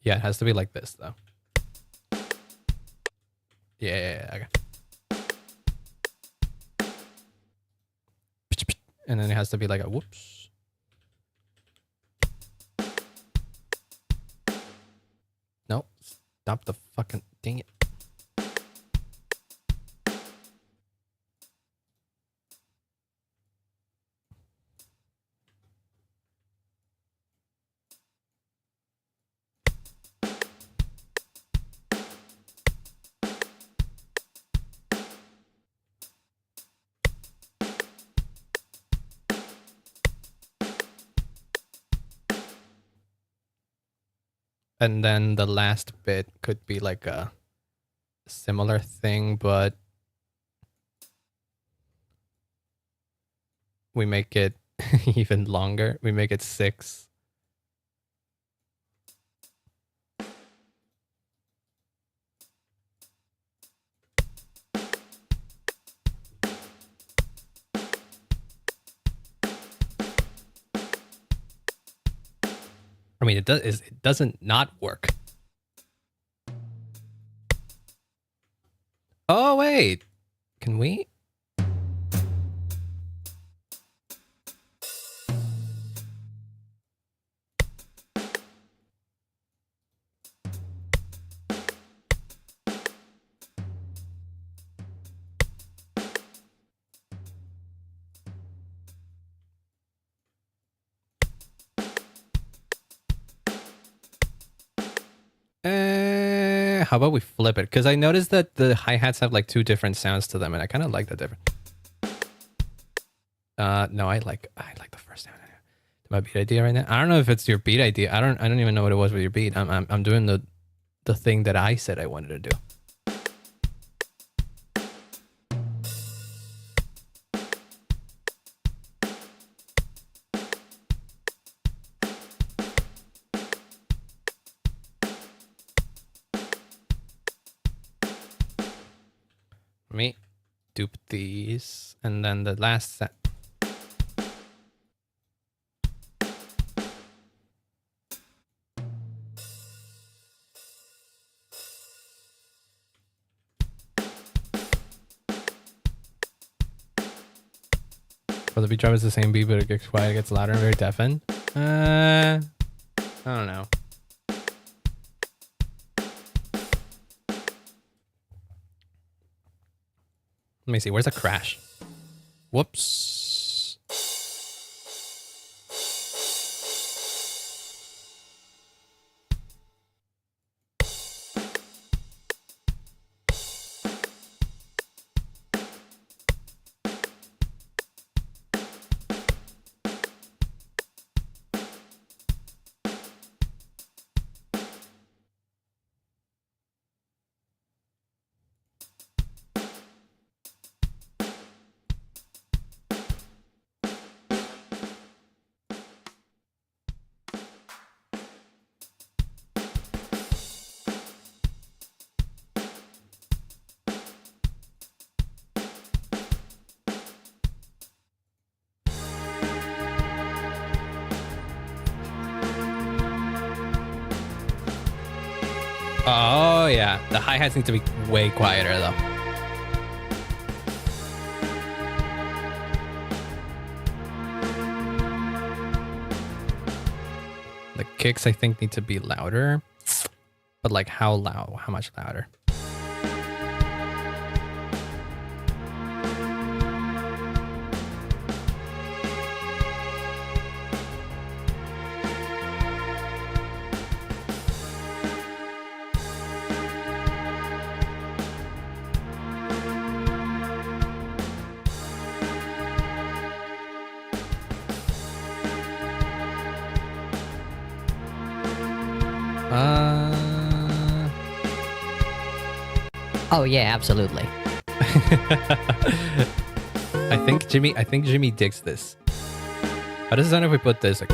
Yeah, it has to be like this, though. Yeah, okay. And then it has to be like a whoops. No, stop the fucking, dang it. And then the last bit could be like a similar thing, but we make it even longer. We make it 6. I mean, it doesn't not work. Oh, wait. Can we? How about we flip it? Because I noticed that the hi-hats have like 2 different sounds to them, and I kind of like the different. No, I like the first sound. My beat idea right now. I don't know if it's your beat idea. I don't even know what it was with your beat. I'm doing the thing that I said I wanted to do. Let me dupe these, and then the last set. For the beat drop is the same beat, but it gets quiet, it gets louder and very deafened. I don't know. Let me see. Where's the crash? Whoops. Oh, yeah. The hi-hats need to be way quieter, though. The kicks, I think, need to be louder. But, like, how loud? How much louder? Oh yeah, absolutely. I think Jimmy digs this. How does it sound if we put this? Like,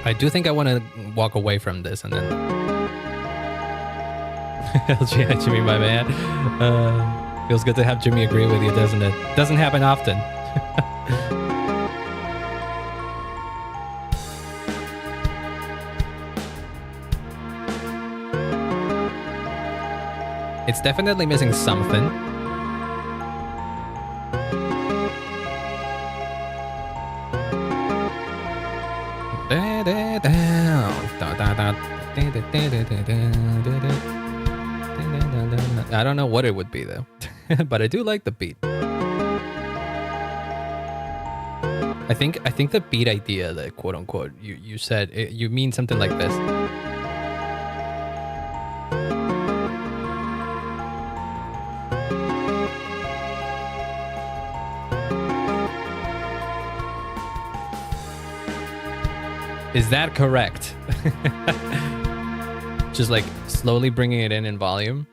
I do think I want to walk away from this and then. LG, Jimmy, my man. Feels good to have Jimmy agree with you, doesn't it? Doesn't happen often. It's definitely missing something. I don't know what it would be though, but I do like the beat. I think the beat idea, the quote unquote, you said you mean something like this. Is that correct? Just like slowly bringing it in volume.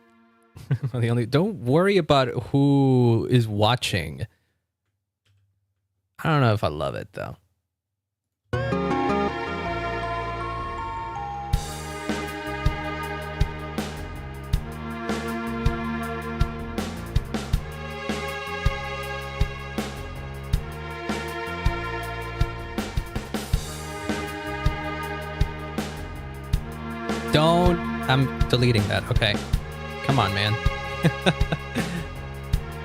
The only. Don't worry about who is watching. I don't know if I love it though. Don't. I'm deleting that. Okay. Come on, man.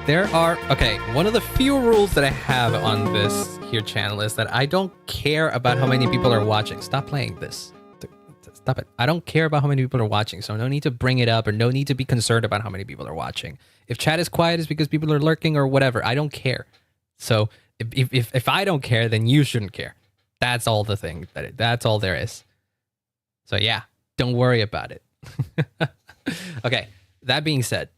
There are. Okay. One of the few rules that I have on this here channel is that I don't care about how many people are watching. Stop playing this. Stop it. I don't care about how many people are watching. So no need to bring it up or no need to be concerned about how many people are watching. If chat is quiet, it's because people are lurking or whatever. I don't care. So if I don't care, then you shouldn't care. That's all the thing. That's all there is. So yeah. Don't worry about it. Okay, that being said,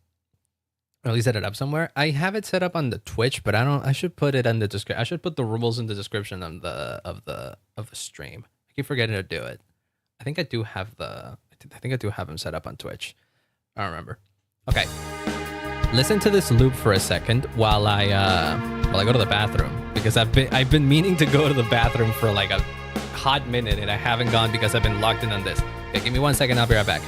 at least set it up somewhere. I have it set up on the Twitch, but I should put it in the description. I should put the rules in the description of the stream. I keep forgetting to do it. I think I do have I think I do have them set up on Twitch. I don't remember. Okay, listen to this loop for a second while I go to the bathroom, because I've been meaning to go to the bathroom for like a hot minute and I haven't gone because I've been locked in on this. Okay, give me 1 second. I'll be right back.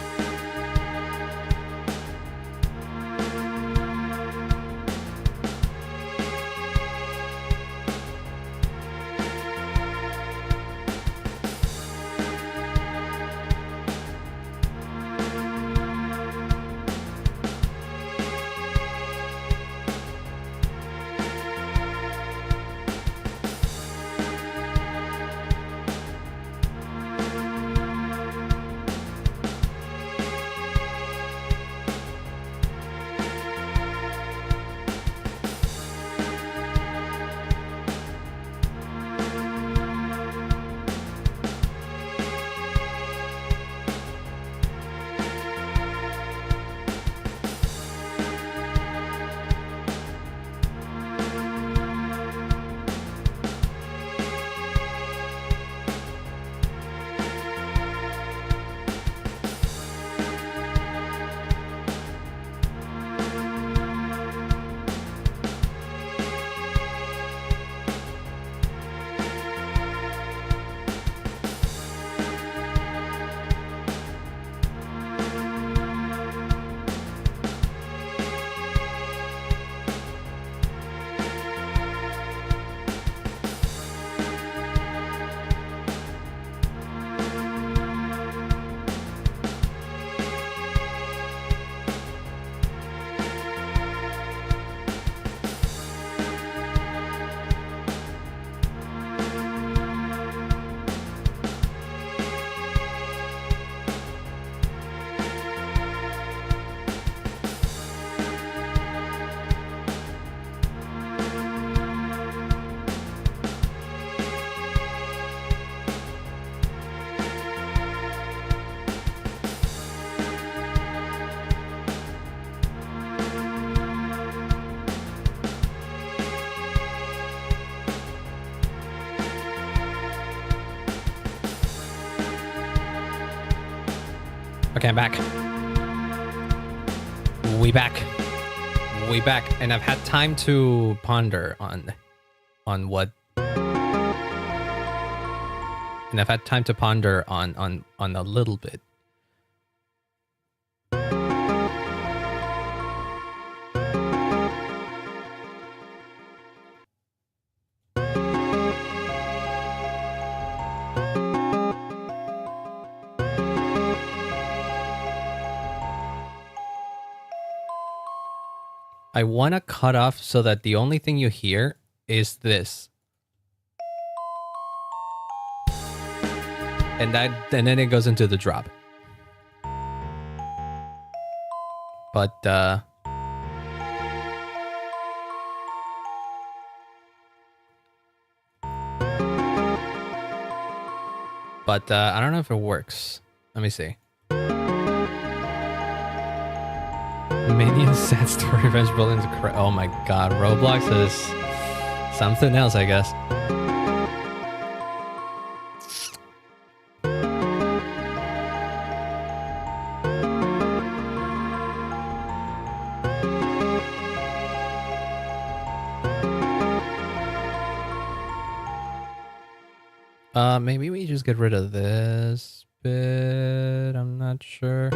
Okay, I'm back. We back. We back. And I've had time to ponder on what. And I've had time to ponder on a little bit. I want to cut off so that the only thing you hear is this. And then it goes into the drop. But I don't know if it works. Let me see. Minions sad story revenge buildings. Oh my god, Roblox is something else, I guess. Maybe we just get rid of this bit. I'm not sure.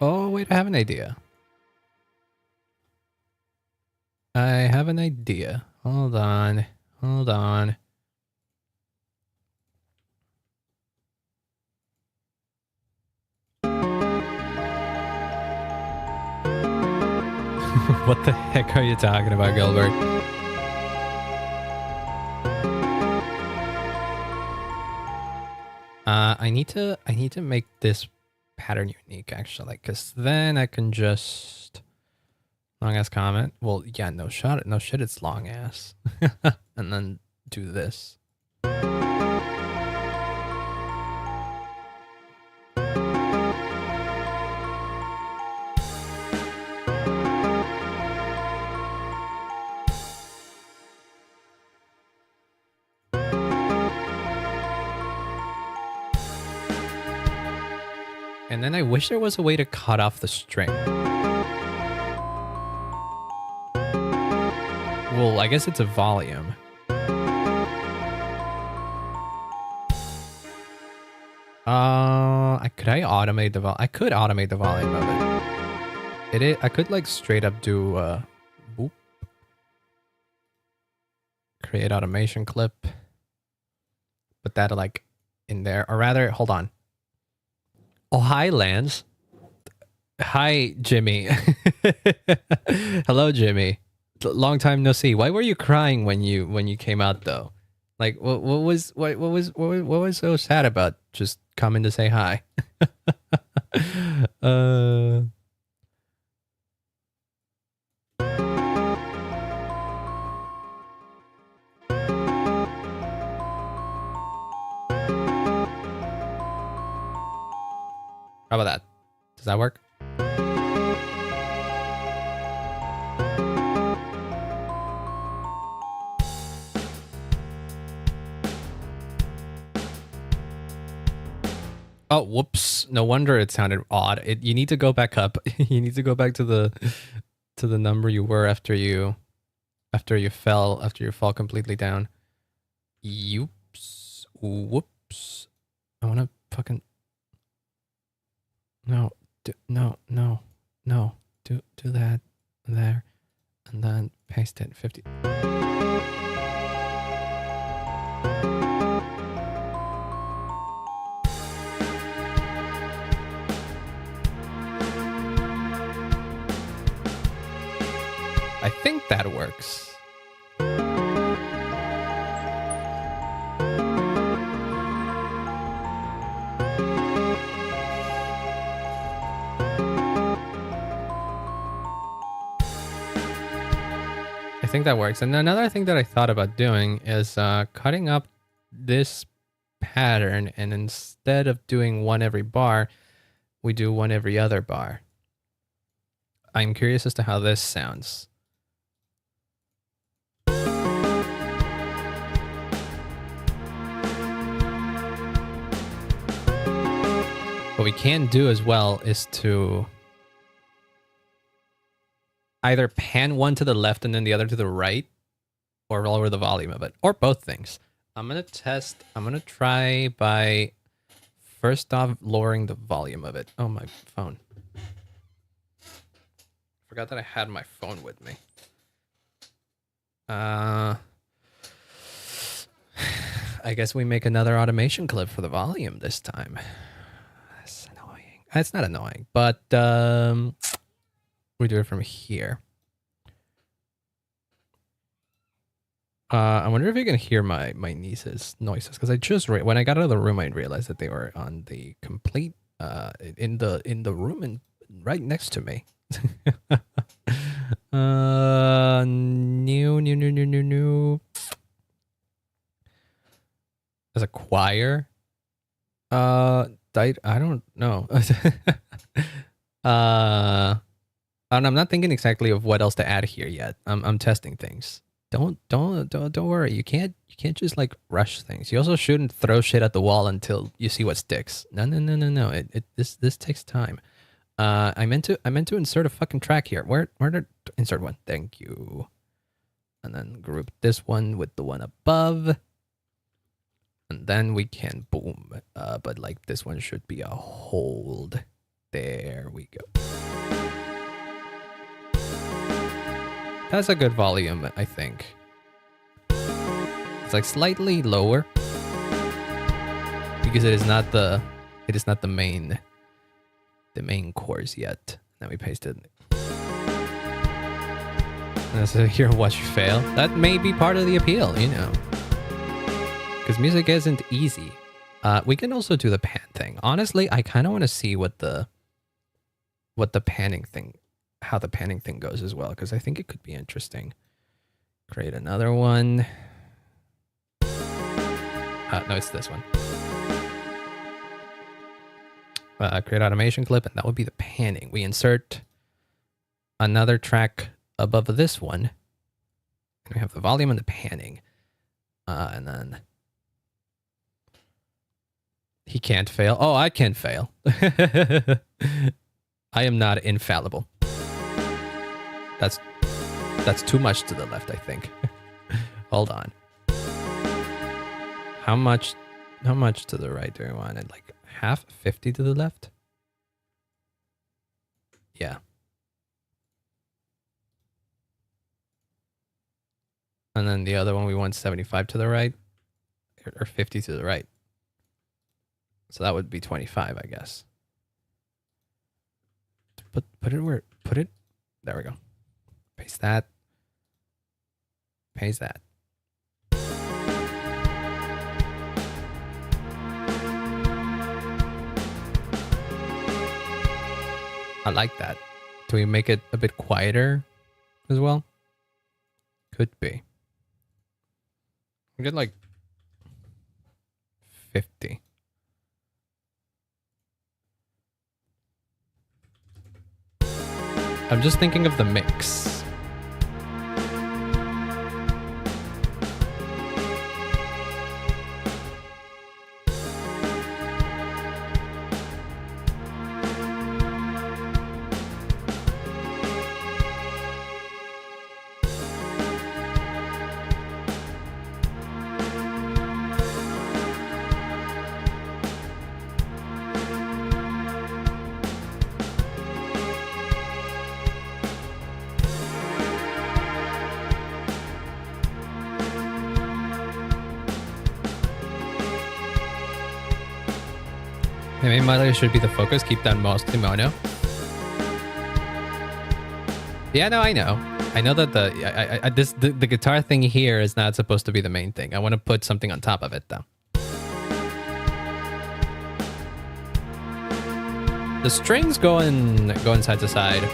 Oh, wait, I have an idea. I have an idea. Hold on. Hold on. What the heck are you talking about, Gilbert? I need to make this pattern unique actually, because then I can just long ass comment. Well, yeah, no shit, it's long ass. And then do this. And then I wish there was a way to cut off the string. Well, I guess it's a volume. Could I automate the I could automate the volume of it. I could like straight up do boop. Create automation clip. Put that like in there. Or rather, hold on. Oh, hi, Lance. Hi, Jimmy. Hello, Jimmy. Long time no see. Why were you crying when you came out though? Like what was so sad about just coming to say hi? How about that? Does that work? Oh, whoops. No wonder it sounded odd. You need to go back up. You need to go back to the number you were after you fall completely down. Oops. Whoops. I want to fucking no, do that there and then paste it 50. I think that works. I think that works. And another thing that I thought about doing is cutting up this pattern, and instead of doing one every bar, we do one every other bar. I'm curious as to how this sounds. What we can do as well is to either pan one to the left and then the other to the right, or lower the volume of it, or both things. I'm going to try by first off lowering the volume of it. Oh, my phone. Forgot that I had my phone with me. I guess we make another automation clip for the volume this time. That's annoying. It's not annoying, but we do it from here. I wonder if you can hear my niece's noises, because I just when I got out of the room, I realized that they were on the complete in the room and right next to me. New. As a choir, I don't know. And I'm not thinking exactly of what else to add here yet. I'm testing things. Don't worry. You can't just like rush things. You also shouldn't throw shit at the wall until you see what sticks. No. This takes time. I meant to insert a fucking track here. Where did insert one? Thank you. And then group this one with the one above. And then we can boom. But like this one should be a hold. There we go. That's a good volume, I think. It's like slightly lower because it is not the main chorus yet. Now we paste it. And so here, watch you fail. That may be part of the appeal, you know, because music isn't easy. We can also do the pan thing. Honestly, I kind of want to see what the panning thing. How the panning thing goes as well, because I think it could be interesting. Create another one. No, it's this one. Create automation clip, and that would be the panning. We insert another track above this one, and we have the volume and the panning. And then he can't fail. Oh, I can fail. I am not infallible. That's too much to the left, I think. Hold on. How much to the right do we want it? Like half? 50 to the left? Yeah. And then the other one we want 75 to the right or 50 to the right. So that would be 25, I guess. Put it. There we go. Paste that. Paste that. I like that. Do we make it a bit quieter as well? Could be. We get like 50. I'm just thinking of the mix. Maybe Mother should be the focus. Keep that mostly mono. Yeah, no, I know. I know that the guitar thing here is not supposed to be the main thing. I want to put something on top of it, though. The strings going side to side.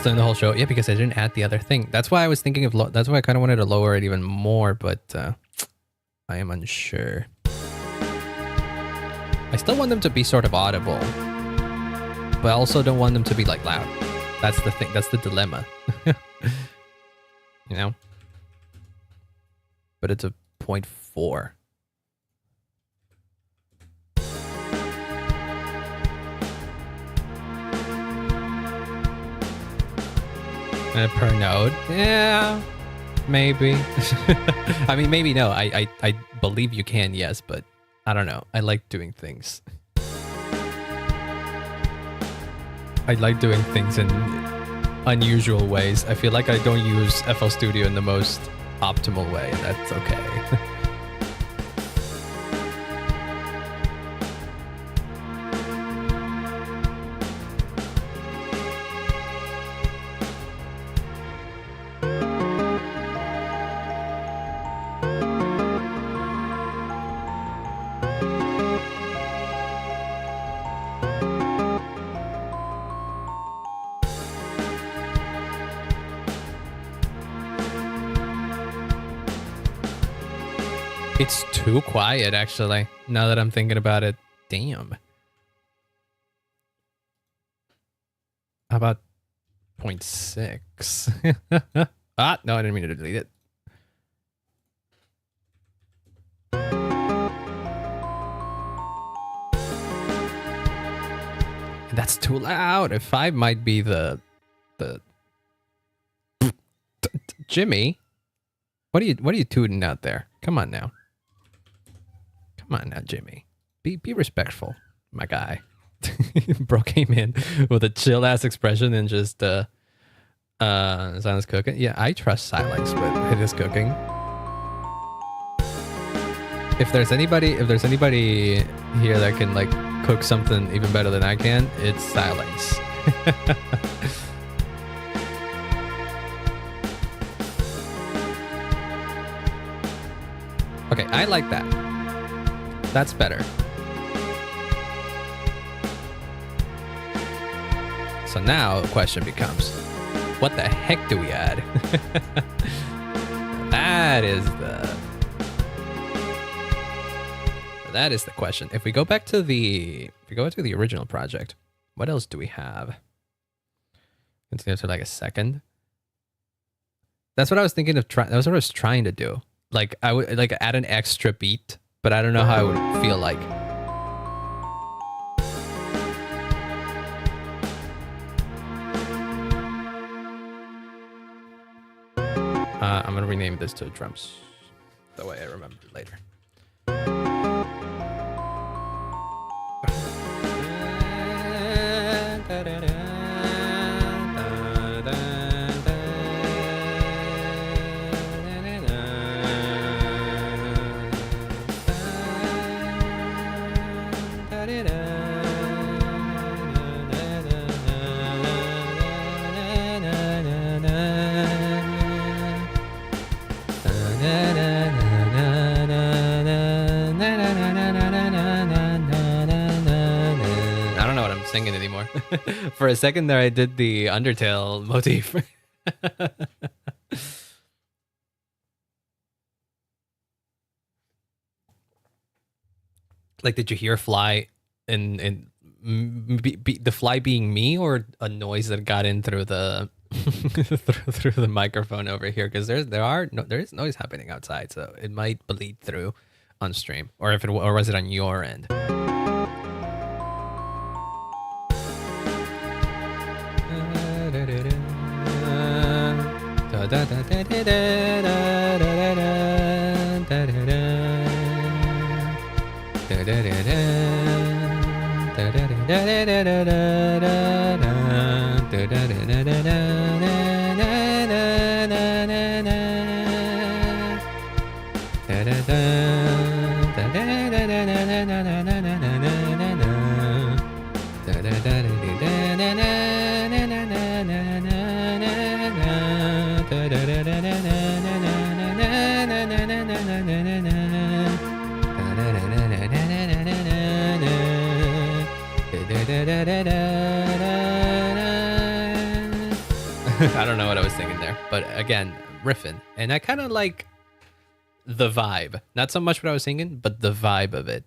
In the whole show. Yeah, because I didn't add the other thing. That's why I was thinking of that's why I kind of wanted to lower it even more, but I am unsure. I still want them to be sort of audible, but I also don't want them to be like loud. That's the thing. That's the dilemma. You know? But it's a 0.4. Per note, yeah, maybe. I mean, maybe no. I believe you can, yes, but I don't know. I like doing things. I like doing things in unusual ways. I feel like I don't use FL Studio in the most optimal way, and that's okay. It's too quiet, actually, now that I'm thinking about it. Damn. How about 0.6? Ah, no, I didn't mean to delete it. That's too loud. A 5 might be the Jimmy. What are you tooting out there? Come on now. Come on now, Jimmy. Be respectful, my guy. Bro came in with a chill ass expression and just Silence cooking. Yeah, I trust Silence with his cooking. If there's anybody here that can like cook something even better than I can, it's Silence. Okay, I like that. That's better. So now the question becomes, what the heck do we add? That is the question. If we go back to the original project, what else do we have? Continue to like a second. That's what I was thinking of trying. That was what I was trying to do. Like I would like add an extra beat, but I don't know how it would feel like. I'm gonna rename this to drums. That way I remember it later. Singing anymore. For a second there I did the Undertale motif. Like, did you hear fly in the fly being me, or a noise that got in through the through the microphone over here? Because there is noise happening outside, so it might bleed through on stream, or was it on your end? I don't know what I was thinking there, but again, riffing, and I kind of like the vibe. Not so much what I was thinking, but the vibe of it.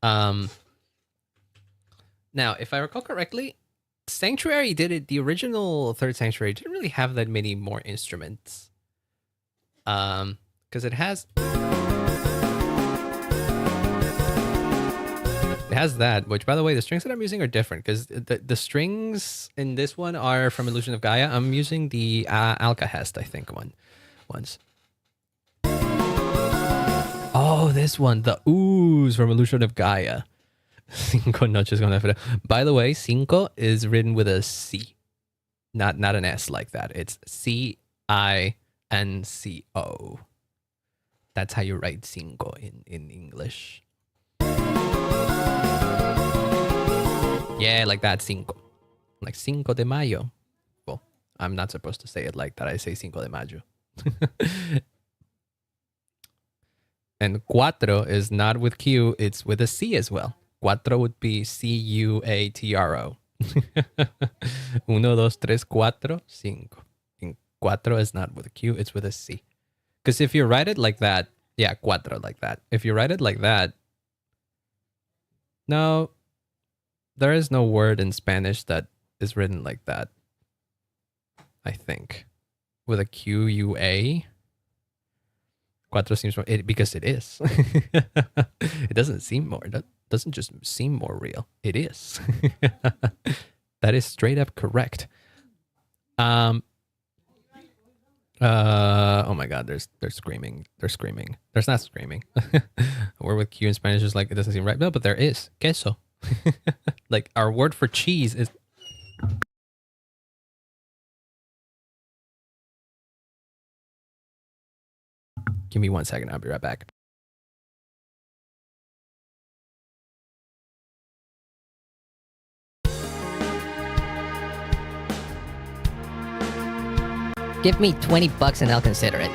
Now, if I recall correctly, Sanctuary did it. The original Third Sanctuary didn't really have that many more instruments. Because it has that, which, by the way, the strings that I'm using are different, because the strings in this one are from Illusion of Gaia. I'm using the Alcahest, I think, once. Oh, this one, the ooze from Illusion of Gaia. Cinco noches con la fría. By the way, cinco is written with a C, not an S like that. It's CINCO. That's how you write cinco in English. Yeah, like that, cinco. Like Cinco de Mayo. Well, I'm not supposed to say it like that. I say Cinco de Mayo. And cuatro is not with Q, it's with a C as well. Cuatro would be CUATRO. Uno, dos, tres, cuatro, cinco. And cuatro is not with a Q, it's with a C. Because if you write it like that, Yeah, cuatro, like that. If you write it like that, no, there is no word in Spanish that is written like that. I think with a QUA. Cuatro seems more because it is. It doesn't seem more. That doesn't just seem more real. It is. That is straight up correct. Oh my god, they're screaming. They're screaming. There's not screaming. A word with Q in Spanish is like it doesn't seem right. No, but there is. Queso. Like our word for cheese is. Give me 1 second. I'll be right back. Give me $20 and I'll consider it.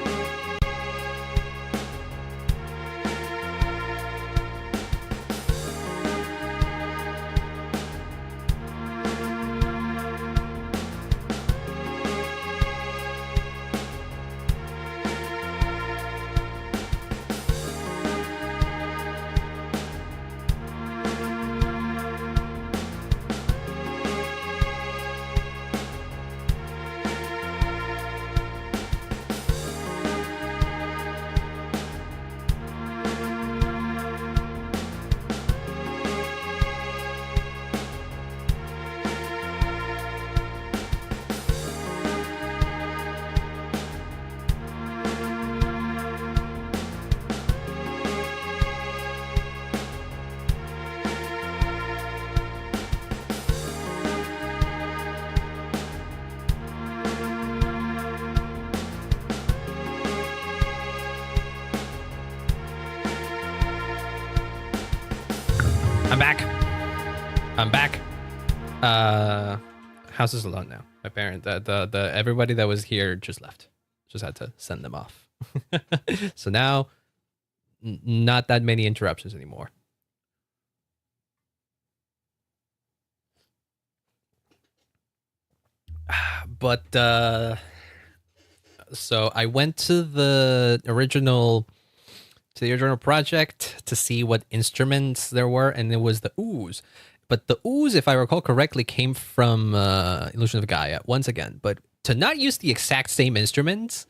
I'm back. House is alone now. My parent, the everybody that was here just left. Just had to send them off. So now, not that many interruptions anymore. But so I went to the original project to see what instruments there were, and it was the ooze. But the ooze, if I recall correctly, came from Illusion of Gaia once again. But to not use the exact same instruments.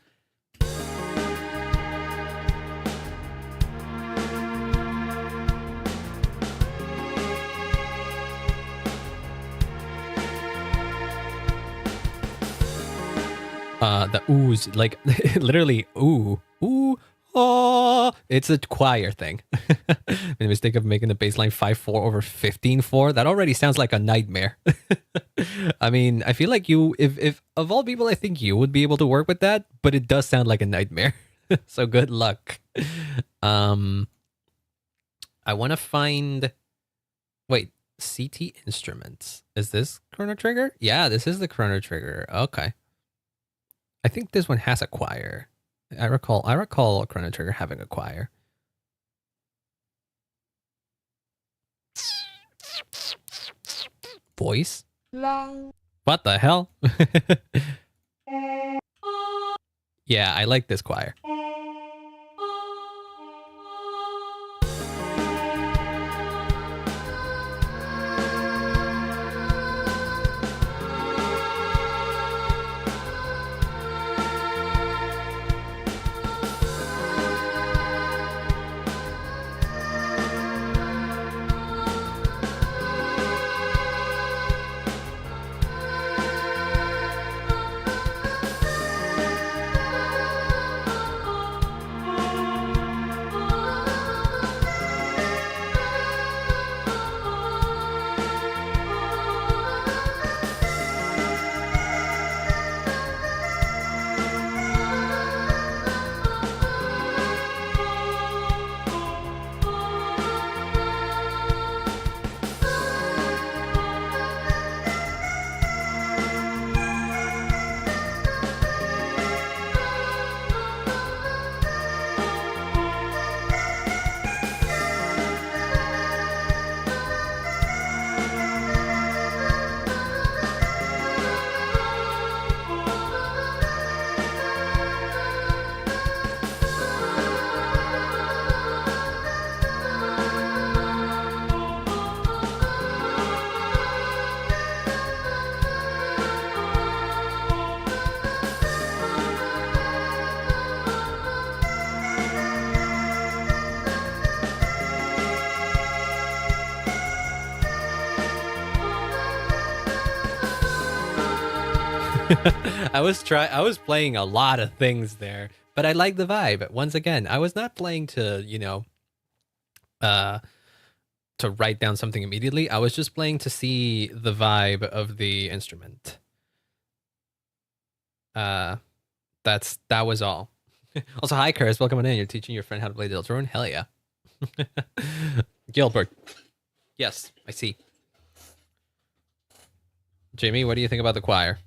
The ooze, like literally, ooh, oh, it's a choir thing. The mistake of making the baseline 5/4 over 15/4, that already sounds like a nightmare. I mean, I feel like you, if of all people, I think you would be able to work with that, but it does sound like a nightmare. So good luck. I want to find, wait, CT instruments. Is this Chrono Trigger? Yeah, this is the Chrono Trigger. Okay. I think this one has a choir. I recall Chrono Trigger having a choir. Voice? What the hell? Yeah, I like this choir. I was playing a lot of things there, but I like the vibe. Once again, I was not playing to, uh to write down something immediately. I was just playing to see the vibe of the instrument. That was all. Also, hi Curse, welcome on in. You're teaching your friend how to play Deltarune? Hell yeah. Gilbert. Yes, I see. Jimmy, what do you think about the choir?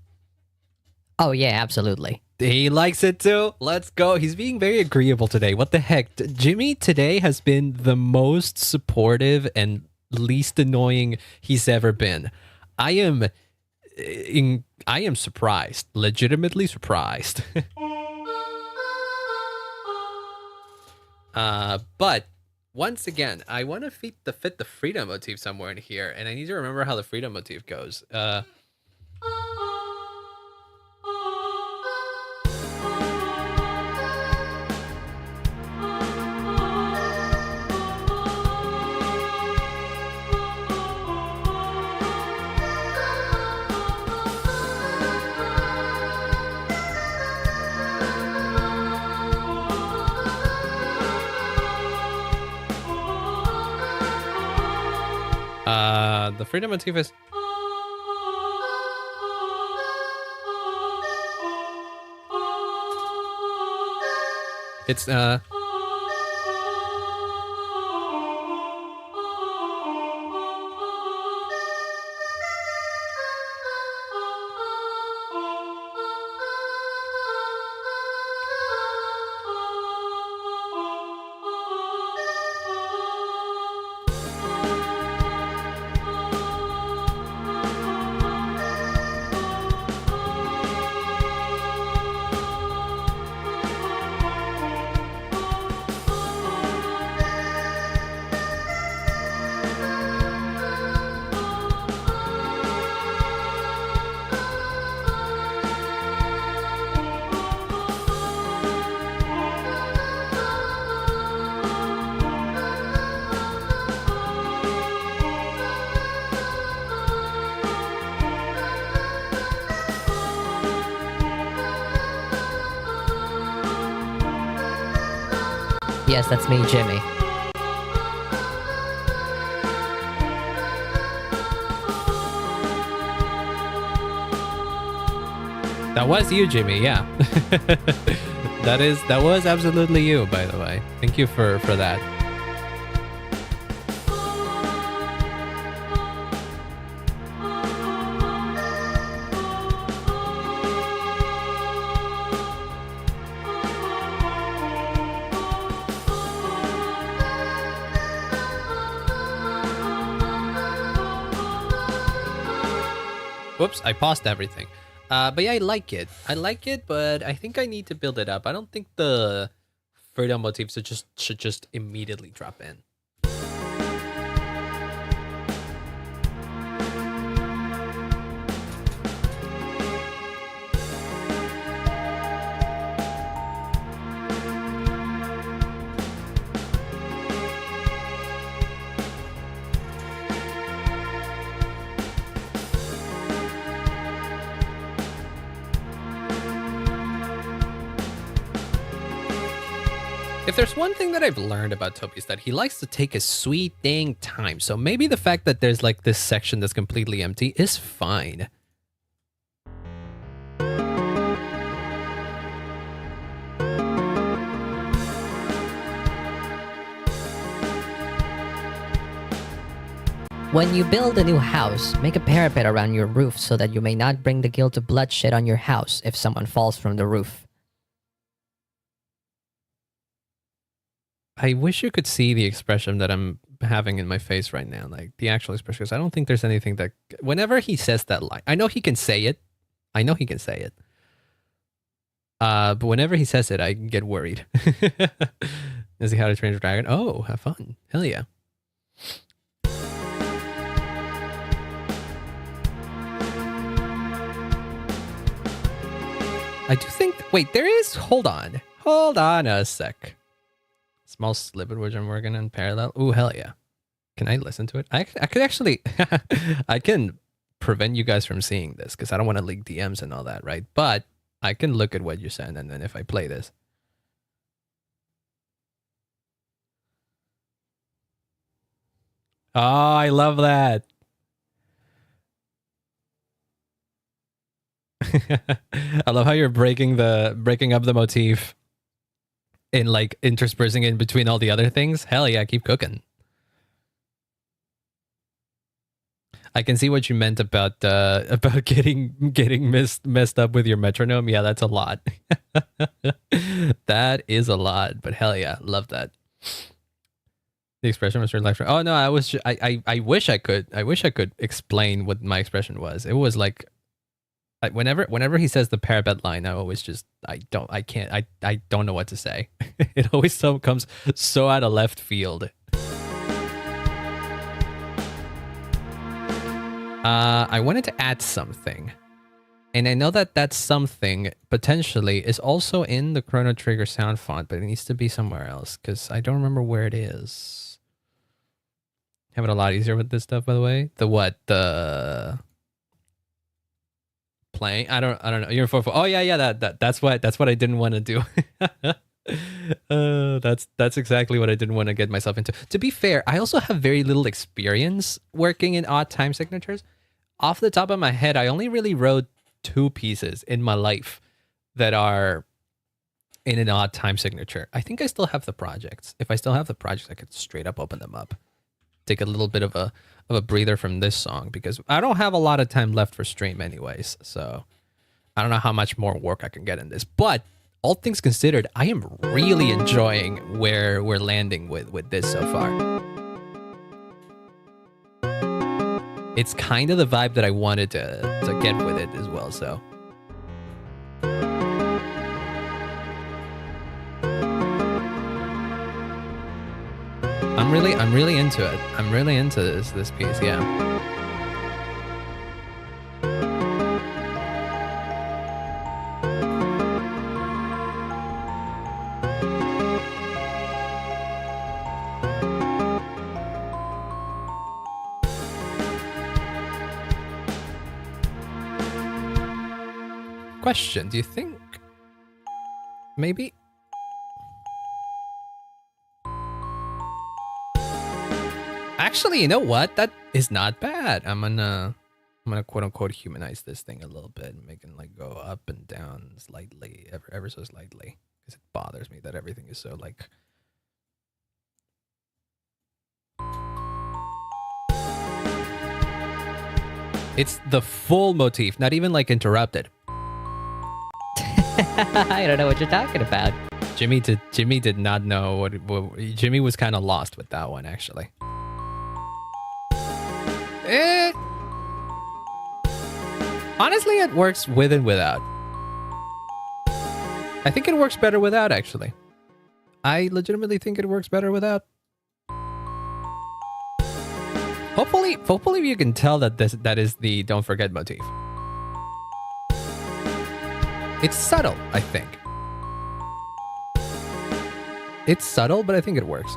Oh, yeah, absolutely. He likes it too. Let's go. He's being very agreeable today. What the heck? Jimmy today has been the most supportive and least annoying he's ever been. I am surprised. Legitimately surprised. But once again, I want to fit the freedom motif somewhere in here, and I need to remember how the freedom motif goes. The freedom motif is... It's, Yes, that's me, Jimmy. That was you, Jimmy, yeah. That was absolutely you, by the way. Thank you for that. Whoops, I paused everything. But yeah, I like it. I like it, but I think I need to build it up. I don't think the freedom motifs should just immediately drop in. If there's one thing that I've learned about Toby is that he likes to take his sweet dang time. So maybe the fact that there's like this section that's completely empty is fine. When you build a new house, make a parapet around your roof so that you may not bring the guilt of bloodshed on your house if someone falls from the roof. I wish you could see the expression that I'm having in my face right now, like the actual expression, because I don't think there's anything that... Whenever he says that line, I know he can say it. But whenever he says it, I get worried. Is he How to Train Your Dragon? Oh, have fun. Hell yeah. I do think... Wait, there is... Hold on a sec. Small snippet which I'm working on parallel. Ooh, hell yeah. Can I listen to it? I could actually... I can prevent you guys from seeing this because I don't want to leak DMs and all that, right? But I can look at what you send, and then if I play this. Oh, I love that. I love how you're breaking up the motif in like interspersing in between all the other things. Hell yeah, keep cooking. I can see what you meant about getting messed up with your metronome. Yeah, that's a lot. That is a lot, but hell yeah, love that. The expression was your life. Oh no, I was I wish I could explain what my expression was. It was like whenever he says the parapet line, I always just I don't know what to say. It always comes so out of left field. I wanted to add something, and I know that something potentially is also in the Chrono Trigger sound font, but it needs to be somewhere else because I don't remember where it is. Have it a lot easier with this stuff, by the way. The playing. I don't know. You're 4. Oh yeah. That's what I didn't want to do. That's exactly what I didn't want to get myself into. To be fair, I also have very little experience working in odd time signatures. Off the top of my head, I only really wrote 2 pieces in my life that are in an odd time signature. I think I still have the projects. If I still have the projects, I could straight up open them up. Take a little bit of a breather from this song because I don't have a lot of time left for stream anyways. So I don't know how much more work I can get in this. But all things considered, I am really enjoying where we're landing with this so far. It's kind of the vibe that I wanted to get with it as well, so. I'm really into it. I'm really into this piece, yeah. Question, do you think maybe actually, you know what, that is not bad. I'm gonna quote unquote humanize this thing a little bit and make it like go up and down slightly, ever so slightly, because it bothers me that everything is so like it's the full motif, not even like interrupted. I don't know what you're talking about. Jimmy did not know what Jimmy was kind of lost with that one, actually. Honestly, it works with and without. I think it works better without, actually. I legitimately think it works better without. Hopefully you can tell that that is the Don't Forget motif. It's subtle, I think. It's subtle, but I think it works.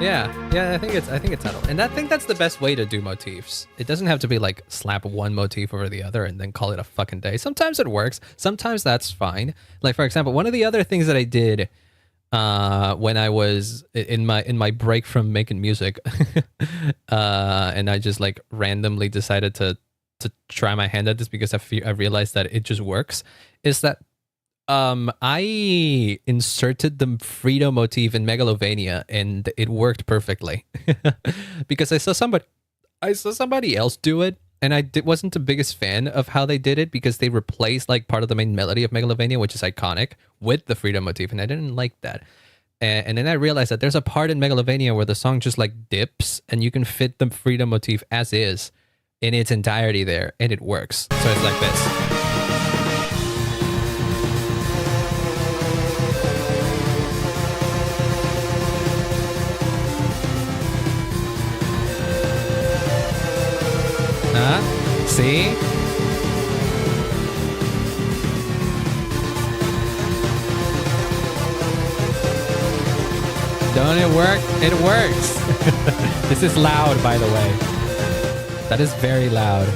Yeah, I think it's subtle, and I think that's the best way to do motifs. It doesn't have to be like slap one motif over the other and then call it a fucking day. Sometimes it works. Sometimes that's fine. Like for example, one of the other things that I did when I was in my break from making music, and I just like randomly decided to try my hand at this because I realized that it just works. Is that I inserted the Frito motif in Megalovania and it worked perfectly because I saw somebody else do it. And I wasn't the biggest fan of how they did it because they replaced like part of the main melody of Megalovania, which is iconic, with the Frito motif, and I didn't like that. And then I realized that there's a part in Megalovania where the song just like dips, and you can fit the Frito motif as is in its entirety there, and it works. So it's like this. See? Don't it work? It works. This is loud, by the way. That is very loud.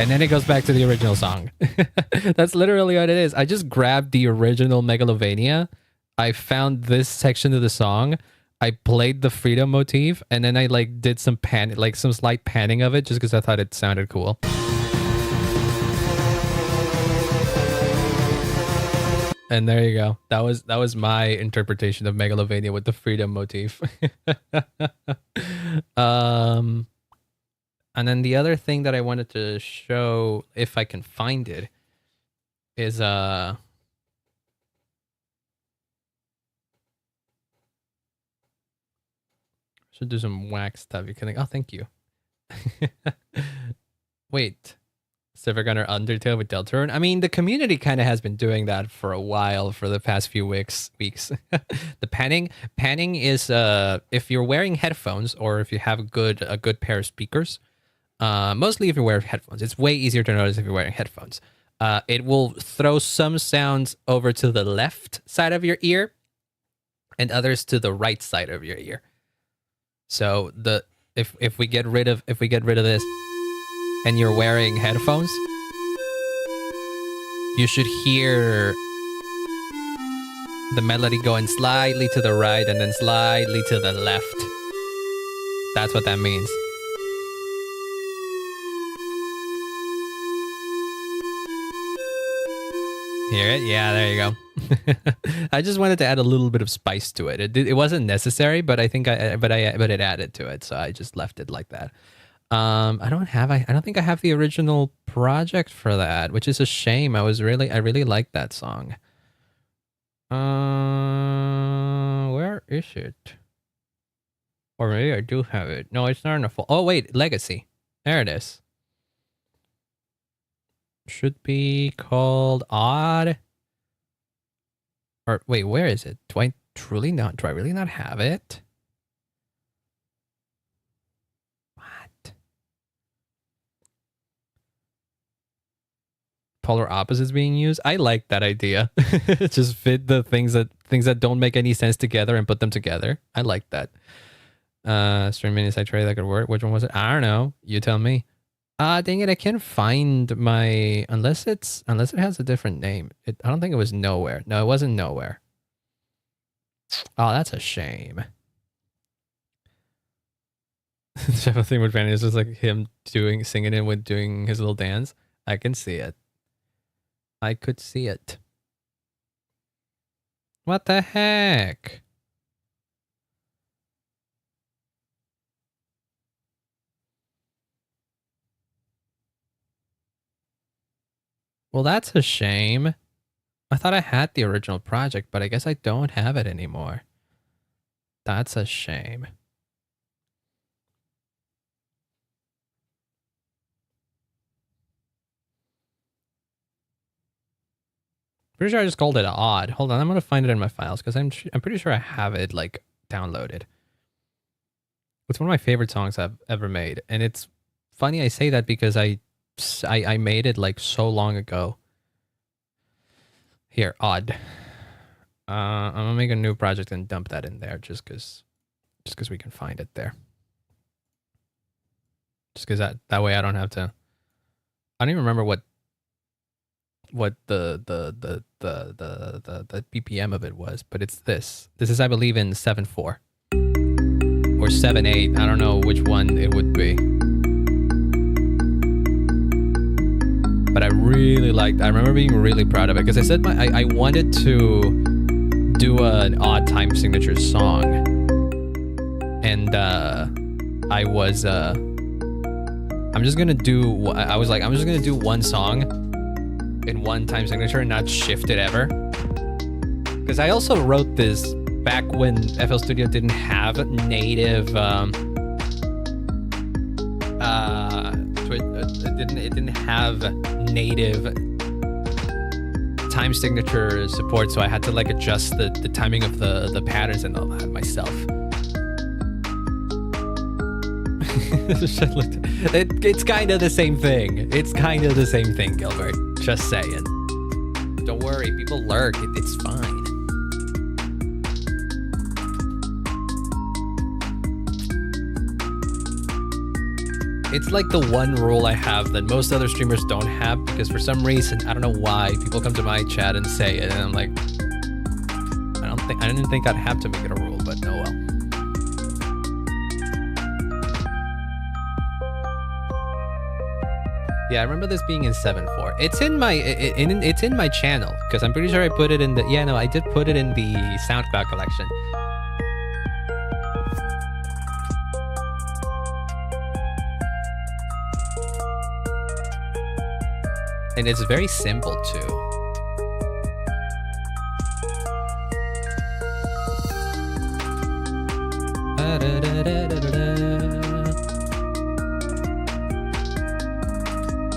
And then it goes back to the original song. That's literally what it is. I just grabbed the original Megalovania. I found this section of the song. I played the freedom motif, and then I like did some some slight panning of it just because I thought it sounded cool. And there you go. That was my interpretation of Megalovania with the freedom motif. And then the other thing that I wanted to show, if I can find it, is should do some wax stuff. You can, oh, thank you. Wait, Civic Gunner Undertale with Deltarune. I mean, the community kind of has been doing that for a while, for the past few weeks. The panning is if you're wearing headphones or if you have a good pair of speakers. Mostly if you wear headphones. It's way easier to notice if you're wearing headphones. It will throw some sounds over to the left side of your ear and others to the right side of your ear. So if we get rid of this and you're wearing headphones, you should hear the melody going slightly to the right and then slightly to the left. That's what that means. Hear it? Yeah, there you go. I just wanted to add a little bit of spice to it. It wasn't necessary, but I think but it added to it, so I just left it like that. I don't think I have the original project for that, which is a shame. I really liked that song. Where is it? Or maybe I do have it. No, it's not in a full. Oh wait, Legacy. There it is. Should be called Odd. Or wait, where is it? Do I really not have it? What? Polar opposites being used? I like that idea. Just fit the things that don't make any sense together and put them together. I like that. Stream mini side tray that could work. Which one was it? I don't know. You tell me. Dang it, I can't find my unless it has a different name. I don't think it was Nowhere. No, it wasn't Nowhere. Oh, that's a shame. The thing with Vanny is just like him singing it with doing his little dance. I can see it. I could see it. What the heck? Well, that's a shame. I thought I had the original project, but I guess I don't have it anymore. That's a shame. Pretty sure I just called it Odd. Hold on, I'm gonna find it in my files because I'm pretty sure I have it like downloaded. It's one of my favorite songs I've ever made, and it's funny I say that because I made it like so long ago. Here, Odd. I'm gonna make a new project and dump that in there just cause we can find it there. Just cause that way I don't have to. I don't even remember what the BPM of it was, but it's this. This is, I believe, in 7.4 or 7.8. I don't know which one it would be. But I really liked. I remember being really proud of it because I said I wanted to do an odd time signature song, and I was I'm just gonna do. I was like, I'm just gonna do one song in one time signature and not shift it ever. Because I also wrote this back when FL Studio didn't have native. It didn't have native time signature support, so I had to like adjust the timing of the patterns and all that myself. It's kind of the same thing. It's kind of the same thing, Gilbert. Just saying. Don't worry, people lurk. It's fine. It's like the one rule I have that most other streamers don't have, because for some reason, I don't know why, people come to my chat and say it, and I'm like, I didn't think I'd have to make it a rule, but oh well. Yeah, I remember this being in 7.4. It's in my it's in my channel, because I'm pretty sure I put it in the I did put it in the SoundCloud collection. And it's very simple too.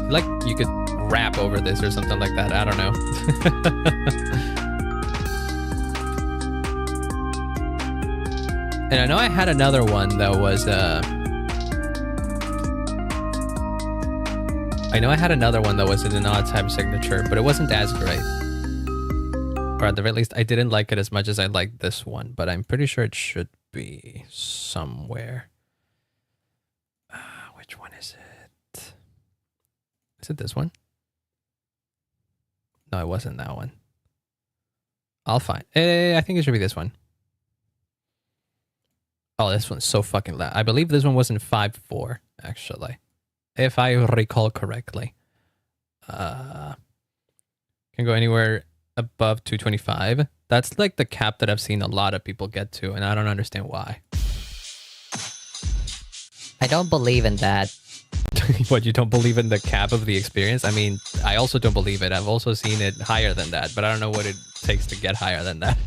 Like you could rap over this or something like that. I don't know. And I know I had another one that was I know I had another one that was in an odd time signature, but it wasn't as great. Or at the very least, I didn't like it as much as I liked this one, but I'm pretty sure it should be somewhere. Which one is it? Is it this one? No, it wasn't that one. I'll find. I think it should be this one. Oh, this one's so fucking loud. I believe this one was in 5.4, actually. If I recall correctly. Can go anywhere above 225. That's like the cap that I've seen a lot of people get to, and I don't understand why. I don't believe in that. What, you don't believe in the cap of the experience? I mean, I also don't believe it. I've also seen it higher than that, but I don't know what it takes to get higher than that.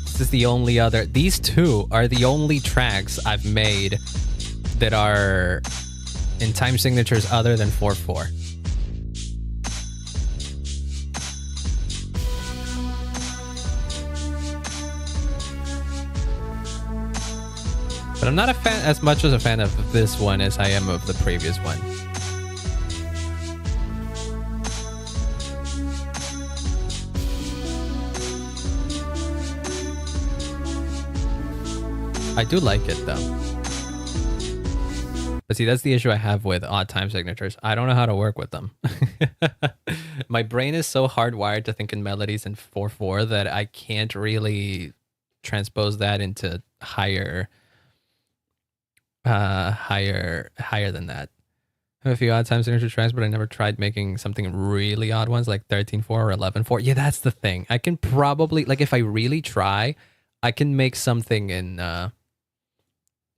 This is the only other... These two are the only tracks I've made that are in time signatures other than 4.4. But I'm not a fan, as much as a fan of this one as I am of the previous one. I do like it though. But see, that's the issue I have with odd time signatures. I don't know how to work with them. My brain is so hardwired to think in melodies in 4.4 that I can't really transpose that into higher than that. I have a few odd time signature tracks, but I never tried making something really odd ones like 13.4 or 11.4. Yeah, that's the thing. I can probably, like, if I really try, I can make something in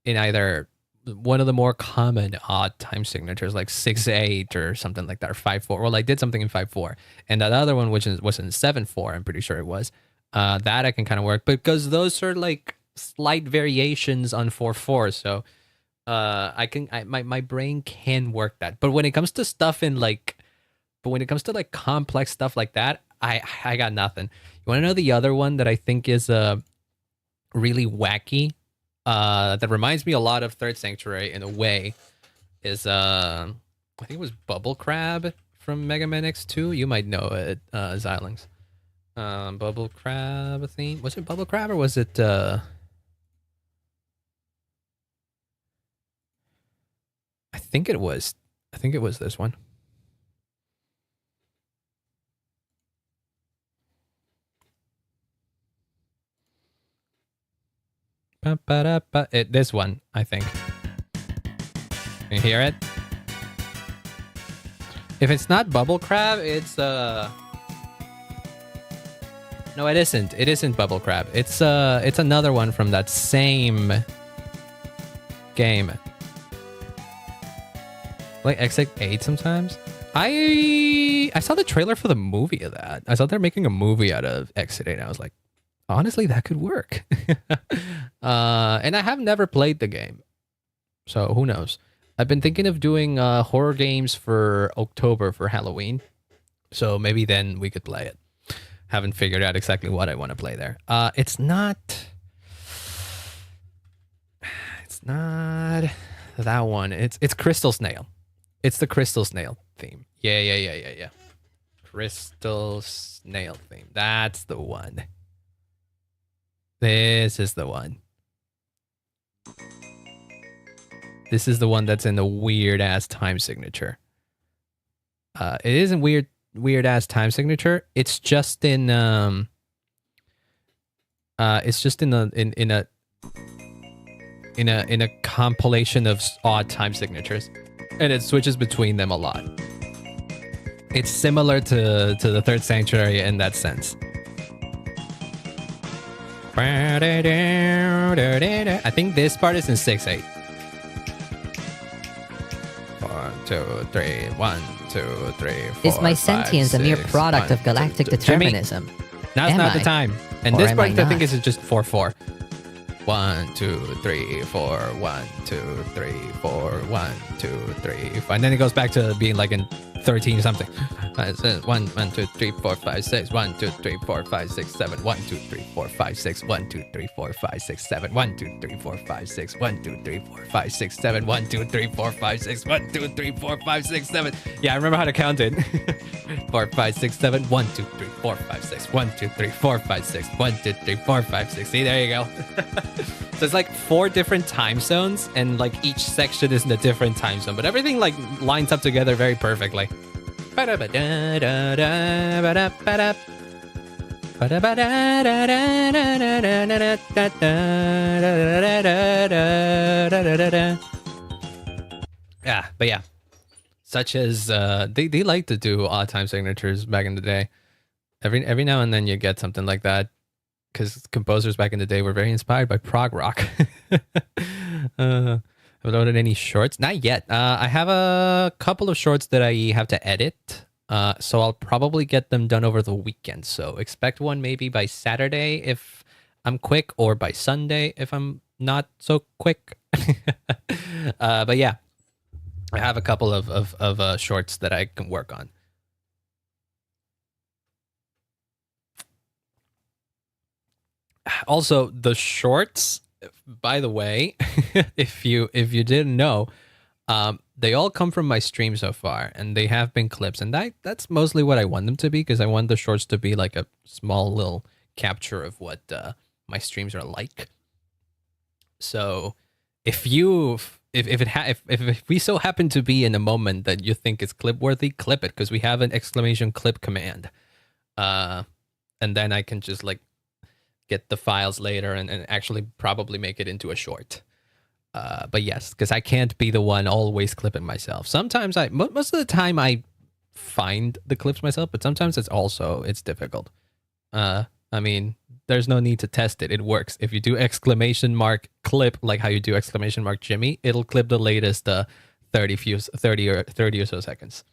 either one of the more common odd time signatures, like 6.8 or something like that, or 5.4. Well, I did something in 5.4, and that other one, which was in 7.4, I'm pretty sure it was. That I can kind of work, because those are like slight variations on 4.4, so my brain can work that. But when it comes to stuff in like, complex stuff like that, I got nothing. You want to know the other one that I think is really wacky? That reminds me a lot of Third Sanctuary in a way, is I think it was Bubble Crab from Mega Man X2. You might know it, Xylings. Bubble Crab theme. Was it Bubble Crab or was it I think it was this one. This one, I think. Can you hear it? If it's not Bubble Crab, it's no, it isn't. It isn't Bubble Crab. It's another one from that same game. Like X8 sometimes. I saw the trailer for the movie of that. I saw they're making a movie out of X8, and I was like, honestly, that could work. And I have never played the game, so who knows? I've been thinking of doing horror games for October for Halloween, so maybe then we could play it. Haven't figured out exactly what I want to play there. It's not that one. It's Crystal Snail. It's the Crystal Snail theme. Yeah. Crystal Snail theme. That's the one. This is the one. This is the one that's in the weird ass time signature. It isn't weird ass time signature. It's just in it's just in a compilation of odd time signatures, and it switches between them a lot. It's similar to the Third Sanctuary in that sense. I think this part is in 6/8. 1, 2, 3, 1, 2, 3, 4. Is my sentience a mere product of galactic determinism? Now's not the time. And Or this am part, I I think, not? is just 4/4. 1, 2, 3, 4. 1, 2, 3, 4. 1, 2, 3, 4. And then it goes back to being like in 13 something. 1, 2, 3, 4, 5, 6. 1, 2, 3, 4, 5, 6, 7. 1, 2, 3, 4, 5, 6. 1, 2, 3, 4, 5, 6, 7. 1, 2, 3, 4, 5, 6. 1, 2, 3, 4, 5, 6, 7. 1, 2, 3, 4, 5, 6. 1, 2, 3, 4, 5, 6, 7. Yeah, I remember how to count it. 4, 5, 6, 7. 1, 2, 3, 4, 5, 6. 1, 2, 3, 4, 5, 6. 1, 2, 3, 4, 5, 6. See, there you go. So it's like 4 different time zones, and like each section is in a different time zone, but everything like lines up together very perfectly. Yeah, but yeah. Such as they like to do odd time signatures back in the day. Every now and then you get something like that, because composers back in the day were very inspired by prog rock. Have you loaded any shorts? Not yet. I have a couple of shorts that I have to edit. So I'll probably get them done over the weekend. So expect one maybe by Saturday if I'm quick, or by Sunday if I'm not so quick. But yeah, I have a couple of shorts that I can work on. Also, the shorts, by the way, if you didn't know, they all come from my stream so far, and they have been clips, and that's mostly what I want them to be, because I want the shorts to be like a small little capture of what my streams are like. So if we so happen to be in a moment that you think is clip worthy, clip it, because we have an exclamation clip command, and then I can just like get the files later and actually probably make it into a short. But yes, because I can't be the one always clipping myself. Sometimes most of the time I find the clips myself, but sometimes it's difficult. I mean, there's no need to test it. It works. If you do exclamation mark clip, like how you do exclamation mark Jimmy, it'll clip the latest 30 or so seconds.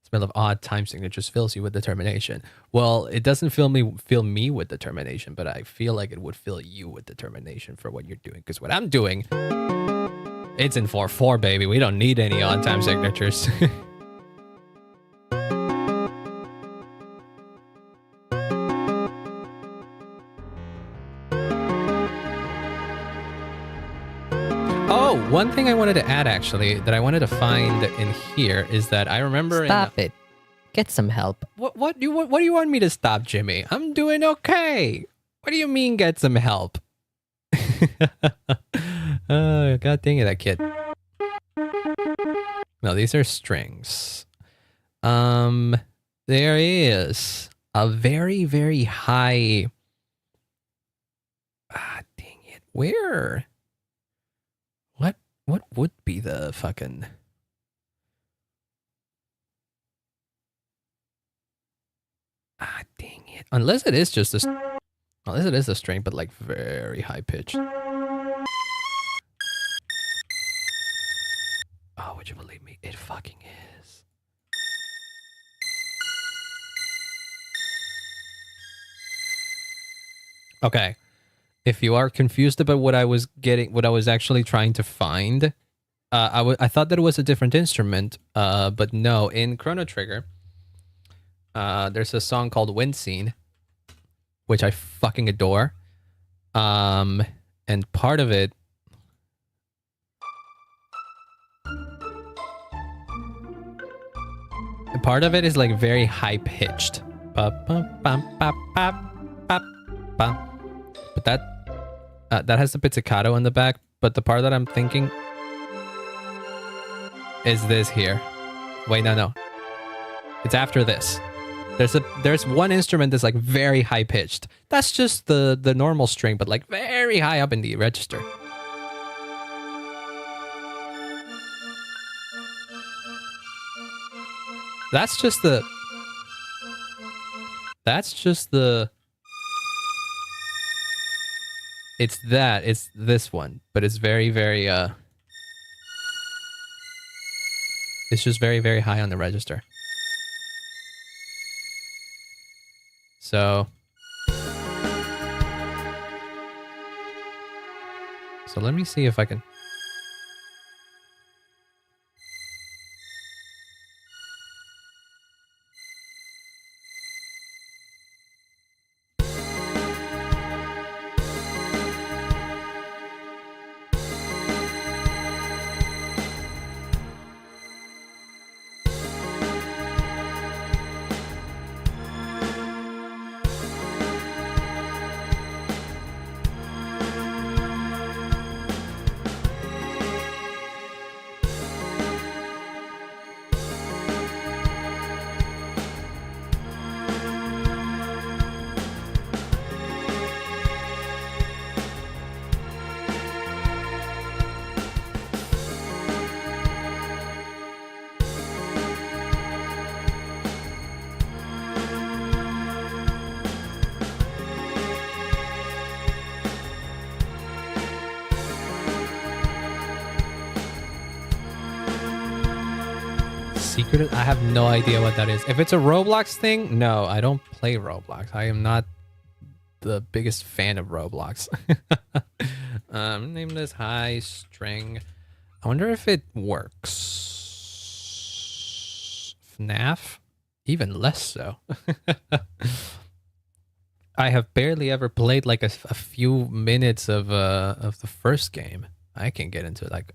Smell of odd time signatures fills you with determination. Well, it doesn't fill me with determination, but I feel like it would fill you with determination for what you're doing. Because what I'm doing, it's in 4/4, baby. We don't need any odd time signatures. Oh, one thing I wanted to add, actually, that I wanted to find in here is that I remember. Stop it. Get some help. What do you want me to stop, Jimmy? I'm doing okay. What do you mean, get some help? Oh, God dang it, that kid. No, these are strings. There is a very, very high. Ah, dang it. Where? What would be the fucking... Ah, dang it. Unless it is just a... Unless it is a string, but like very high pitched. Oh, would you believe me? It fucking is. Okay. If you are confused about what I was actually trying to find, I thought that it was a different instrument, but no. In Chrono Trigger, there's a song called Wind Scene, which I fucking adore. And part of it, Part of it is like very high pitched. But that has the pizzicato in the back. But the part that I'm thinking is this here. Wait, no. It's after this. There's one instrument that's like very high pitched. That's just the normal string, but like very high up in the register. That's just the it's this one, but it's very, very it's just very, very high on the register. So let me see if I can. Secret? I have no idea what that is. If it's a Roblox thing, no, I don't play Roblox. I am not the biggest fan of Roblox. Name this high string. I wonder if it works. FNAF? Even less so. I have barely ever played like a few minutes of the first game. I can get into like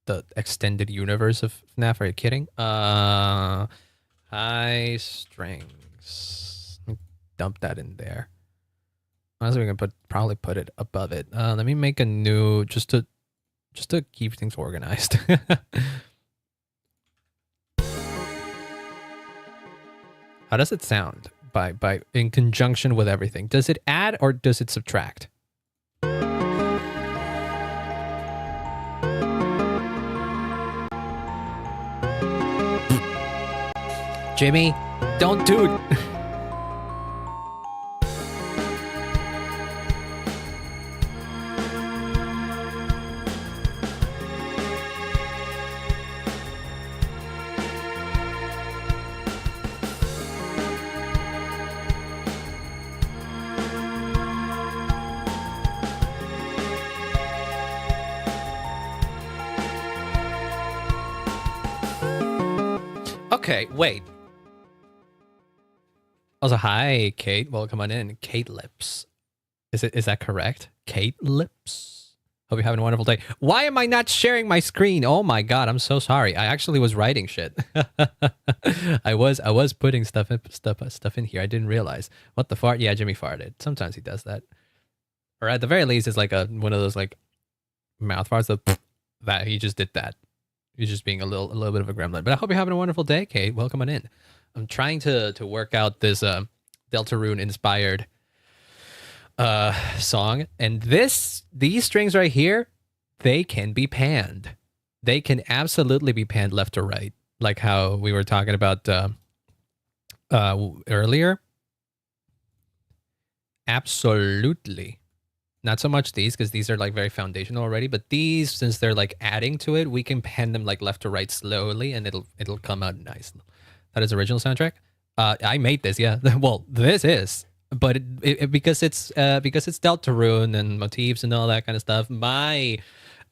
the extended universe of FNAF. Are you kidding? High strings. Let me dump that in there. Honestly, we can probably put it above it. Let me make a new just to keep things organized. How does it sound by in conjunction with everything? Does it add or does it subtract? Jimmy, don't toot. Okay, wait. Also, hi, Kate. Welcome on in. Kate Lips. Is that correct? Kate Lips. Hope you're having a wonderful day. Why am I not sharing my screen? Oh my god, I'm so sorry. I actually was writing shit. I was putting stuff in here. I didn't realize. What the fart? Yeah, Jimmy farted. Sometimes he does that. Or at the very least, it's like one of those like mouth farts that he just did that. He's just being a little bit of a gremlin. But I hope you're having a wonderful day, Kate. Welcome on in. I'm trying to work out this Deltarune inspired song, and these strings right here, they can be panned. They can absolutely be panned left to right, like how we were talking about earlier. Absolutely. Not so much these, because these are like very foundational already, but these, since they're like adding to it, we can pan them like left to right slowly, and it'll come out nice. That is original soundtrack. I made this, yeah. Well, this is, but because it's Deltarune and motifs and all that kind of stuff. My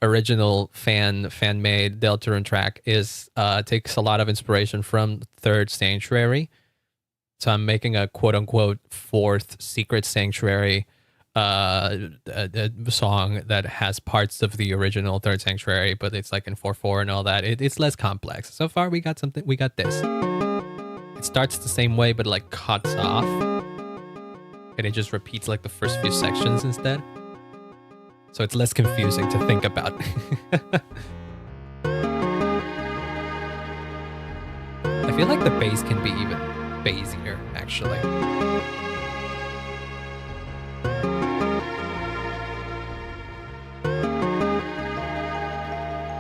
original fan made Deltarune track takes a lot of inspiration from Third Sanctuary. So I'm making a quote unquote fourth Secret Sanctuary a song that has parts of the original Third Sanctuary, but it's like in 4/4 and all that. It's less complex. So far we got something. We got this. it starts the same way, but like cuts off. And it just repeats like the first few sections instead. So it's less confusing to think about. I feel like the bass can be even bassier, actually.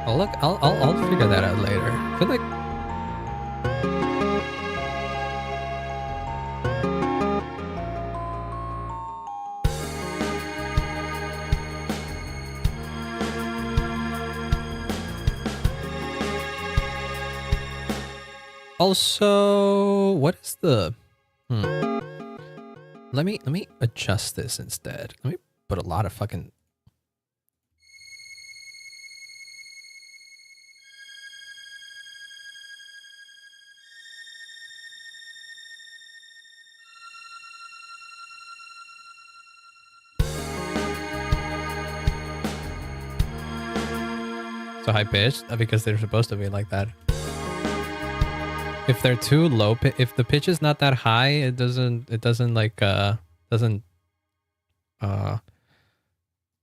Oh, look, I'll figure that out later. I feel like also, what is the Let me adjust this instead. Let me put a lot of fucking so high pitched because they're supposed to be like that. If they're too low, if the pitch is not that high, it doesn't like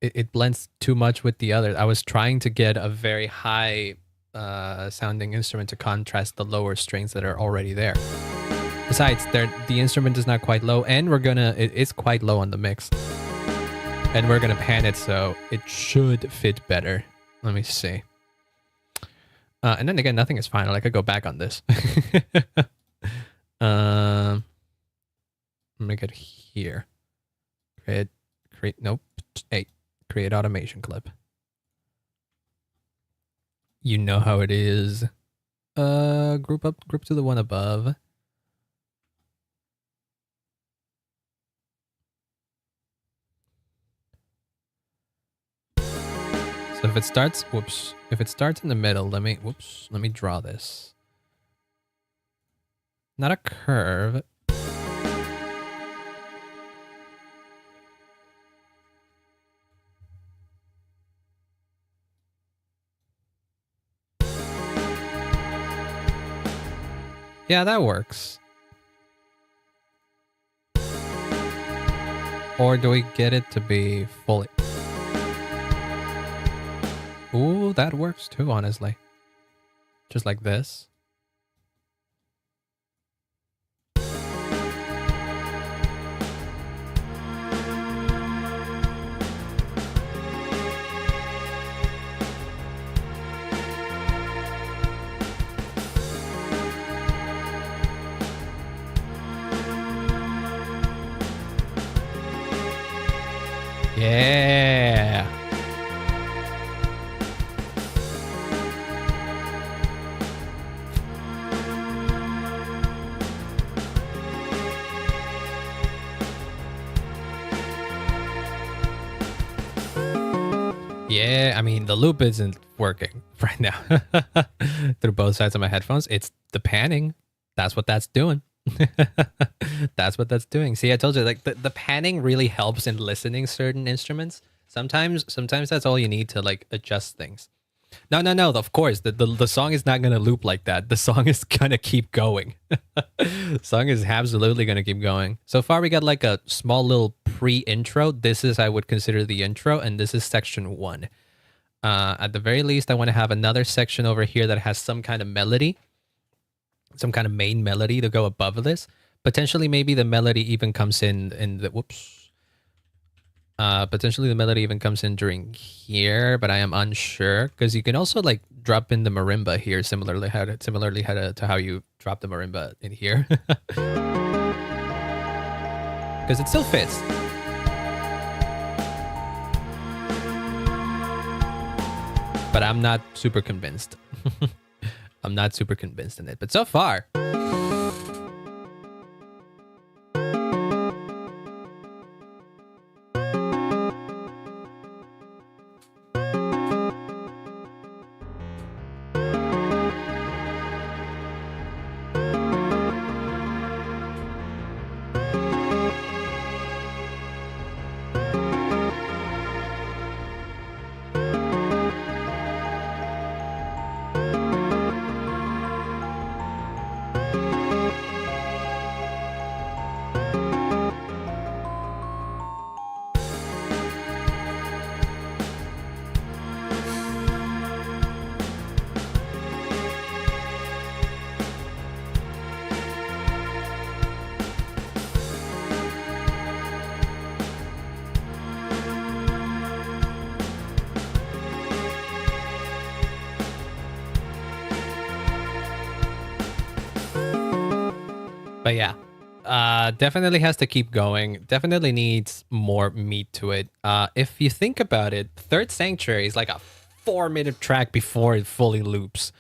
it blends too much with the others. I was trying to get a very high sounding instrument to contrast the lower strings that are already there. Besides, the instrument is not quite low, and it's quite low on the mix, and we're gonna pan it so it should fit better. Let me see. And then again, nothing is final. I could go back on this. Make it here. Create, nope. Hey, create automation clip. You know how it is. Group to the one above. So if it starts, if it starts in the middle, let me draw this. Not a curve. Yeah, that works. Or do we get it to be fully? Ooh, that works too, honestly. Just like this. Yeah. Yeah, I mean, the loop isn't working right now through both sides of my headphones. It's the panning. That's what that's doing. That's what that's doing. See, I told you, like the panning really helps in listening certain instruments. Sometimes that's all you need to like adjust things. No. Of course, the song is not gonna loop like that. The song is gonna keep going. Song is absolutely gonna keep going. So far, we got like a small little pre-intro. This is, I would consider, the intro, and this is section 1. At the very least, I want to have another section over here that has some kind of melody, some kind of main melody to go above this. Potentially, maybe the melody even comes in the potentially the melody even comes in during here, but I am unsure, because you can also like drop in the marimba here, similarly to how you drop the marimba in here, because it still fits. But I'm not super convinced. I'm not super convinced in it, but so far. But yeah, definitely has to keep going. Definitely needs more meat to it. If you think about it, Third Sanctuary is like a 4-minute track before it fully loops.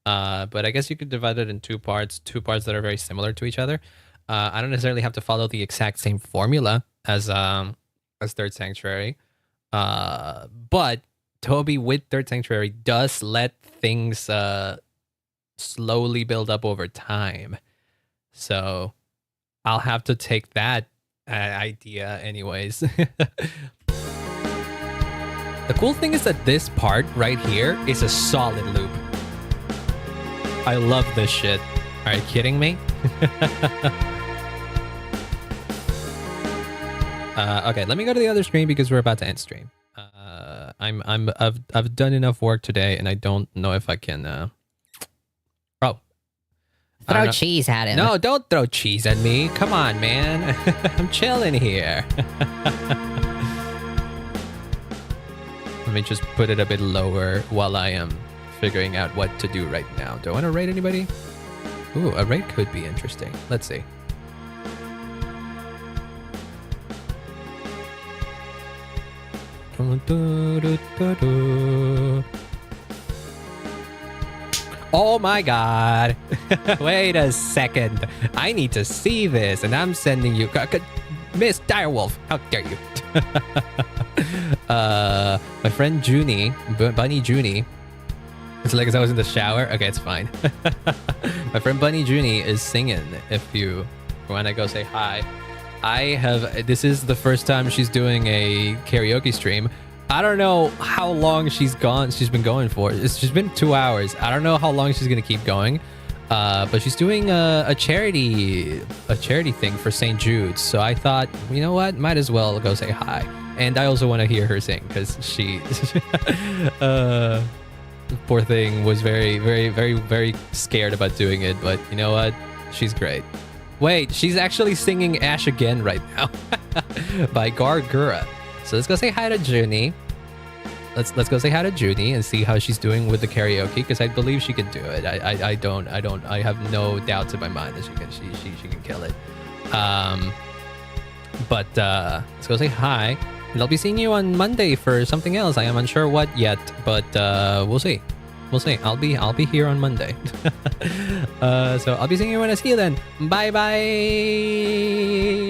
But I guess you could divide it in two parts that are very similar to each other. I don't necessarily have to follow the exact same formula as Third Sanctuary. But Toby with Third Sanctuary does let things slowly build up over time. So I'll have to take that idea anyways. The cool thing is that this part right here is a solid loop. I love this shit. Are you kidding me? Okay, let me go to the other screen because we're about to end stream. I've done enough work today, and I don't know if I can. Oh, Throw cheese at him. No, don't throw cheese at me. Come on, man. I'm chilling here. Let me just put it a bit lower while I am figuring out what to do right now. Do I want to raid anybody? Ooh, a raid could be interesting. Let's see. Oh my god. Wait a second. I need to see this, and I'm sending you... Miss Direwolf, how dare you? My friend Junie, Bunny Junie... It's like as I was in the shower. Okay, it's fine. My friend Bunny Junie is singing. If you want to go say hi. This is the first time she's doing a karaoke stream. I don't know how long she's been going for. She's been 2 hours. I don't know how long she's gonna keep going. But she's doing a charity thing for St. Jude's. So I thought, you know what, might as well go say hi. And I also want to hear her sing because she, poor thing, was very, very, very, very scared about doing it. But you know what, she's great. Wait, she's actually singing Ash Again right now by Gargura. So let's go say hi to Junie. Let's go say hi to Junie and see how she's doing with the karaoke, because I believe she can do it. I have no doubts in my mind that she can kill it. But let's go say hi. And I'll be seeing you on Monday for something else. I am unsure what yet, but we'll see. We'll see. I'll be here on Monday. So I'll be seeing you when I see you then. Bye bye.